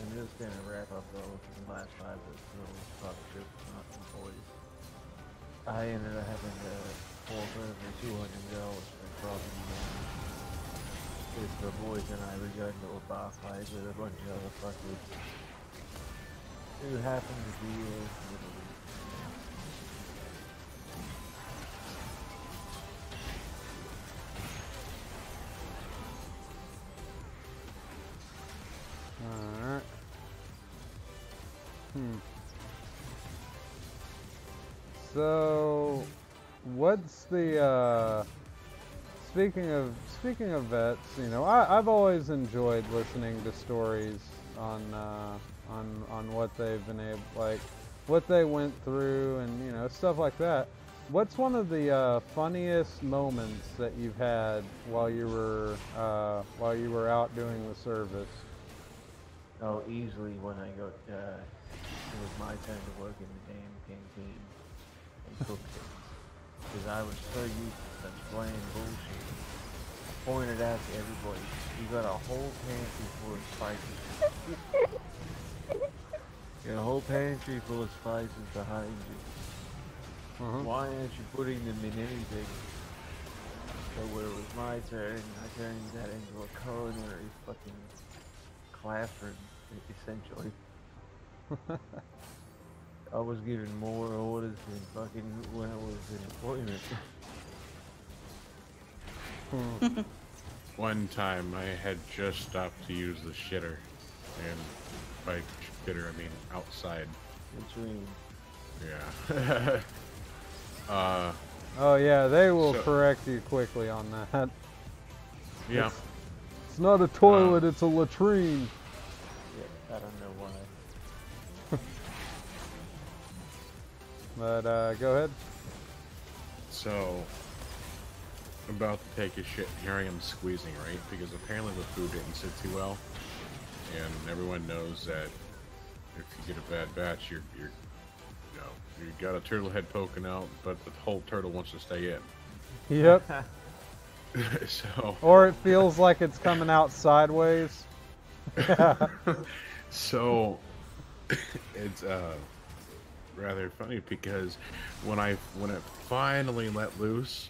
I'm just gonna wrap up though with the last 5 little partnership not some boys. I ended up having to forfeit over $200 for crossing the line. Because the boys and I were going to a bar fight with a bunch of other fuckers who happened to be Alright. So, what's the, speaking of vets, you know, I've always enjoyed listening to stories on what they've been able, like, what they went through and, you know, stuff like that. What's one of the funniest moments that you've had while you were out doing the service? Oh, easily when I got, it was my turn to work in the damn canteen and cook things. Because I was so used to such bland bullshit. I pointed out to everybody, you got a whole pantry full of spices. You got a whole pantry full of spices behind you. Why aren't you putting them in anything? So when it was my turn, I turned that into a culinary fucking classroom, essentially. I was given more orders than fucking when I was in employment. One time I had just stopped to use the shitter, and by shitter I mean outside. What you mean? Yeah. Oh yeah, they will correct you quickly on that. Yeah. It's not a toilet, it's a latrine. Yeah, I don't know why. But go ahead. So, about to take a shit, here I am squeezing, right? Because apparently the food didn't sit too well, and everyone knows that if you get a bad batch, you got a turtle head poking out, but the whole turtle wants to stay in. Yep. So. Or it feels like it's coming out sideways. So, it's rather funny because when it finally let loose,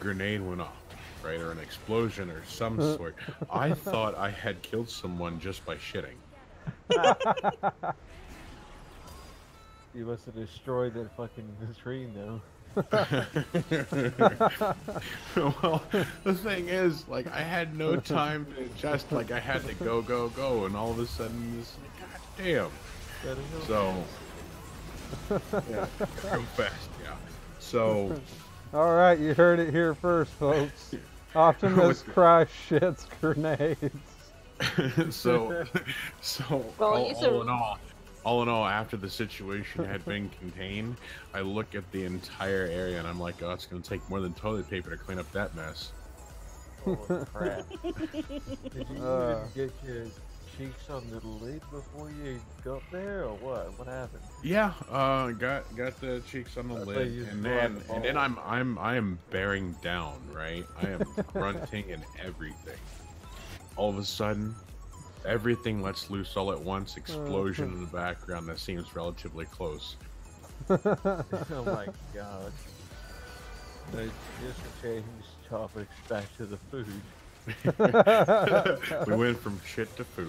grenade went off, right, or an explosion or some sort. I thought I had killed someone just by shitting. You must have destroyed that fucking screen, though. Well, the thing is, like, I had no time to adjust. Like, I had to go, and all of a sudden, this, god damn. So, yeah, real fast, yeah. So, all right, you heard it here first, folks. Optimus cry shits grenades. so, Well, all in all, after the situation had been contained, I look at the entire area and I'm like, oh, it's going to take more than toilet paper to clean up that mess. Holy crap. Did you even get your cheeks on the lid before you got there, or what? What happened? Yeah, got the cheeks on the lid, and then I am bearing down, right? I am grunting and everything. All of a sudden, everything lets loose all at once. Explosion in the background that seems relatively close. Oh my god. They just changed topics back to the food. We went from shit to food.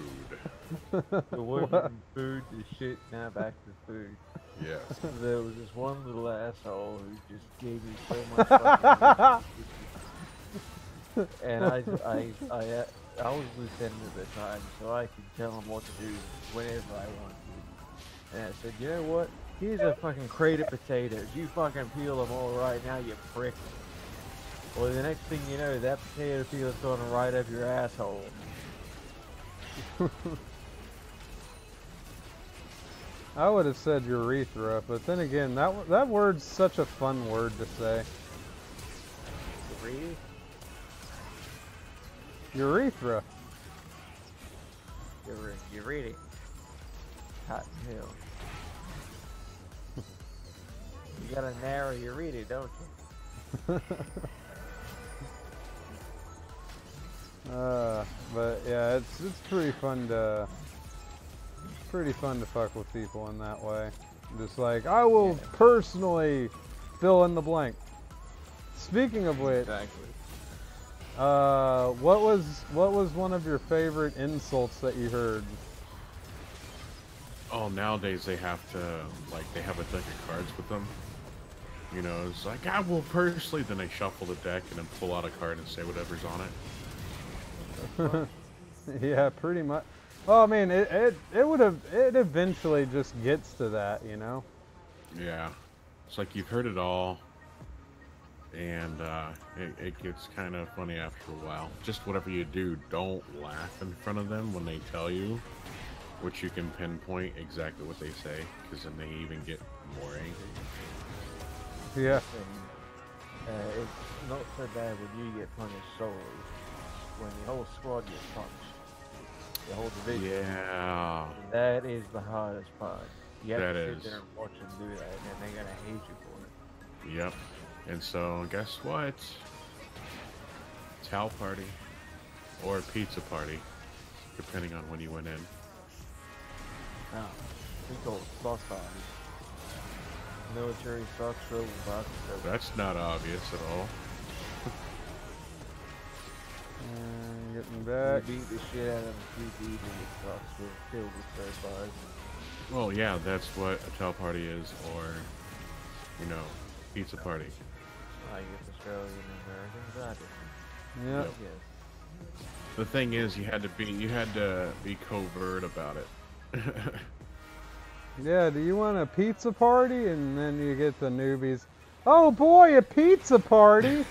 We went from food to shit, now back to food. Yes. There was this one little asshole who just gave me so much fucking and I was lieutenant at the time, so I could tell him what to do whenever I wanted to. And I said, you know what? Here's a fucking crate of potatoes. You fucking peel them all right now, you prick. Well, the next thing you know, that potato peel's going right up your asshole. I would have said urethra, but then again, that word's such a fun word to say. Urethra. You read it. Hot hell. You gotta narrow your read, don't you? But yeah, it's pretty fun to fuck with people in that way. Just like, I will personally fill in the blank. Speaking of which, exactly. what was one of your favorite insults that you heard? Oh, nowadays they have to, like, they have a deck of cards with them. You know, it's like, I will personally, then they shuffle the deck and then pull out a card and say whatever's on it. Yeah, pretty much. Well, I mean, it eventually just gets to that, you know? Yeah. It's like you've heard it all, and it gets kind of funny after a while. Just whatever you do, don't laugh in front of them when they tell you, which you can pinpoint exactly what they say, because then they even get more angry. Yeah. It's not so bad when you get punished solely. When the whole squad gets punished. The whole division. Yeah. That is the hardest part. You have That to sit is. there and watch them do that, and they're gonna hate you for it. Yep. And so, guess what? Towel party. Or pizza party. Depending on when you went in. Oh, we call it sauce party. Military socks filled with boxes. That's not obvious at all. Getting back. We beat the shit out of them 3 people with socks filled with third bars. Well, yeah, that's what a towel party is, or, you know, pizza party. I guess Australian and Americans are different. Yep. Yes. The thing is, you had to be covert about it. Yeah, do you want a pizza party? And then you get the newbies. Oh boy, a pizza party!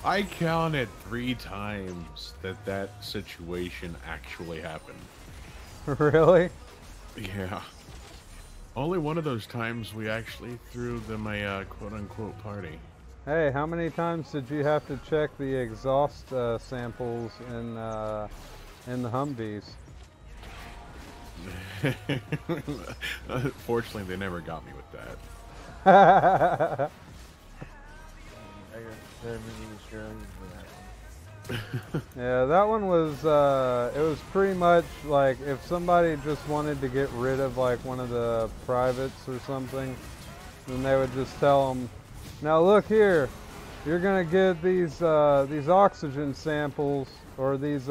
I counted 3 times that situation actually happened. Really? Yeah. Only one of those times we actually threw them a quote-unquote party. Hey, how many times did you have to check the exhaust samples in the Humvees? Fortunately, they never got me with that. I got so many Australians for that one. Yeah, that one was, it was pretty much like if somebody just wanted to get rid of like one of the privates or something, then they would just tell them, now look here, you're gonna get these oxygen samples or these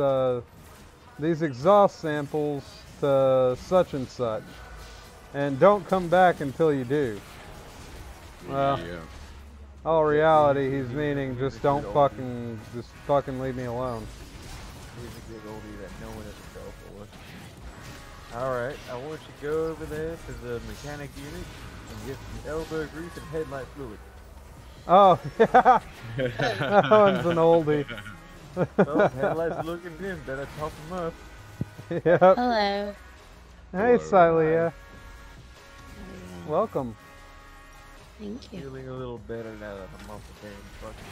exhaust samples to such and such, and don't come back until you do. Well, Yeah. all reality, he's meaning just don't fucking leave me alone. He's a good oldie that no one ever fell for. Alright, I want you to go over there to the mechanic unit and get some elbow grease and headlight fluid. Oh, yeah. That one's an oldie. Oh, headlights looking dim, better top them up. Yep. Hello. Hey, Silia. Welcome. Thank you. Feeling a little better now that I'm off the damn fucking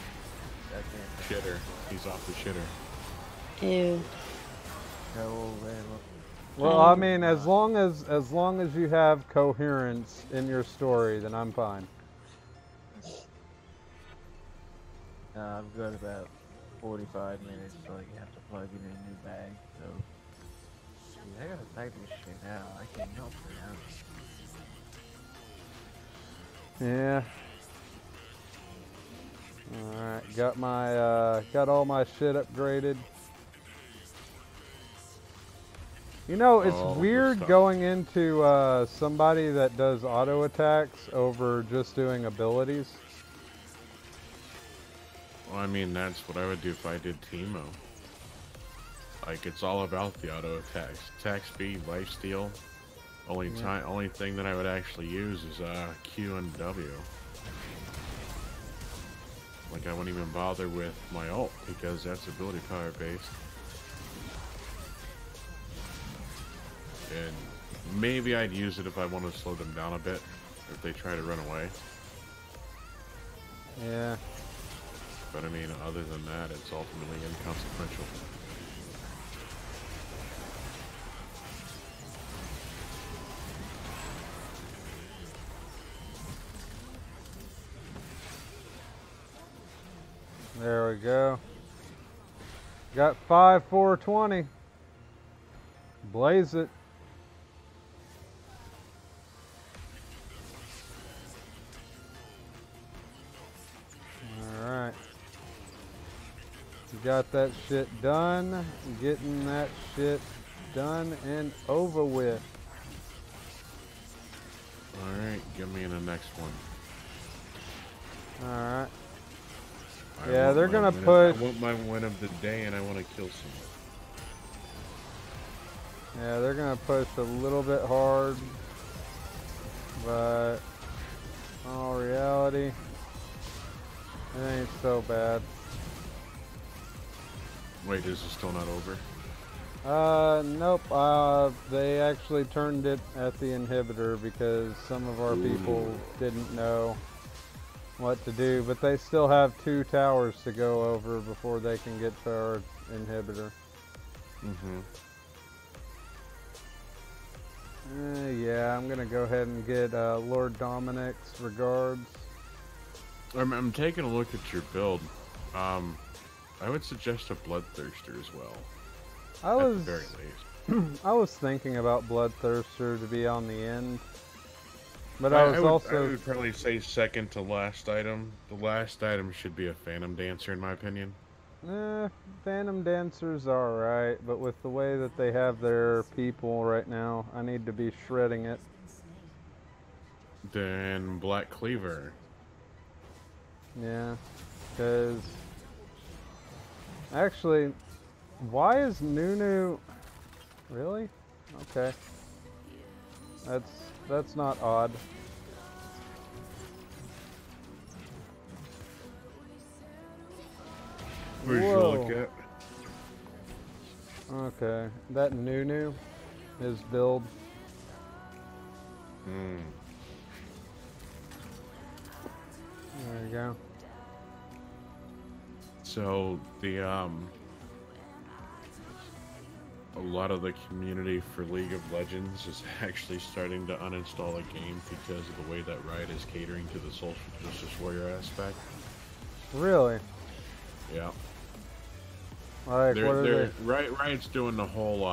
Shitter. He's off the shitter. Ew. No, Well, I mean, as long as you have coherence in your story, then I'm fine. I've got about 45 minutes till I have to plug in a new bag, so I gotta type this shit out. I can't help it now. Yeah. Alright, got all my shit upgraded. You know, it's All the weird stuff. going into somebody that does auto attacks over just doing abilities. Well, I mean, that's what I would do if I did Teemo. Like, it's all about the auto attacks. Attack speed, lifesteal. Only thing that I would actually use is Q and W. Like, I wouldn't even bother with my ult because that's ability power based. And maybe I'd use it if I want to slow them down a bit, if they try to run away. Yeah. But I mean, other than that, it's ultimately inconsequential. There we go. Got 5,420. Blaze it. Alright. Got that shit done. Getting that shit done and over with. Alright, get me in the next one. Alright. I Yeah, want they're my gonna win push. I want my win of the day and I want to kill someone. Yeah, they're gonna push a little bit hard. But in all reality, it ain't so bad. Wait, is it still not over? Nope. They actually turned it at the inhibitor because some of our people didn't know what to do, but they still have 2 towers to go over before they can get to our inhibitor. Mm-hmm. Yeah, I'm gonna go ahead and get Lord Dominic's regards. I'm taking a look at your build. I would suggest a Bloodthirster as well. At the very least. I was thinking about Bloodthirster to be on the end, but I I would probably say second to last item. The last item should be a Phantom Dancer, in my opinion. Phantom Dancer's alright, but with the way that they have their people right now, I need to be shredding it. Then Black Cleaver. Yeah, because actually, why is Nunu really? Okay, that's not odd. Where'd you look at? Okay, that Nunu, his build. Hmm. There you go. So the a lot of the community for League of Legends is actually starting to uninstall the game because of the way that Riot is catering to the social justice warrior aspect. Really? Yeah. Like, what are they? Riot's doing the whole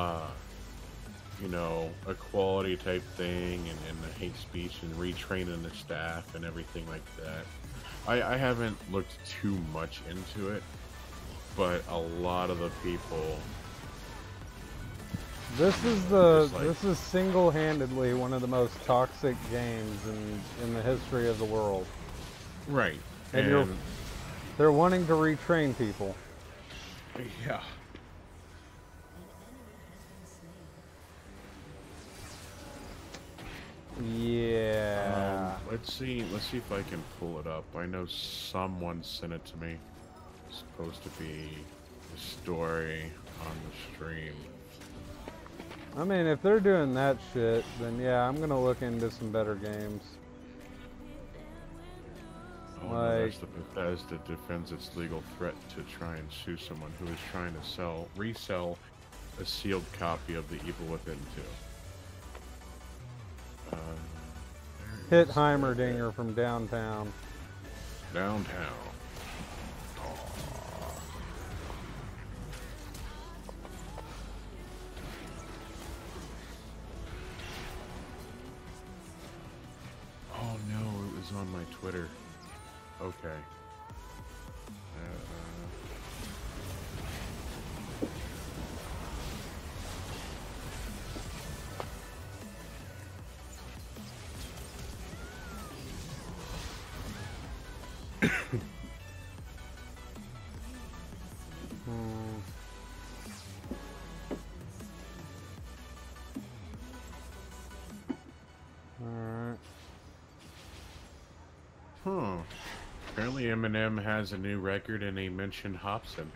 you know, equality type thing and the hate speech and retraining the staff and everything like that. I haven't looked too much into it, but a lot of the people. This is this is single-handedly one of the most toxic games in the history of the world. Right. And they're wanting to retrain people. Yeah. Yeah. Let's see if I can pull it up. I know someone sent it to me. It's supposed to be a story on the stream. I mean, if they're doing that shit, then yeah, I'm gonna look into some better games. Oh, no, that's the Bethesda defends its legal threat to try and sue someone who is trying to resell a sealed copy of The Evil Within 2. Hit Heimerdinger from downtown. Downtown. Oh no, it was on my Twitter. Okay. Alright. Huh. Apparently Eminem has a new record and he mentioned Hobson.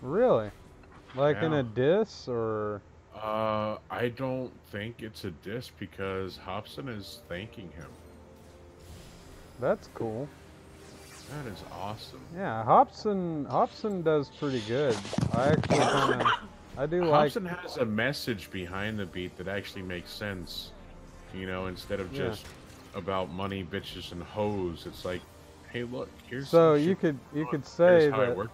Really? Like in Yeah. a diss or? I don't think it's a diss because Hobson is thanking him. That's cool. That is awesome. Yeah, Hobson does pretty good. I actually I do like. Hobson has a message behind the beat that actually makes sense. You know, instead of Yeah. just about money, bitches, and hoes, it's like, hey, look, here's. So some you shit could going. say Here's how it that works.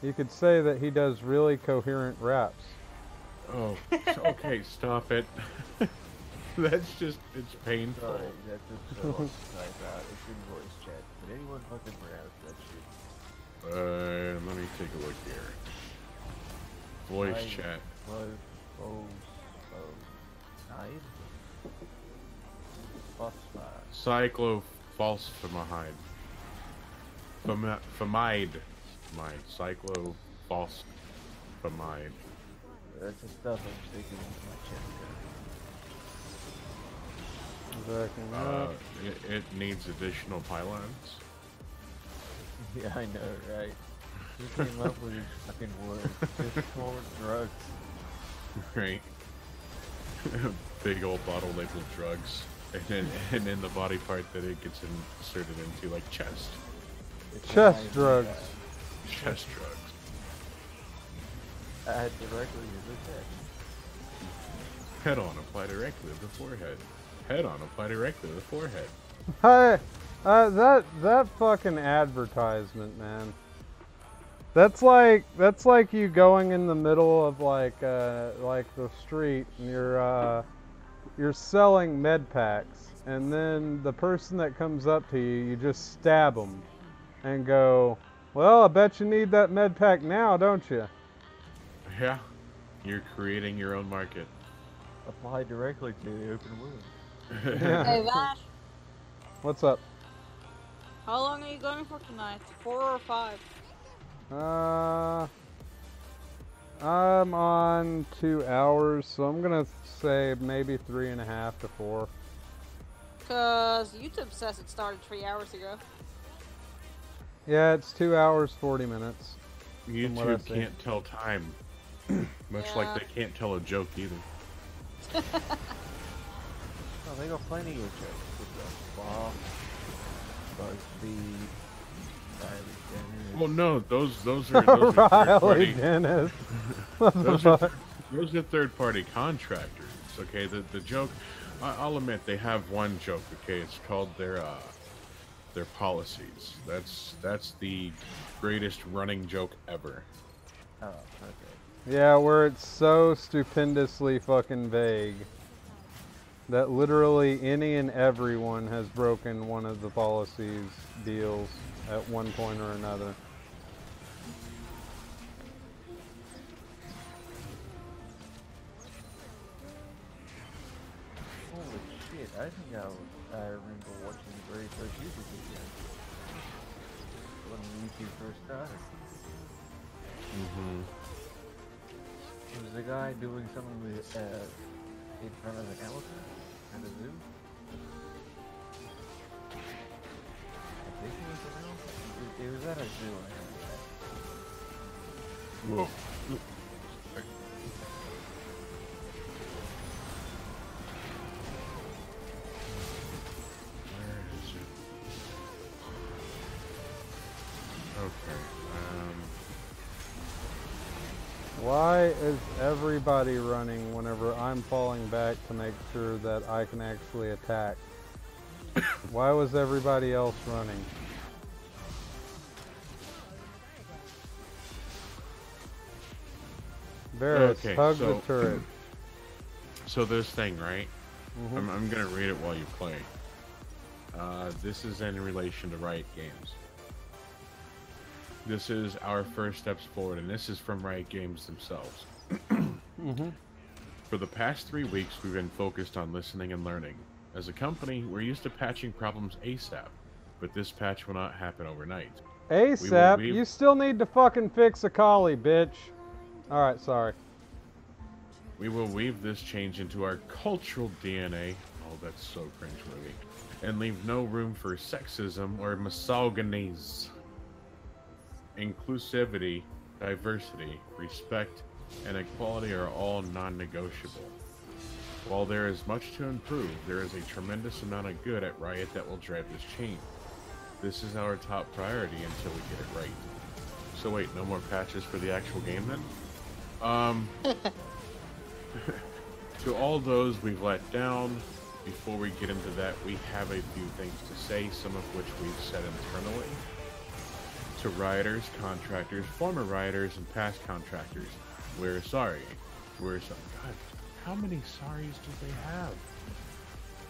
you could say that he does really coherent raps. Oh, okay, stop it. That's just, it's painful. Sorry, that just like it's in voice chat. Did anyone fucking pronounce that shit? Let me take a look here. Voice chat. Cyclophosphamide. Famide. Cyclophosphamide. That's the stuff I'm sticking with my chest. Backing up. It needs additional pylons. Yeah, I know, right? Who came up with these fucking words? Just for drugs. Right. Big old bottle labeled drugs. And then the body part that it gets inserted into, like chest. Chest drugs. Chest drugs. Add directly to the head. Head on, apply directly to the forehead. Head on, apply directly to the forehead. Hey, that fucking advertisement, man. That's like you going in the middle of like the street and you're selling med packs, and then the person that comes up to you, you just stab them and go, well, I bet you need that med pack now, don't you? Yeah, you're creating your own market. Apply directly to the open wound. Yeah. Hey Vash, What's up? how long are you going for tonight? 4 or 5? I'm on 2 hours, so I'm gonna say maybe 3.5 to 4. Cause YouTube says it started 3 hours ago. Yeah, it's 2 hours 40 minutes. from what I YouTube see. can't tell time. Much Yeah. like they can't tell a joke either. Oh, they got plenty of jokes with the Bob, BuzzFeed, Riley Dennis. Well, no, those are third Riley party. Dennis. What the those fuck? are third party contractors. Okay, the joke. I'll admit they have one joke. Okay, it's called their policies. That's the greatest running joke ever. Oh, okay. Yeah, where it's so stupendously fucking vague that literally any and everyone has broken one of the policies, deals, at one point or another. Holy shit, I think I remember watching the very first YouTube video. When YouTube first started. It was the guy doing something with, in front of an elephant at a zoo. I think it was an elephant. It was at a zoo, I heard that. Whoa. Where is it? Okay. Why is everybody running whenever I'm falling back to make sure that I can actually attack? Why was everybody else running? Varus, Okay, hug so- the turret. So this thing, right? I'm gonna read it while you play. This is in relation to Riot Games. This is our first steps forward, and this is from Riot Games themselves. For the past 3 weeks, we've been focused on listening and learning. As a company, we're used to patching problems ASAP, but this patch will not happen overnight. ASAP? You still need to fucking fix Akali, bitch. Alright, sorry. We will weave this change into our cultural DNA. Oh, that's so cringeworthy. And leave no room for sexism or misogynies. Inclusivity, diversity, respect, and equality are all non-negotiable. While there is much to improve, there is a tremendous amount of good at Riot that will drive this change. This is our top priority until we get it right. So wait, no more patches for the actual game then? To all those we've let down, before we get into that, we have a few things to say, some of which we've said internally. To rioters, contractors, former rioters, and past contractors, we're sorry. We're sorry. God, how many sorries do they have?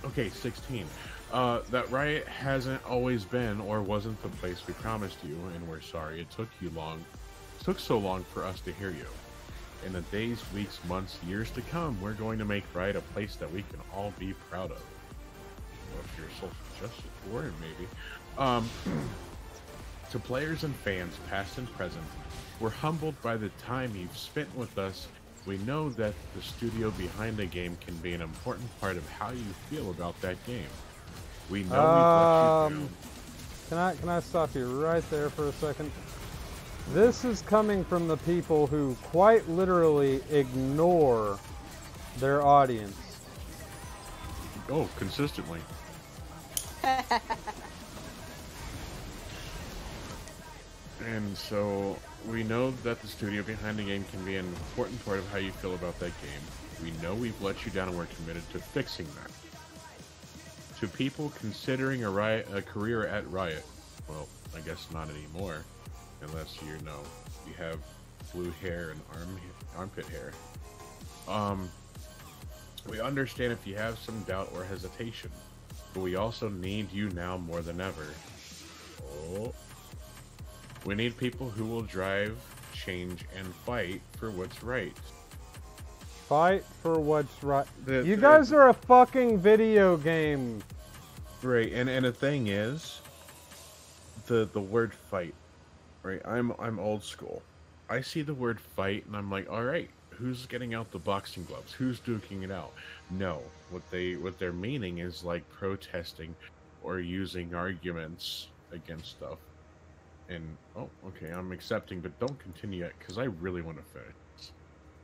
Okay, 16. That Riot hasn't always been or wasn't the place we promised you, and we're sorry it took so long for us to hear you. In the days, weeks, months, years to come, we're going to make Riot a place that we can all be proud of. Well, if you're a social justice warrior, maybe. To players and fans, past and present, we're humbled by the time you've spent with us. We know that the studio behind the game can be an important part of how you feel about that game. We know we've let you down. Can I stop you right there for a second? This is coming from the people who quite literally ignore their audience. Oh, consistently. And so, we know that the studio behind the game can be an important part of how you feel about that game. We know we've let you down and we're committed to fixing that. To people considering a career at Riot, well, I guess not anymore, unless you have blue hair and armpit hair. We understand if you have some doubt or hesitation, but we also need you now more than ever. Oh. We need people who will drive, change, and fight for what's right. Fight for what's right. You guys are a fucking video game. Right, and the thing is, the word fight, right? I'm old school. I see the word fight, and I'm like, all right, who's getting out the boxing gloves? Who's duking it out? No, what they're meaning is like protesting or using arguments against stuff. And oh, okay, I'm accepting, but don't continue yet because I really want to finish.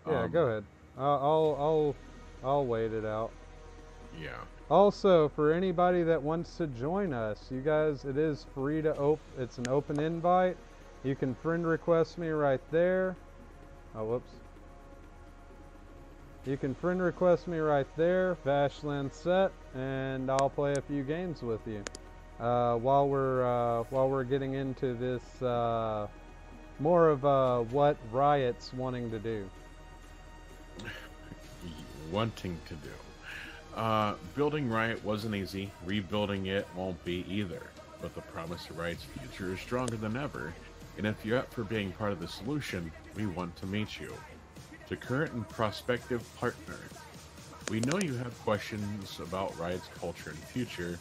Yeah, go ahead. I'll wait it out. Yeah. Also, for anybody that wants to join us, you guys, it is free to it's an open invite. You can friend request me right there. Oh, whoops. You can friend request me right there, Vashlandset, and I'll play a few games with you. While we're getting into this more of what Riot's wanting to do. Wanting to do. Building Riot wasn't easy. Rebuilding it won't be either. But the promise of Riot's future is stronger than ever. And if you're up for being part of the solution, we want to meet you. To current and prospective partner, we know you have questions about Riot's culture and future.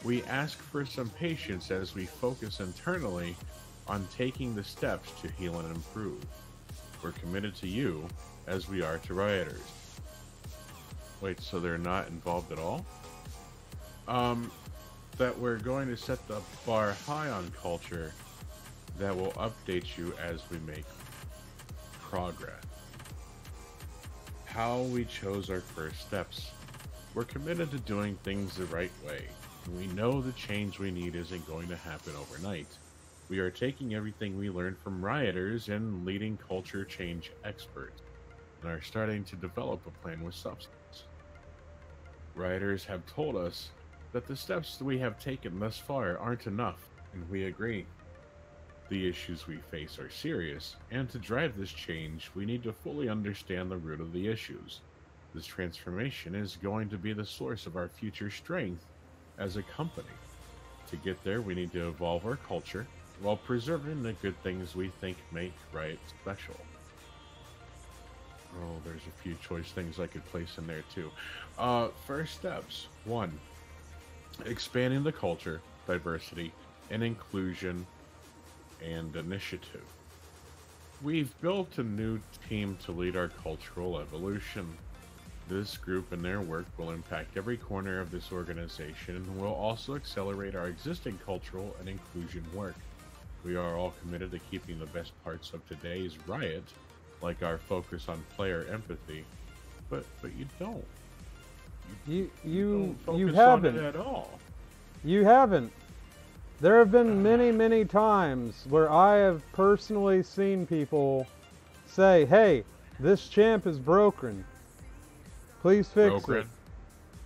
We ask for some patience as we focus internally on taking the steps to heal and improve. We're committed to you as we are to Rioters. Wait, so they're not involved at all? That we're going to set the bar high on culture, that will update you as we make progress. How we chose our first steps. We're committed to doing things the right way, and we know the change we need isn't going to happen overnight. We are taking everything we learned from Rioters and leading culture change experts, and are starting to develop a plan with substance. Rioters have told us that the steps that we have taken thus far aren't enough, and we agree. The issues we face are serious, and to drive this change, we need to fully understand the root of the issues. This transformation is going to be the source of our future strength as a company. To get there, we need to evolve our culture, while preserving the good things we think make Riot special. Oh, there's a few choice things I could place in there too. First steps. 1. Expanding the culture, diversity, and inclusion and initiative. We've built a new team to lead our cultural evolution. This group and their work will impact every corner of this organization and will also accelerate our existing cultural and inclusion work. We are all committed to keeping the best parts of today's Riot, like our focus on player empathy, but you don't. You Focus haven't on it at all. You haven't. There have been many times where I have personally seen people say, "Hey, this champ is broken. Please fix it."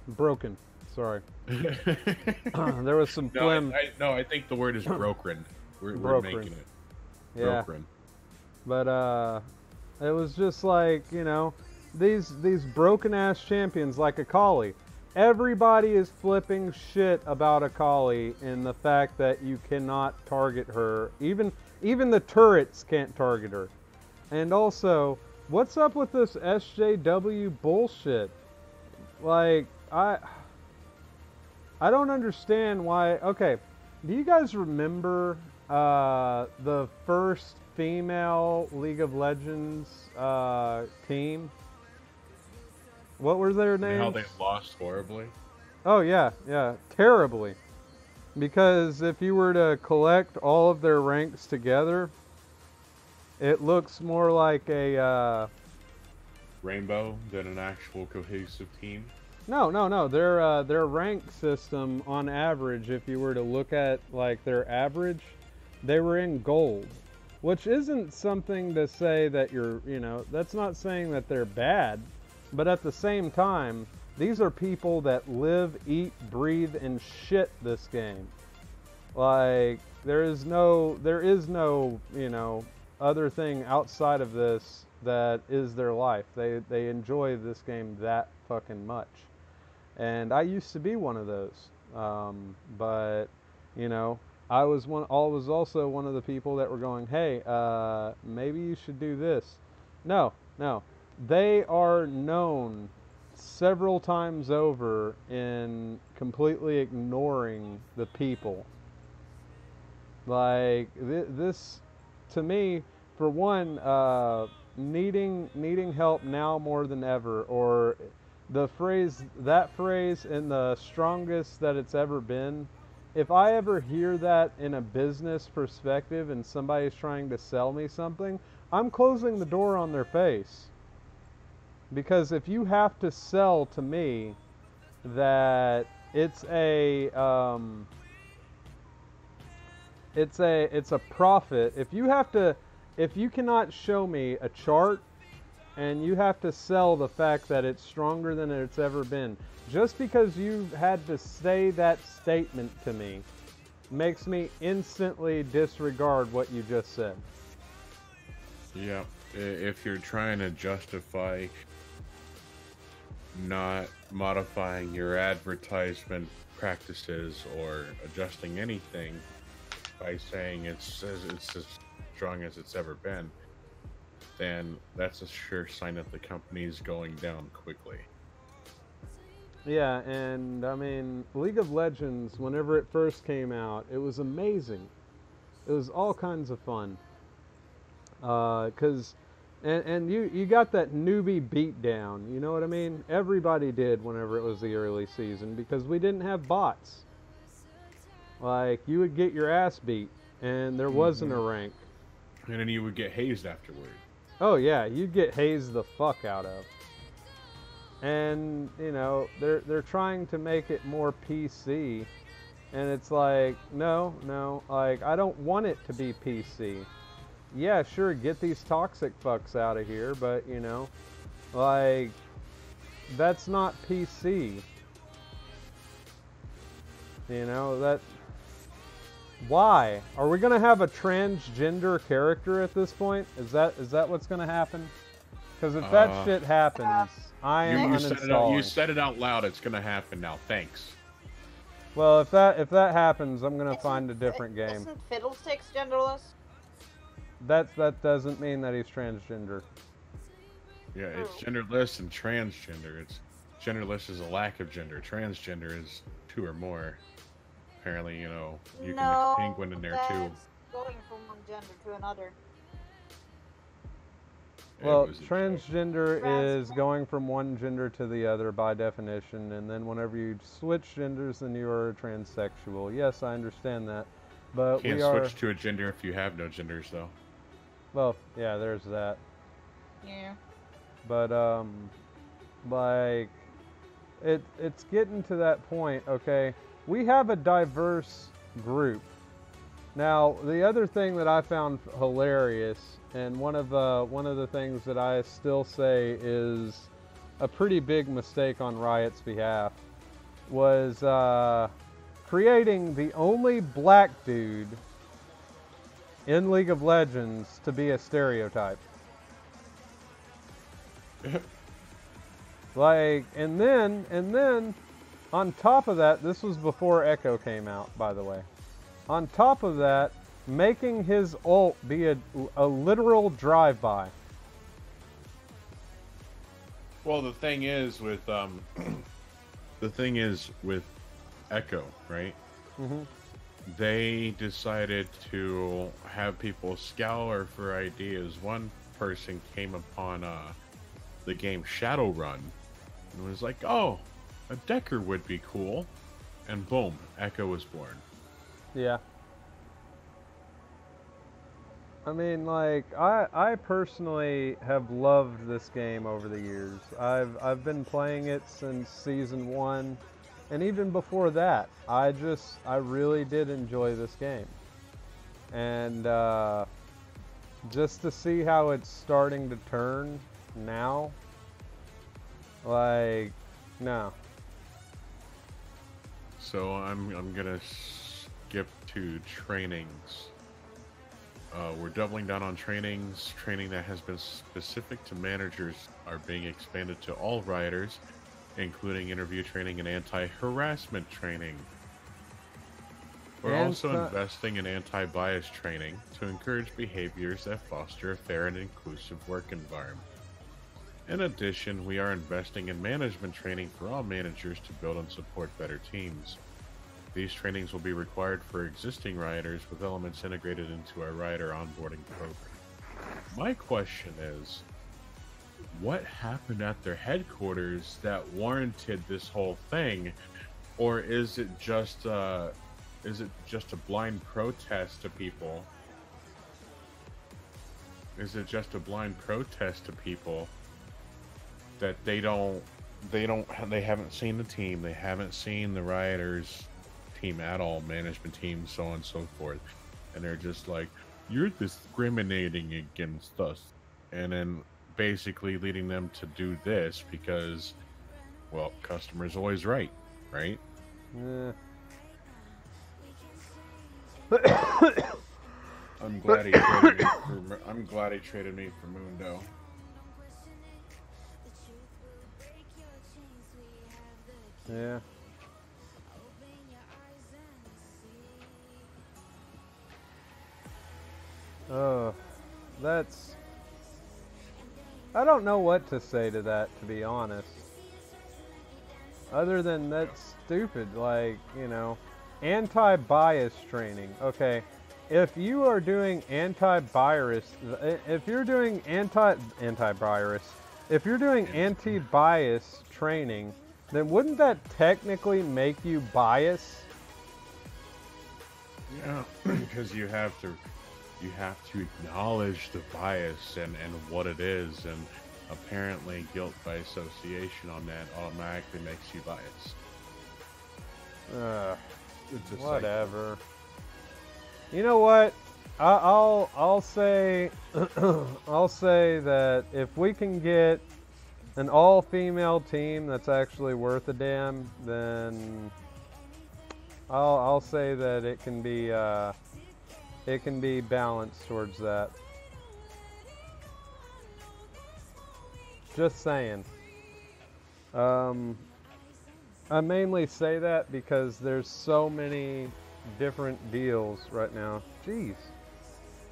Broken. Sorry. There was some phlegm. I think the word is broken. We're making it. Yeah. Broken. But it was just like, you know, these broken ass champions like Akali. Everybody is flipping shit about Akali in the fact that you cannot target her. Even the turrets can't target her. And also, what's up with this SJW bullshit? Like, I don't understand why. Okay, do you guys remember the first female League of Legends team? What were their names? And how they lost horribly? Oh yeah, terribly. Because if you were to collect all of their ranks together, it looks more like a Rainbow than an actual cohesive team. No. Their rank system on average, if you were to look at like their average, they were in gold. Which isn't something to say that that's not saying that they're bad. But at the same time, these are people that live, eat, breathe, and shit this game. Like, there is no, other thing outside of this that is their life. They enjoy this game that fucking much. And I used to be one of those. But, I was also one of the people that were going, hey, maybe you should do this. No. They are known several times over in completely ignoring the people. Like, this, to me, for one, needing help now more than ever, or that phrase in the strongest that it's ever been. If I ever hear that in a business perspective and somebody's trying to sell me something, I'm closing the door on their face. Because if you have to sell to me that it's a profit, if you cannot show me a chart and you have to sell the fact that it's stronger than it's ever been, just because you've had to say that statement to me makes me instantly disregard what you just said. Yeah, if you're trying to justify not modifying your advertisement practices or adjusting anything by saying it's as strong as it's ever been, then that's a sure sign that the company's going down quickly. Yeah, and I mean, League of Legends, whenever it first came out, it was amazing. It was all kinds of fun. And you got that newbie beatdown, you know what I mean? Everybody did whenever it was the early season because we didn't have bots. Like, you would get your ass beat, and there wasn't a rank. And then you would get hazed afterward. Oh yeah, you'd get hazed the fuck out of. And, you know, they're trying to make it more PC. And it's like, no, like, I don't want it to be PC. Yeah, sure, get these toxic fucks out of here, but, you know, like, that's not PC. You know, that... Why? Are we gonna have a transgender character at this point? Is that what's gonna happen? Because if that shit happens, I am uninstalling. You said it out loud. It's gonna happen now. Thanks. Well, if that happens, I'm gonna find a different game. Isn't Fiddlesticks genderless? That doesn't mean that he's transgender. Yeah, it's genderless and transgender. It's genderless is a lack of gender. Transgender is 2 or more. Apparently, you know, you can mix penguin in there too. Going from one gender to another. Well, transgender is going from one gender to the other by definition, and then whenever you switch genders, then you are transsexual. Yes, I understand that, but you can't switch to a gender if you have no genders, though. Well, yeah, there's that. Yeah. But like, it's getting to that point. Okay, we have a diverse group. Now, the other thing that I found hilarious, and one of the things that I still say is a pretty big mistake on Riot's behalf, was creating the only black dude in League of Legends to be a stereotype. Like, and then, on top of that, this was before Echo came out, by the way. On top of that, making his ult be a literal drive-by. Well, the thing is with Echo, right? Mm-hmm. They decided to have people scour for ideas. One person came upon the game Shadowrun and was like, "Oh, a Decker would be cool," and boom, Echo was born. Yeah. I mean, like, I personally have loved this game over the years. I've been playing it since Season 1, and even before that, I really did enjoy this game. And just to see how it's starting to turn now, like, no. So I'm gonna skip to trainings. We're doubling down on trainings. Training that has been specific to managers are being expanded to all rioters, including interview training and anti-harassment training. We're also investing in anti-bias training to encourage behaviors that foster a fair and inclusive work environment. In addition, we are investing in management training for all managers to build and support better teams. These trainings will be required for existing rioters with elements integrated into our rioter onboarding program. My question is, what happened at their headquarters that warranted this whole thing? Or is it just a blind protest to people? Is it just a blind protest to people that they haven't seen the team, they haven't seen the rioters team at all, management team, so on and so forth, and they're just like, "You're discriminating against us," and then basically leading them to do this because, well, customer's always right? Yeah. I'm glad he traded me for Mundo. Yeah. Oh, that's... I don't know what to say to that, to be honest. Other than that's stupid, like, you know, anti-bias training. Okay, if you are doing anti-bias, if you're doing anti-bias, if you're doing anti-bias training, then wouldn't that technically make you biased? Yeah, because you have to acknowledge the bias and what it is, and apparently guilt by association on that automatically makes you biased. It's just Whatever. You know what? I'll say I'll say that if we can get an all-female team that's actually worth a damn, then I'll say that it can be balanced towards that. Just saying. I mainly say that because there's so many different deals right now. Jeez.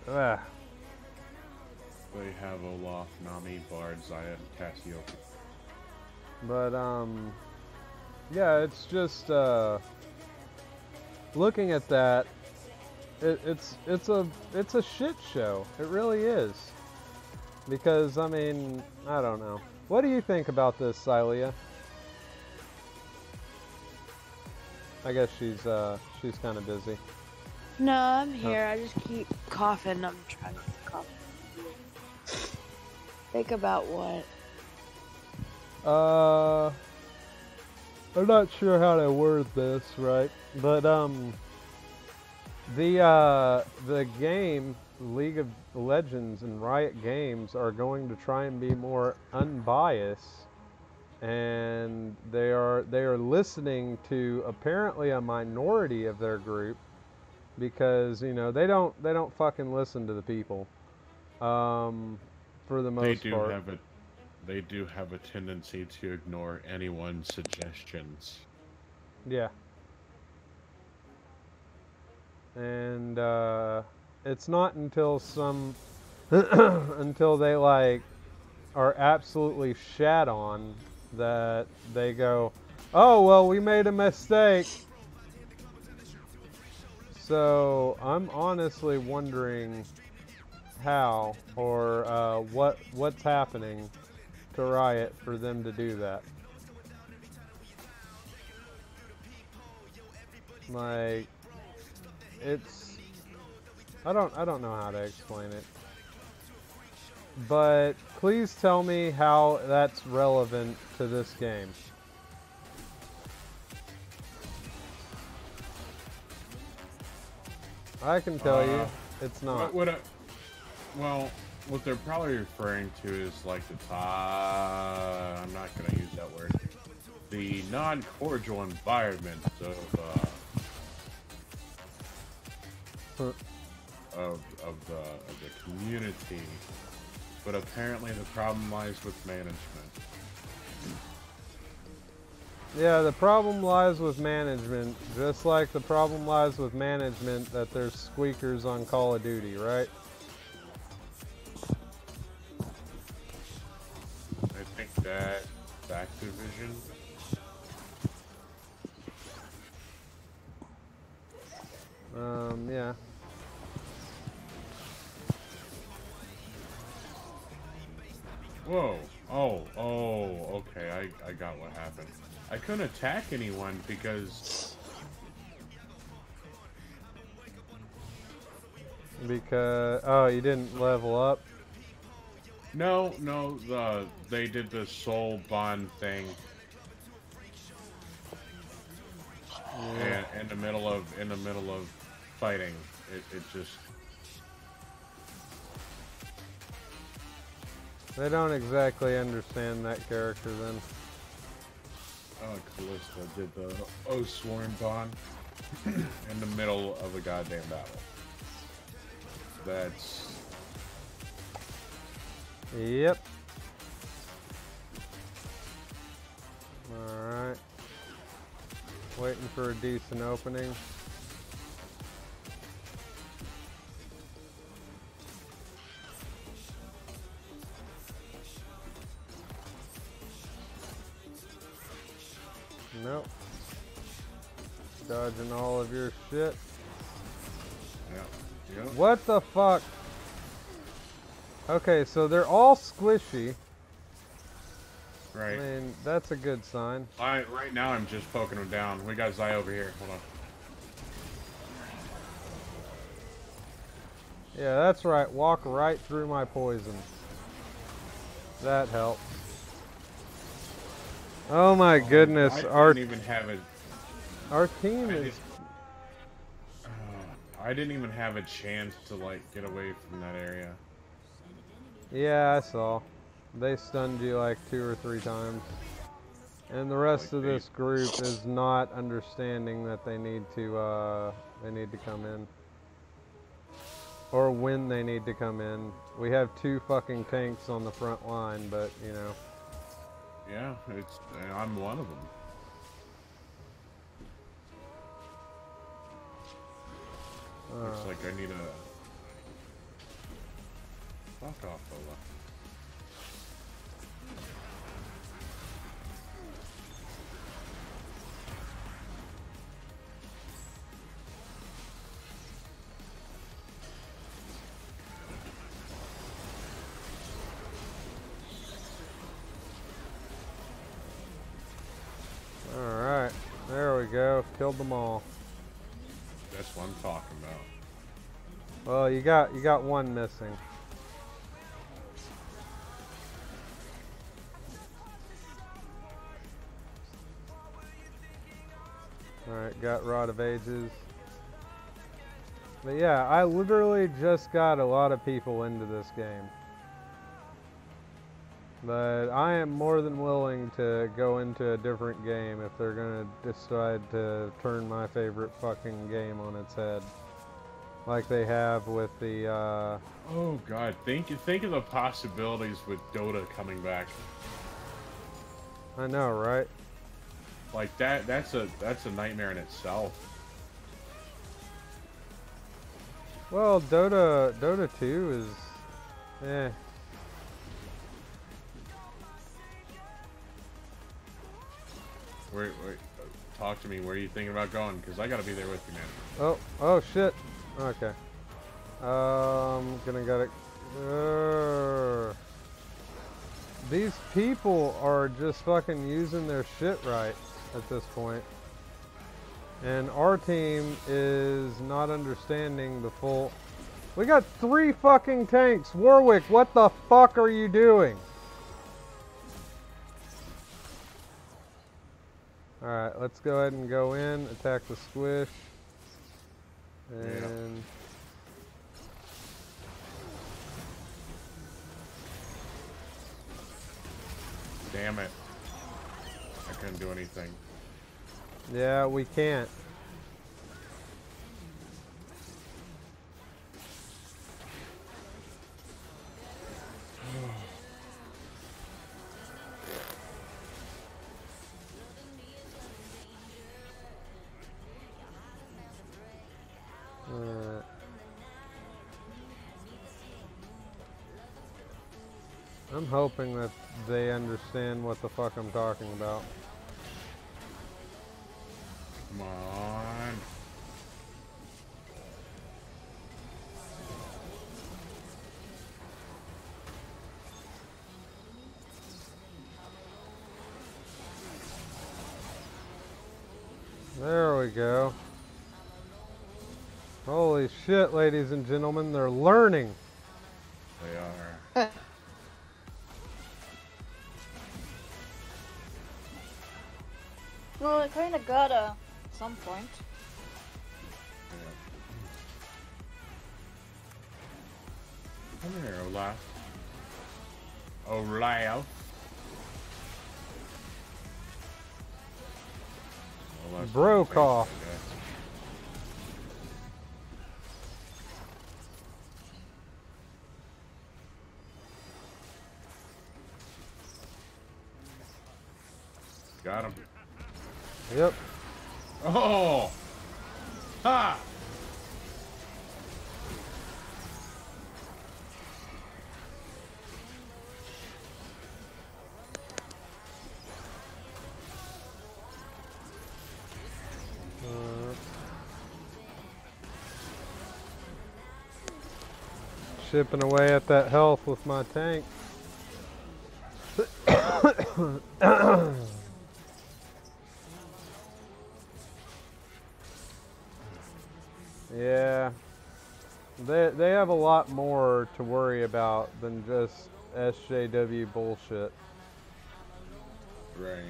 Ah. They have Olaf, Nami, Bard, Zaya, and Cassiopeia. But yeah, it's just looking at that. It's a shit show. It really is. Because I mean, I don't know. What do you think about this, Silia? I guess she's kind of busy. No, I'm here. I just keep coughing. I'm trying to cough. Think about what? I'm not sure how to word this right, but the game League of Legends and Riot Games are going to try and be more unbiased, and they are listening to apparently a minority of their group, because you know they don't fucking listen to the people for the most part. They do have a tendency to ignore anyone's suggestions. Yeah. And it's not until until they like are absolutely shat on that they go, oh well, we made a mistake. So I'm honestly wondering how or what's happening to Riot for them to do that. Like, it's I don't know how to explain it. But please tell me how that's relevant to this game. I can tell you, it's not. What they're probably referring to is like I'm not going to use that word. The non-cordial environment of the community, but apparently the problem lies with management. Yeah, the problem lies with management, just like the problem lies with management that there's squeakers on Call of Duty, right? I think that Activision. Yeah. Whoa. Oh, okay, I got what happened. I couldn't attack anyone because... Oh, you didn't level up? No, they did the soul bond thing. Yeah. And in the middle of fighting, it just... They don't exactly understand that character then. Callista did the Oathsworn bond in the middle of a goddamn battle. That's... Yep. Alright. Waiting for a decent opening. Nope. Dodging all of your shit. Yeah. Yep. What the fuck? Okay, so they're all squishy. Right. I mean, that's a good sign. Right now I'm just poking them down. We got Zai over here. Hold on. Yeah, that's right. Walk right through my poison. That helps. Oh my goodness. I didn't even have it. Our team is... I didn't even have a chance to, like, get away from that area. Yeah, I saw. They stunned you like 2 or 3 times. And the rest of this group is not understanding that they need to come in. Or when they need to come in. We have 2 fucking tanks on the front line, but, you know. Yeah, I'm one of them. Looks like I need a... Fuck off, Lola. Alright, there we go. Killed them all. That's what I'm talking about. Well, you got one missing. Alright, got Rod of Ages. But yeah, I literally just got a lot of people into this game. But I am more than willing to go into a different game if they're gonna decide to turn my favorite fucking game on its head. Like they have with the, Oh god, think of the possibilities with Dota coming back. I know, right? Like that's a nightmare in itself. Well, Dota 2 is, eh. Wait, talk to me. Where are you thinking about going? Because I gotta be there with you, man. Oh shit. Okay. Gonna get it. These people are just fucking using their shit right at this point. And our team is not understanding the full... We got 3 fucking tanks! Warwick, what the fuck are you doing? Alright, let's go ahead and go in, attack the squish. And... Damn it. I couldn't do anything. Yeah, we can't. I'm hoping that they understand what the fuck I'm talking about. Come on. There we go. Holy shit, ladies and gentlemen, they're learning. They are. Well, I kinda gotta at some point. Come here, Olaf. Olaf. Brokaw. Got him. Yep. Oh! Ha! Chipping away at that health with my tank. Yeah. They have a lot more to worry about than just SJW bullshit. Right.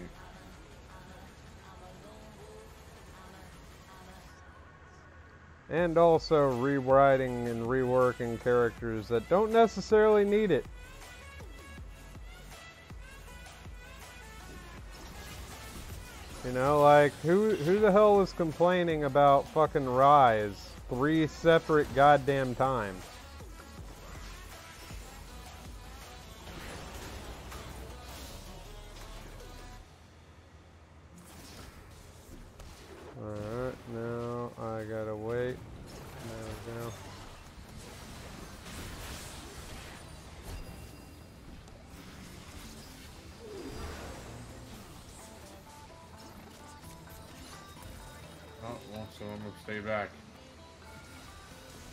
And also rewriting and reworking characters that don't necessarily need it. You know, like, who the hell is complaining about fucking Rise 3 separate goddamn times? Alright, now I gotta wait. There we go. Oh, well, so I'm gonna stay back.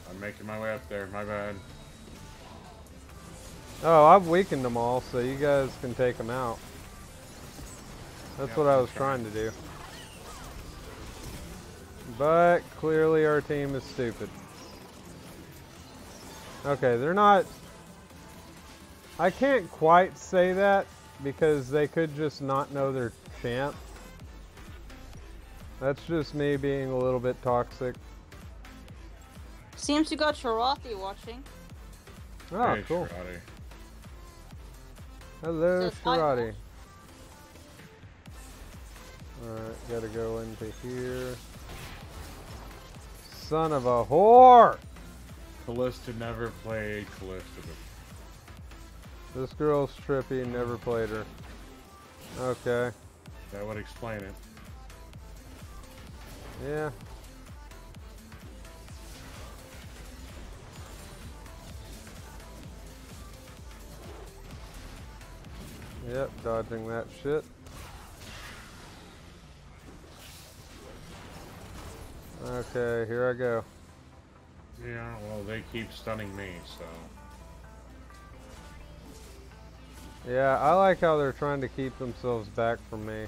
I'm making my way up there, my bad. Oh, I've weakened them all, so you guys can take them out. That's what I was trying to do. But clearly our team is stupid. Okay, they're not... I can't quite say that because they could just not know their champ. That's just me being a little bit toxic. Seems you got Shirati watching. Oh, Hey, cool. Shirati. Hello, Says hi. Shirati. Alright, gotta go into here. Son of a whore! Callista never played Callista before. This girl's trippy, never played her. Okay. That would explain it. Yeah. Yep, dodging that shit. Okay, here I go. Yeah, well, they keep stunning me, so... Yeah, I like how they're trying to keep themselves back from me.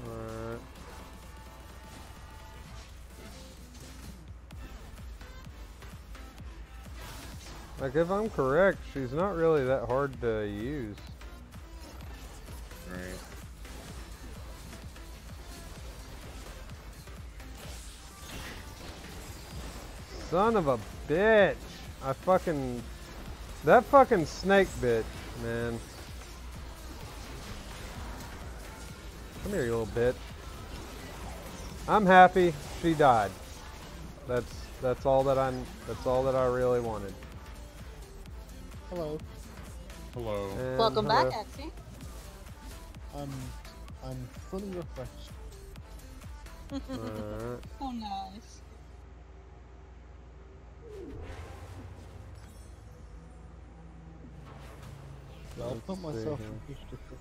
Alright. Like, if I'm correct, she's not really that hard to use. Right. Son of a bitch! I fucking... That fucking snake bitch, man. Come here, you little bitch. I'm happy she died. That's all that I really wanted. Hello. Hello. And Welcome hello. back, Axie. I'm fully refreshed. Alright. Oh, nice. I'll Let's put see myself here. in push to push.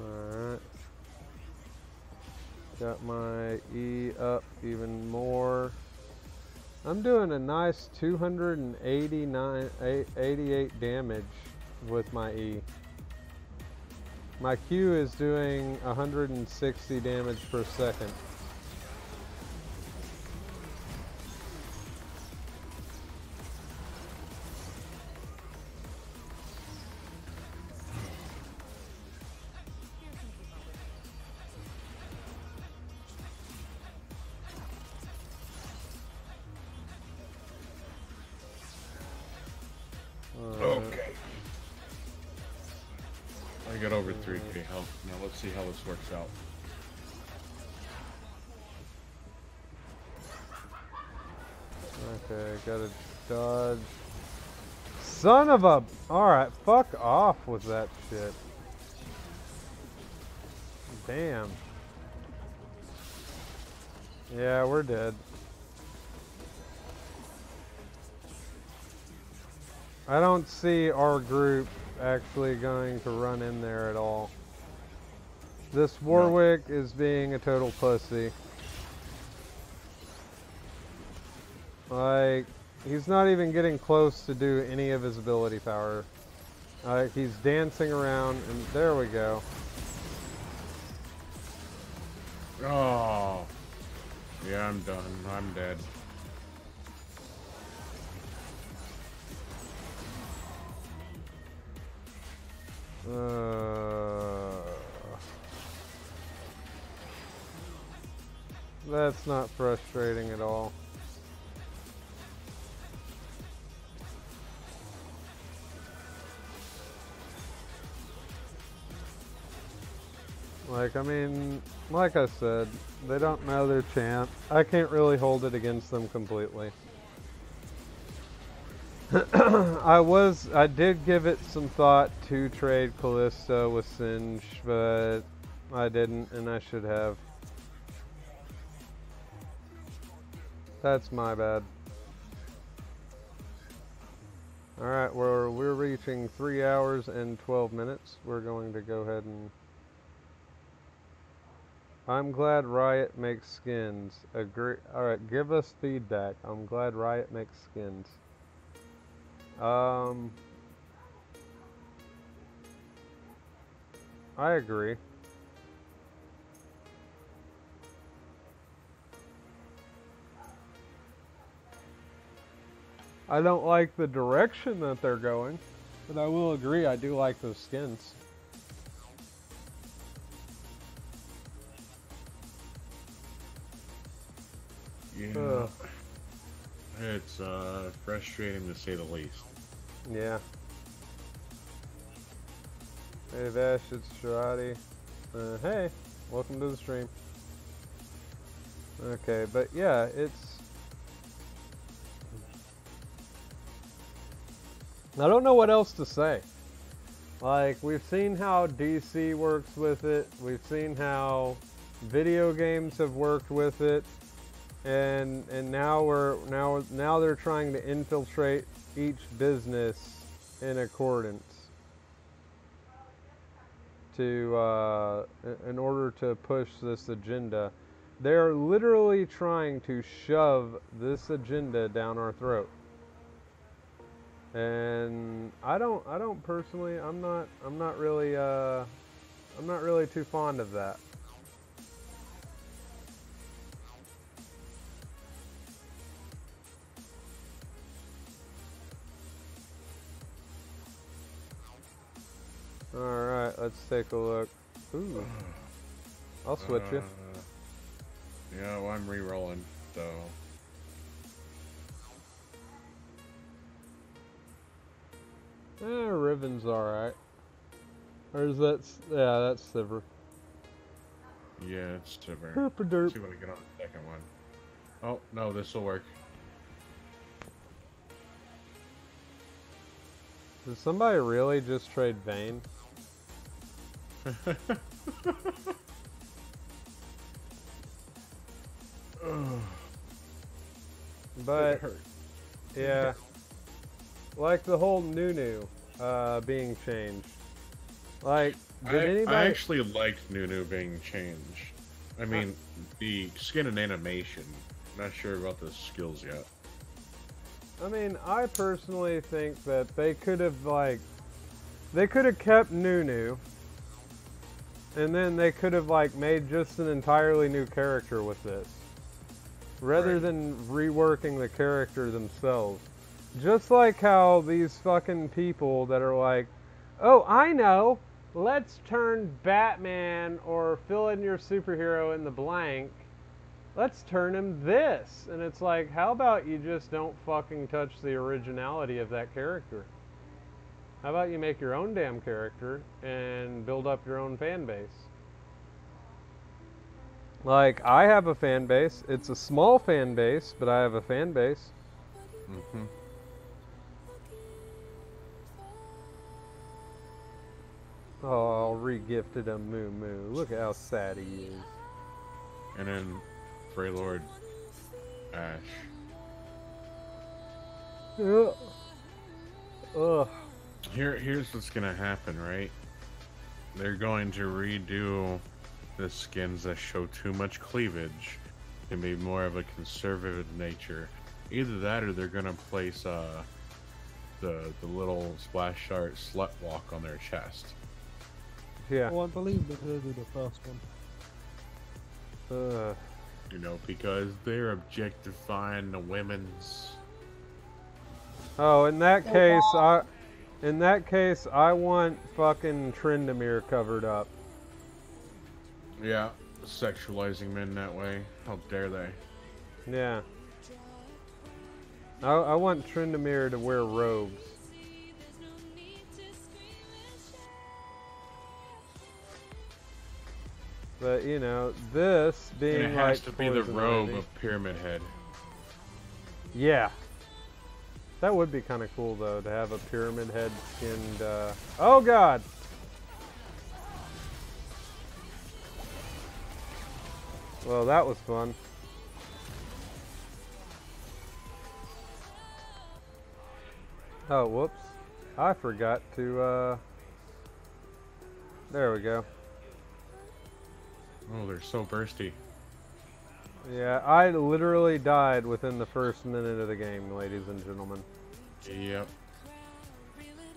Alright. Got my E up even more. I'm doing a nice 288 damage with my E. My Q is doing 160 damage per second. I got over 3k health. Now let's see how this works out. Okay, gotta dodge. Son of a... Alright, fuck off with that shit. Damn. Yeah, we're dead. I don't see our group actually going to run in there at all. This Warwick is being a total pussy. Like, he's not even getting close to do any of his ability power. He's dancing around, and there we go. Oh. Yeah, I'm done. I'm dead. That's not frustrating at all. Like, I mean, like I said, they don't know their champ. I can't really hold it against them completely. I did give it some thought to trade Callisto with Singe, but I didn't, and I should have. That's my bad. Alright, we're reaching 3 hours and 12 minutes. We're going to go ahead and... I'm glad Riot makes skins. Agree. Alright, give us feedback. I'm glad Riot makes skins. I agree. I don't like the direction that they're going, but I will agree I do like those skins. Yeah. It's frustrating to say the least. Yeah. Hey Vash, it's Sharati. Hey, welcome to the stream. Okay, but yeah, it's... I don't know what else to say. Like, we've seen how DC works with it. We've seen how video games have worked with it. And now they're trying to infiltrate each business in accordance to in order to push this agenda. They're literally trying to shove this agenda down our throat. And I don't personally, I'm not really too fond of that. Alright, let's take a look. Ooh. I'll switch you. Yeah, well, I'm re-rolling, so... Riven's alright. Or is that... Yeah, that's Sivir. Yeah, it's Sivir. Herpaderp. See what I get on the second one. Oh, no, this will work. Did somebody really just trade Vayne? But yeah, like the whole Nunu being changed. Like, did anybody? I actually liked Nunu being changed. I mean, the skin and animation. Not sure about the skills yet. I mean, I personally think that they could have kept Nunu, and then they could have made just an entirely new character with this, rather than reworking the character themselves. Just like how these fucking people that are like, oh, I know, let's turn Batman or fill in your superhero in the blank. Let's turn him this. And it's like, how about you just don't fucking touch the originality of that character? How about you make your own damn character and build up your own fan base? Like, I have a fan base. It's a small fan base, but I have a fan base. Mm-hmm. Oh, re-gifted a Moo Moo. Look at how sad he is. And then Freylord Ash. Ugh. Ugh. Here's what's gonna happen, right? They're going to redo the skins that show too much cleavage and be more of a conservative nature. Either that, or they're gonna place the little splash art slut walk on their chest. Yeah. Oh, I believe they did the first one. You know, because they're objectifying the women's. Oh, in that case, I want fucking Tryndamere covered up. Yeah, sexualizing men that way. How dare they? Yeah. I want Tryndamere to wear robes. But, you know, this being And it has like to be the Poison robe Ivy. of Pyramid Head. Yeah. That would be kind of cool, though, to have a Pyramid Head skinned, Oh, God! Well, that was fun. Oh, whoops. I forgot to, There we go. Oh, they're so bursty. Yeah, I literally died within the first minute of the game, ladies and gentlemen. Yep.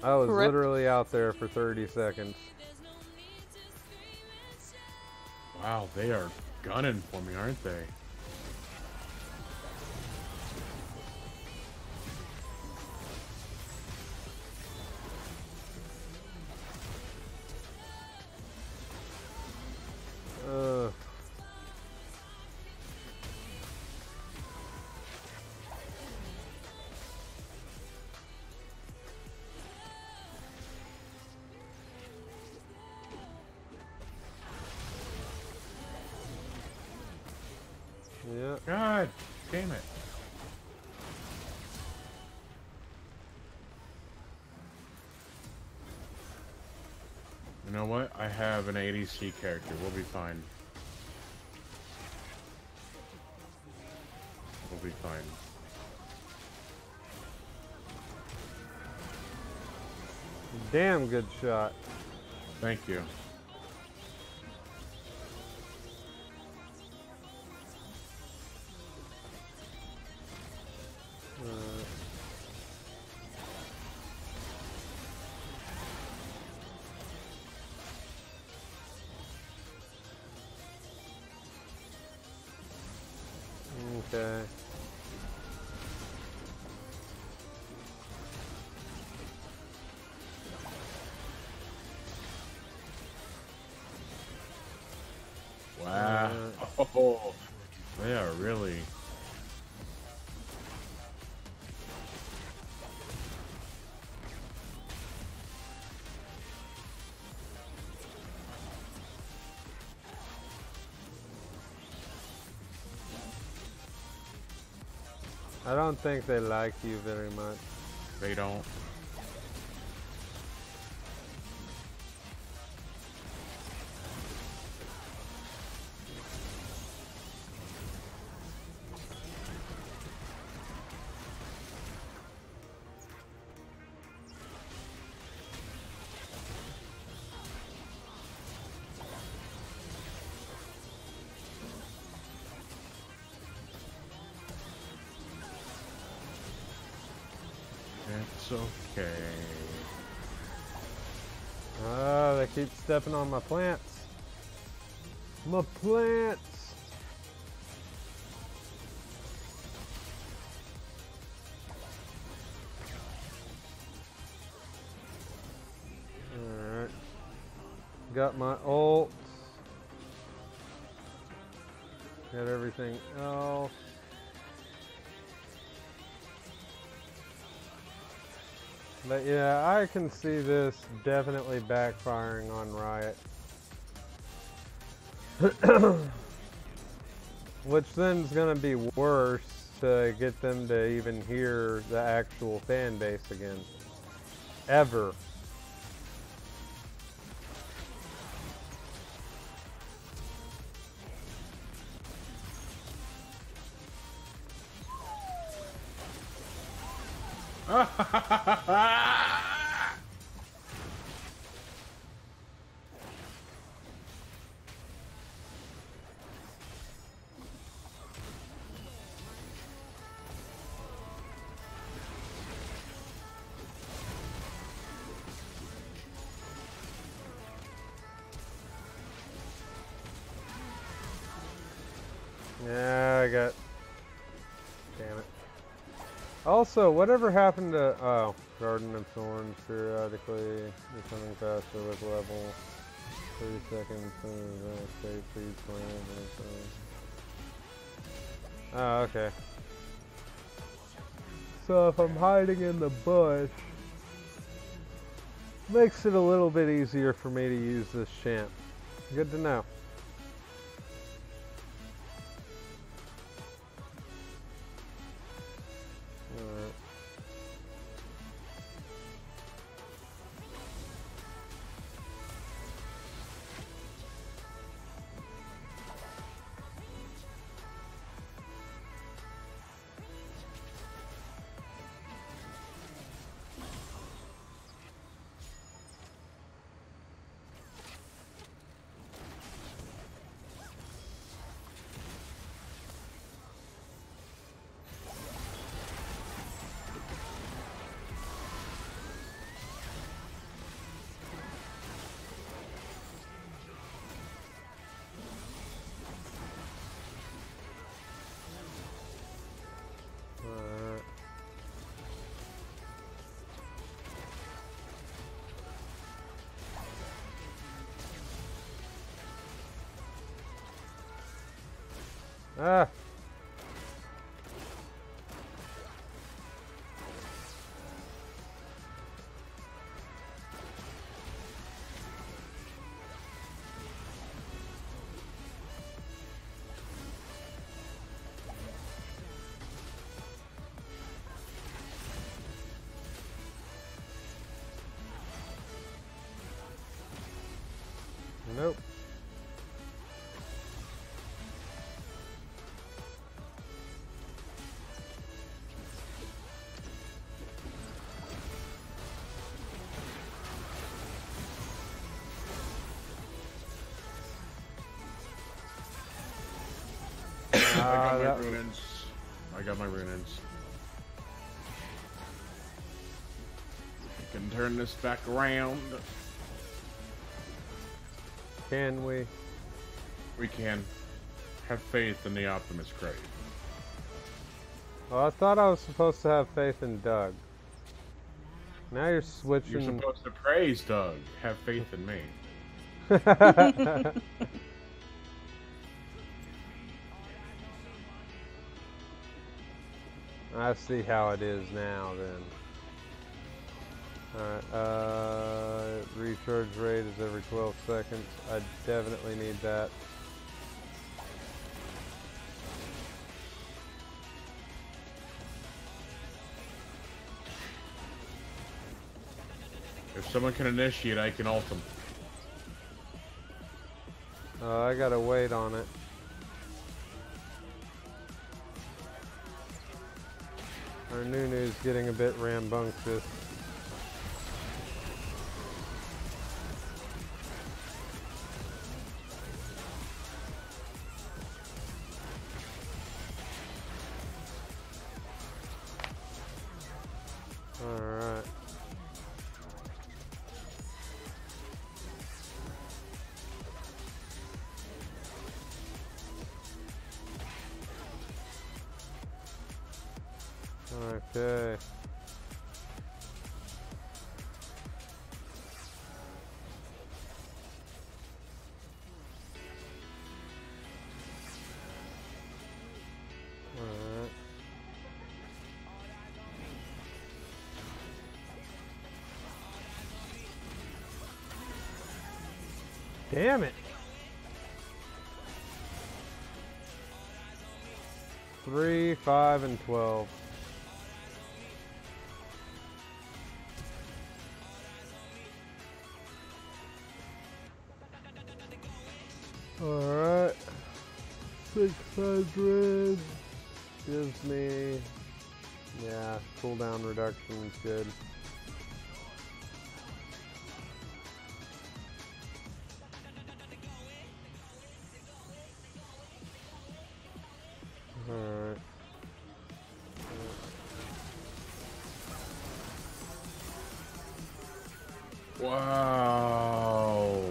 I was Rip. literally out there for 30 seconds. Wow, they are gunning for me, aren't they? Yeah. God damn it. You know what? I have an ADC character. We'll be fine. We'll be fine. Damn good shot. Thank you. Okay. Wow. Oh, they are really. I don't think they like you very much. They don't. It's okay. Oh, they keep stepping on my plants. My plants! Alright. Got my ult. Got everything else. But yeah, I can see this definitely backfiring on Riot. Which then's gonna be worse to get them to even hear the actual fan base again. Ever. Yeah, I got... Damn it. Also, whatever happened to... Oh, Garden of Thorns periodically. Do something faster with level. 30 seconds. State freeze plan. Oh, okay. So if I'm hiding in the bush, makes it a little bit easier for me to use this champ. Good to know. Alright. Ah. Nope. I got my runes. I got my runes. We can turn this back around. Can we? We can. Have faith in the Optimus Crate. Oh, I thought I was supposed to have faith in Doug. Now you're switching. You're supposed to praise Doug. Have faith in me. I see how it is now then. Alright, recharge rate is every 12 seconds. I definitely need that. If someone can initiate, I can ult them. I gotta wait on it. Our Nunu's getting a bit rambunctious. Alright. Okay. Alright. Damn it. 3, 5, and 12. Alright. 600 gives me, yeah, cooldown reduction is good. Alright. Wow.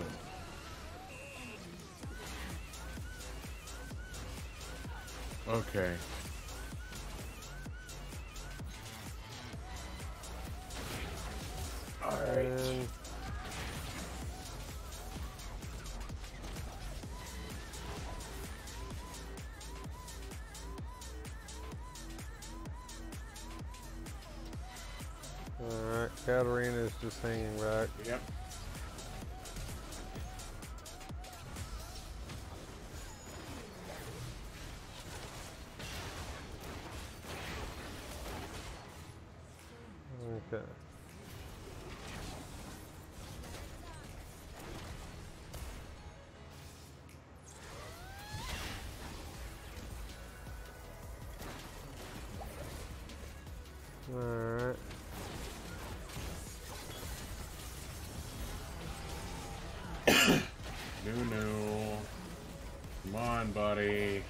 Okay. Alright. Alright, Katarina is just hanging back. Yep. Okay. Alright. No. Come on, buddy.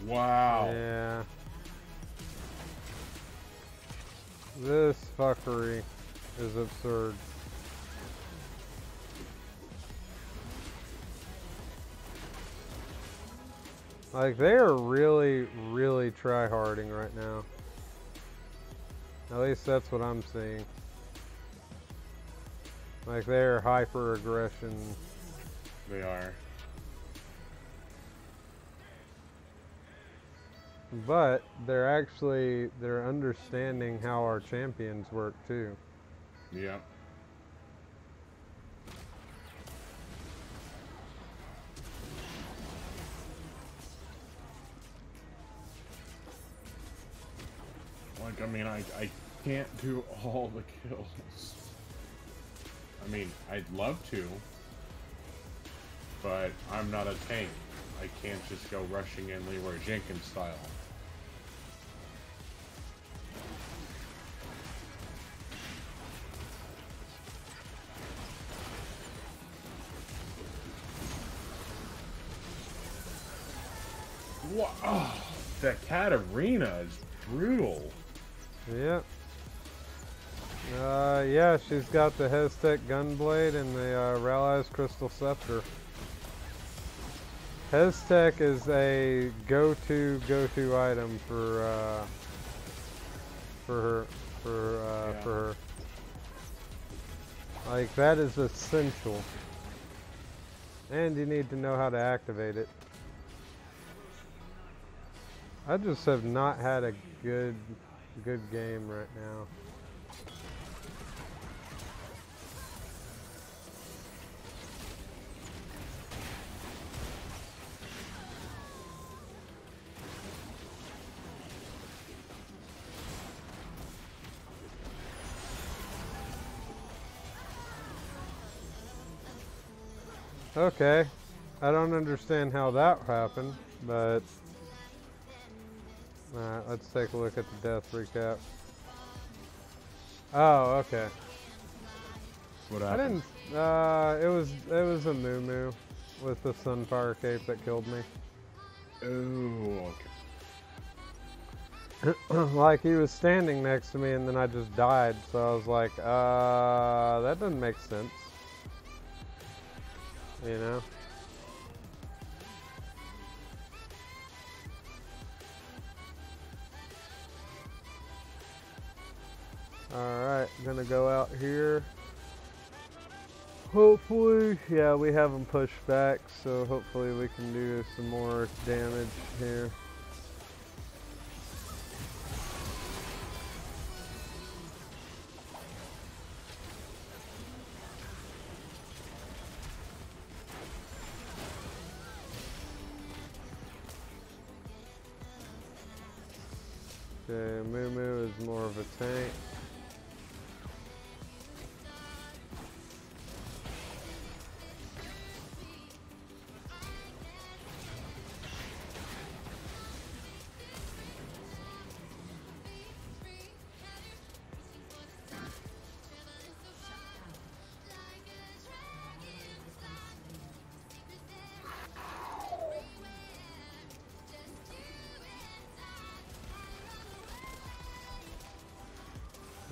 Wow. Yeah. This fuckery is absurd. Like, they are really, really try-harding right now. At least that's what I'm seeing. Like, they're hyper-aggression. They are. But they're understanding how our champions work too. Yep. Like, I mean, I can't do all the kills. I mean, I'd love to, but I'm not a tank. I can't just go rushing in Leroy Jenkins style. What? Oh, that Katarina is brutal. Yep. Yeah, she's got the Heztech Gunblade and the Ralli's Crystal Scepter. Heztech is a go-to item for her. Like, that is essential. And you need to know how to activate it. I just have not had a good game right now. Okay, I don't understand how that happened, but alright, let's take a look at the death recap. Oh, okay. What I happened? didn't, it was a Moo with the Sunfire Cape that killed me. Oh, okay. Like, he was standing next to me and then I just died, so I was like, that doesn't make sense. You know? gonna go out here. Hopefully, yeah, we have them pushed back, so hopefully we can do some more damage here. Okay, Moo is more of a tank.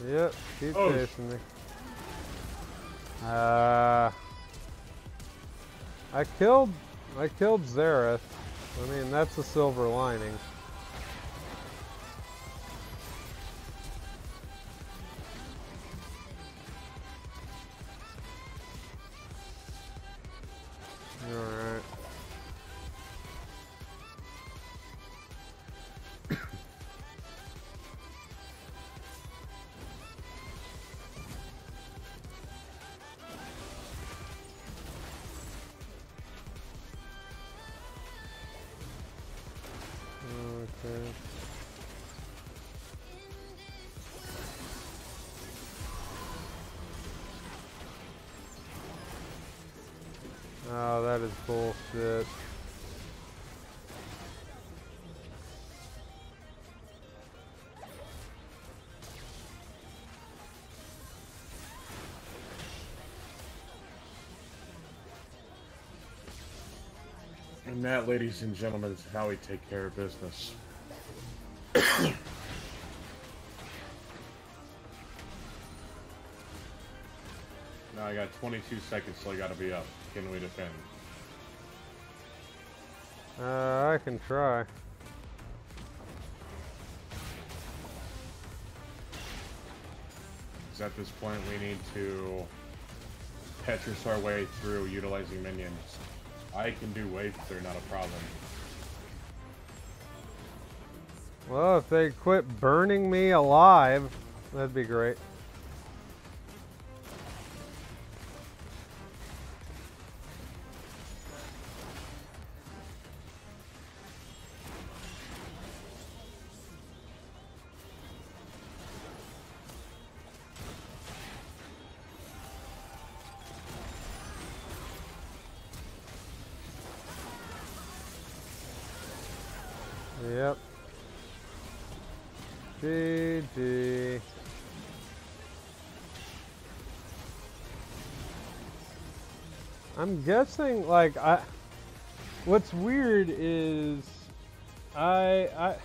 Yep, keep chasing me. I killed Xerath. I mean, that's a silver lining. Alright. Okay. Oh, that is bullshit. And that, ladies and gentlemen, is how we take care of business. Now I got 22 seconds till I gotta be up. Can we defend? I can try. 'Cause at this point we need to Tetris our way through utilizing minions. I can do waves, they're not a problem. Well, if they quit burning me alive, that'd be great. Yep. GG. I'm guessing, like, what's weird is I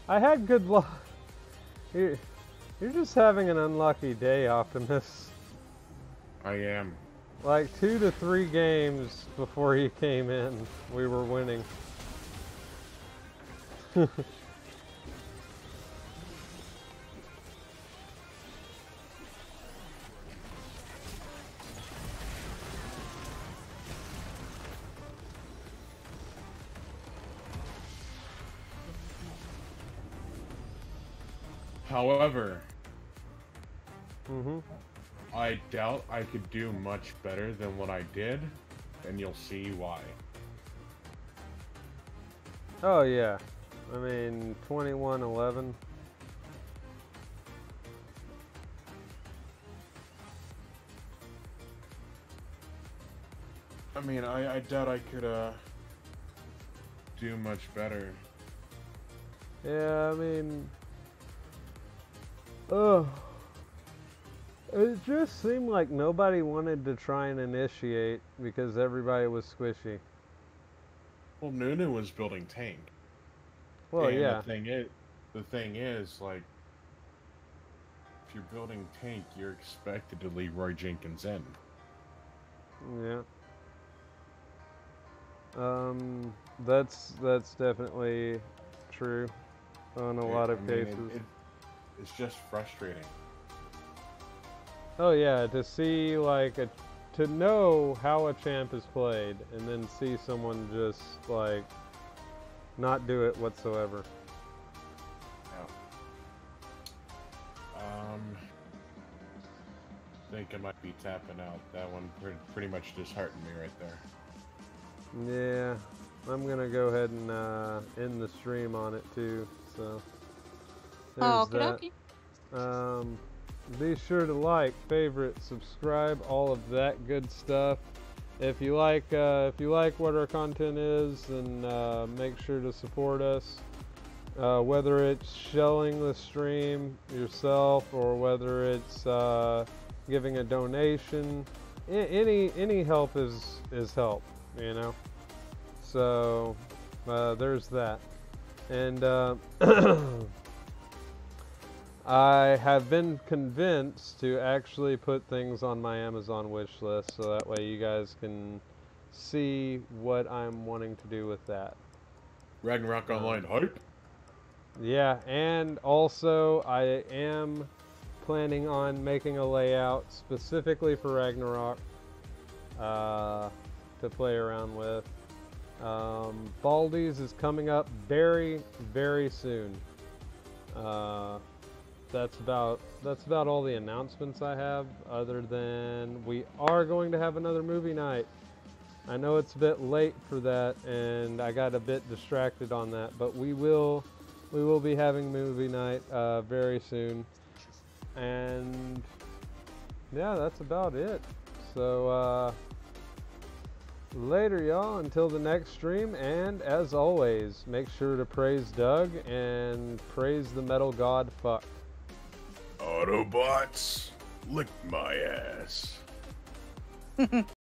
had good luck. You're just having an unlucky day, Optimus. I am. Like 2 to 3 games before you came in, we were winning. However, I doubt I could do much better than what I did, and you'll see why. Oh yeah, I mean 21-11. I mean, I doubt I could do much better. Yeah, I mean, it just seemed like nobody wanted to try and initiate because everybody was squishy. Well, Nunu was building tank. Well, and yeah. the thing is, like, if you're building tank, you're expected to Leroy Jenkins in. Yeah. That's definitely true on a lot of cases. It's just frustrating. Oh yeah, to see like to know how a champ is played, and then see someone just like not do it whatsoever. I think I might be tapping out. That one pretty much disheartened me right there. Yeah, I'm gonna go ahead and end the stream on it too. So there's that. Be sure to like, favorite, subscribe, all of that good stuff. If you like what our content is, then make sure to support us. Whether it's shelling the stream yourself or whether it's giving a donation, any help is help, you know. So there's that, and I have been convinced to actually put things on my Amazon wish list, so that way you guys can see what I'm wanting to do with that. Ragnarok Online hype. Yeah, and also I am planning on making a layout specifically for Ragnarok to play around with. Baldi's is coming up very, very soon. That's about all the announcements I have, other than we are going to have another movie night. I know it's a bit late for that, and I got a bit distracted on that, but we will be having movie night very soon. And yeah, that's about it. So later, y'all, until the next stream, and as always, make sure to praise Doug and praise the metal god fuck. Autobots, lick my ass.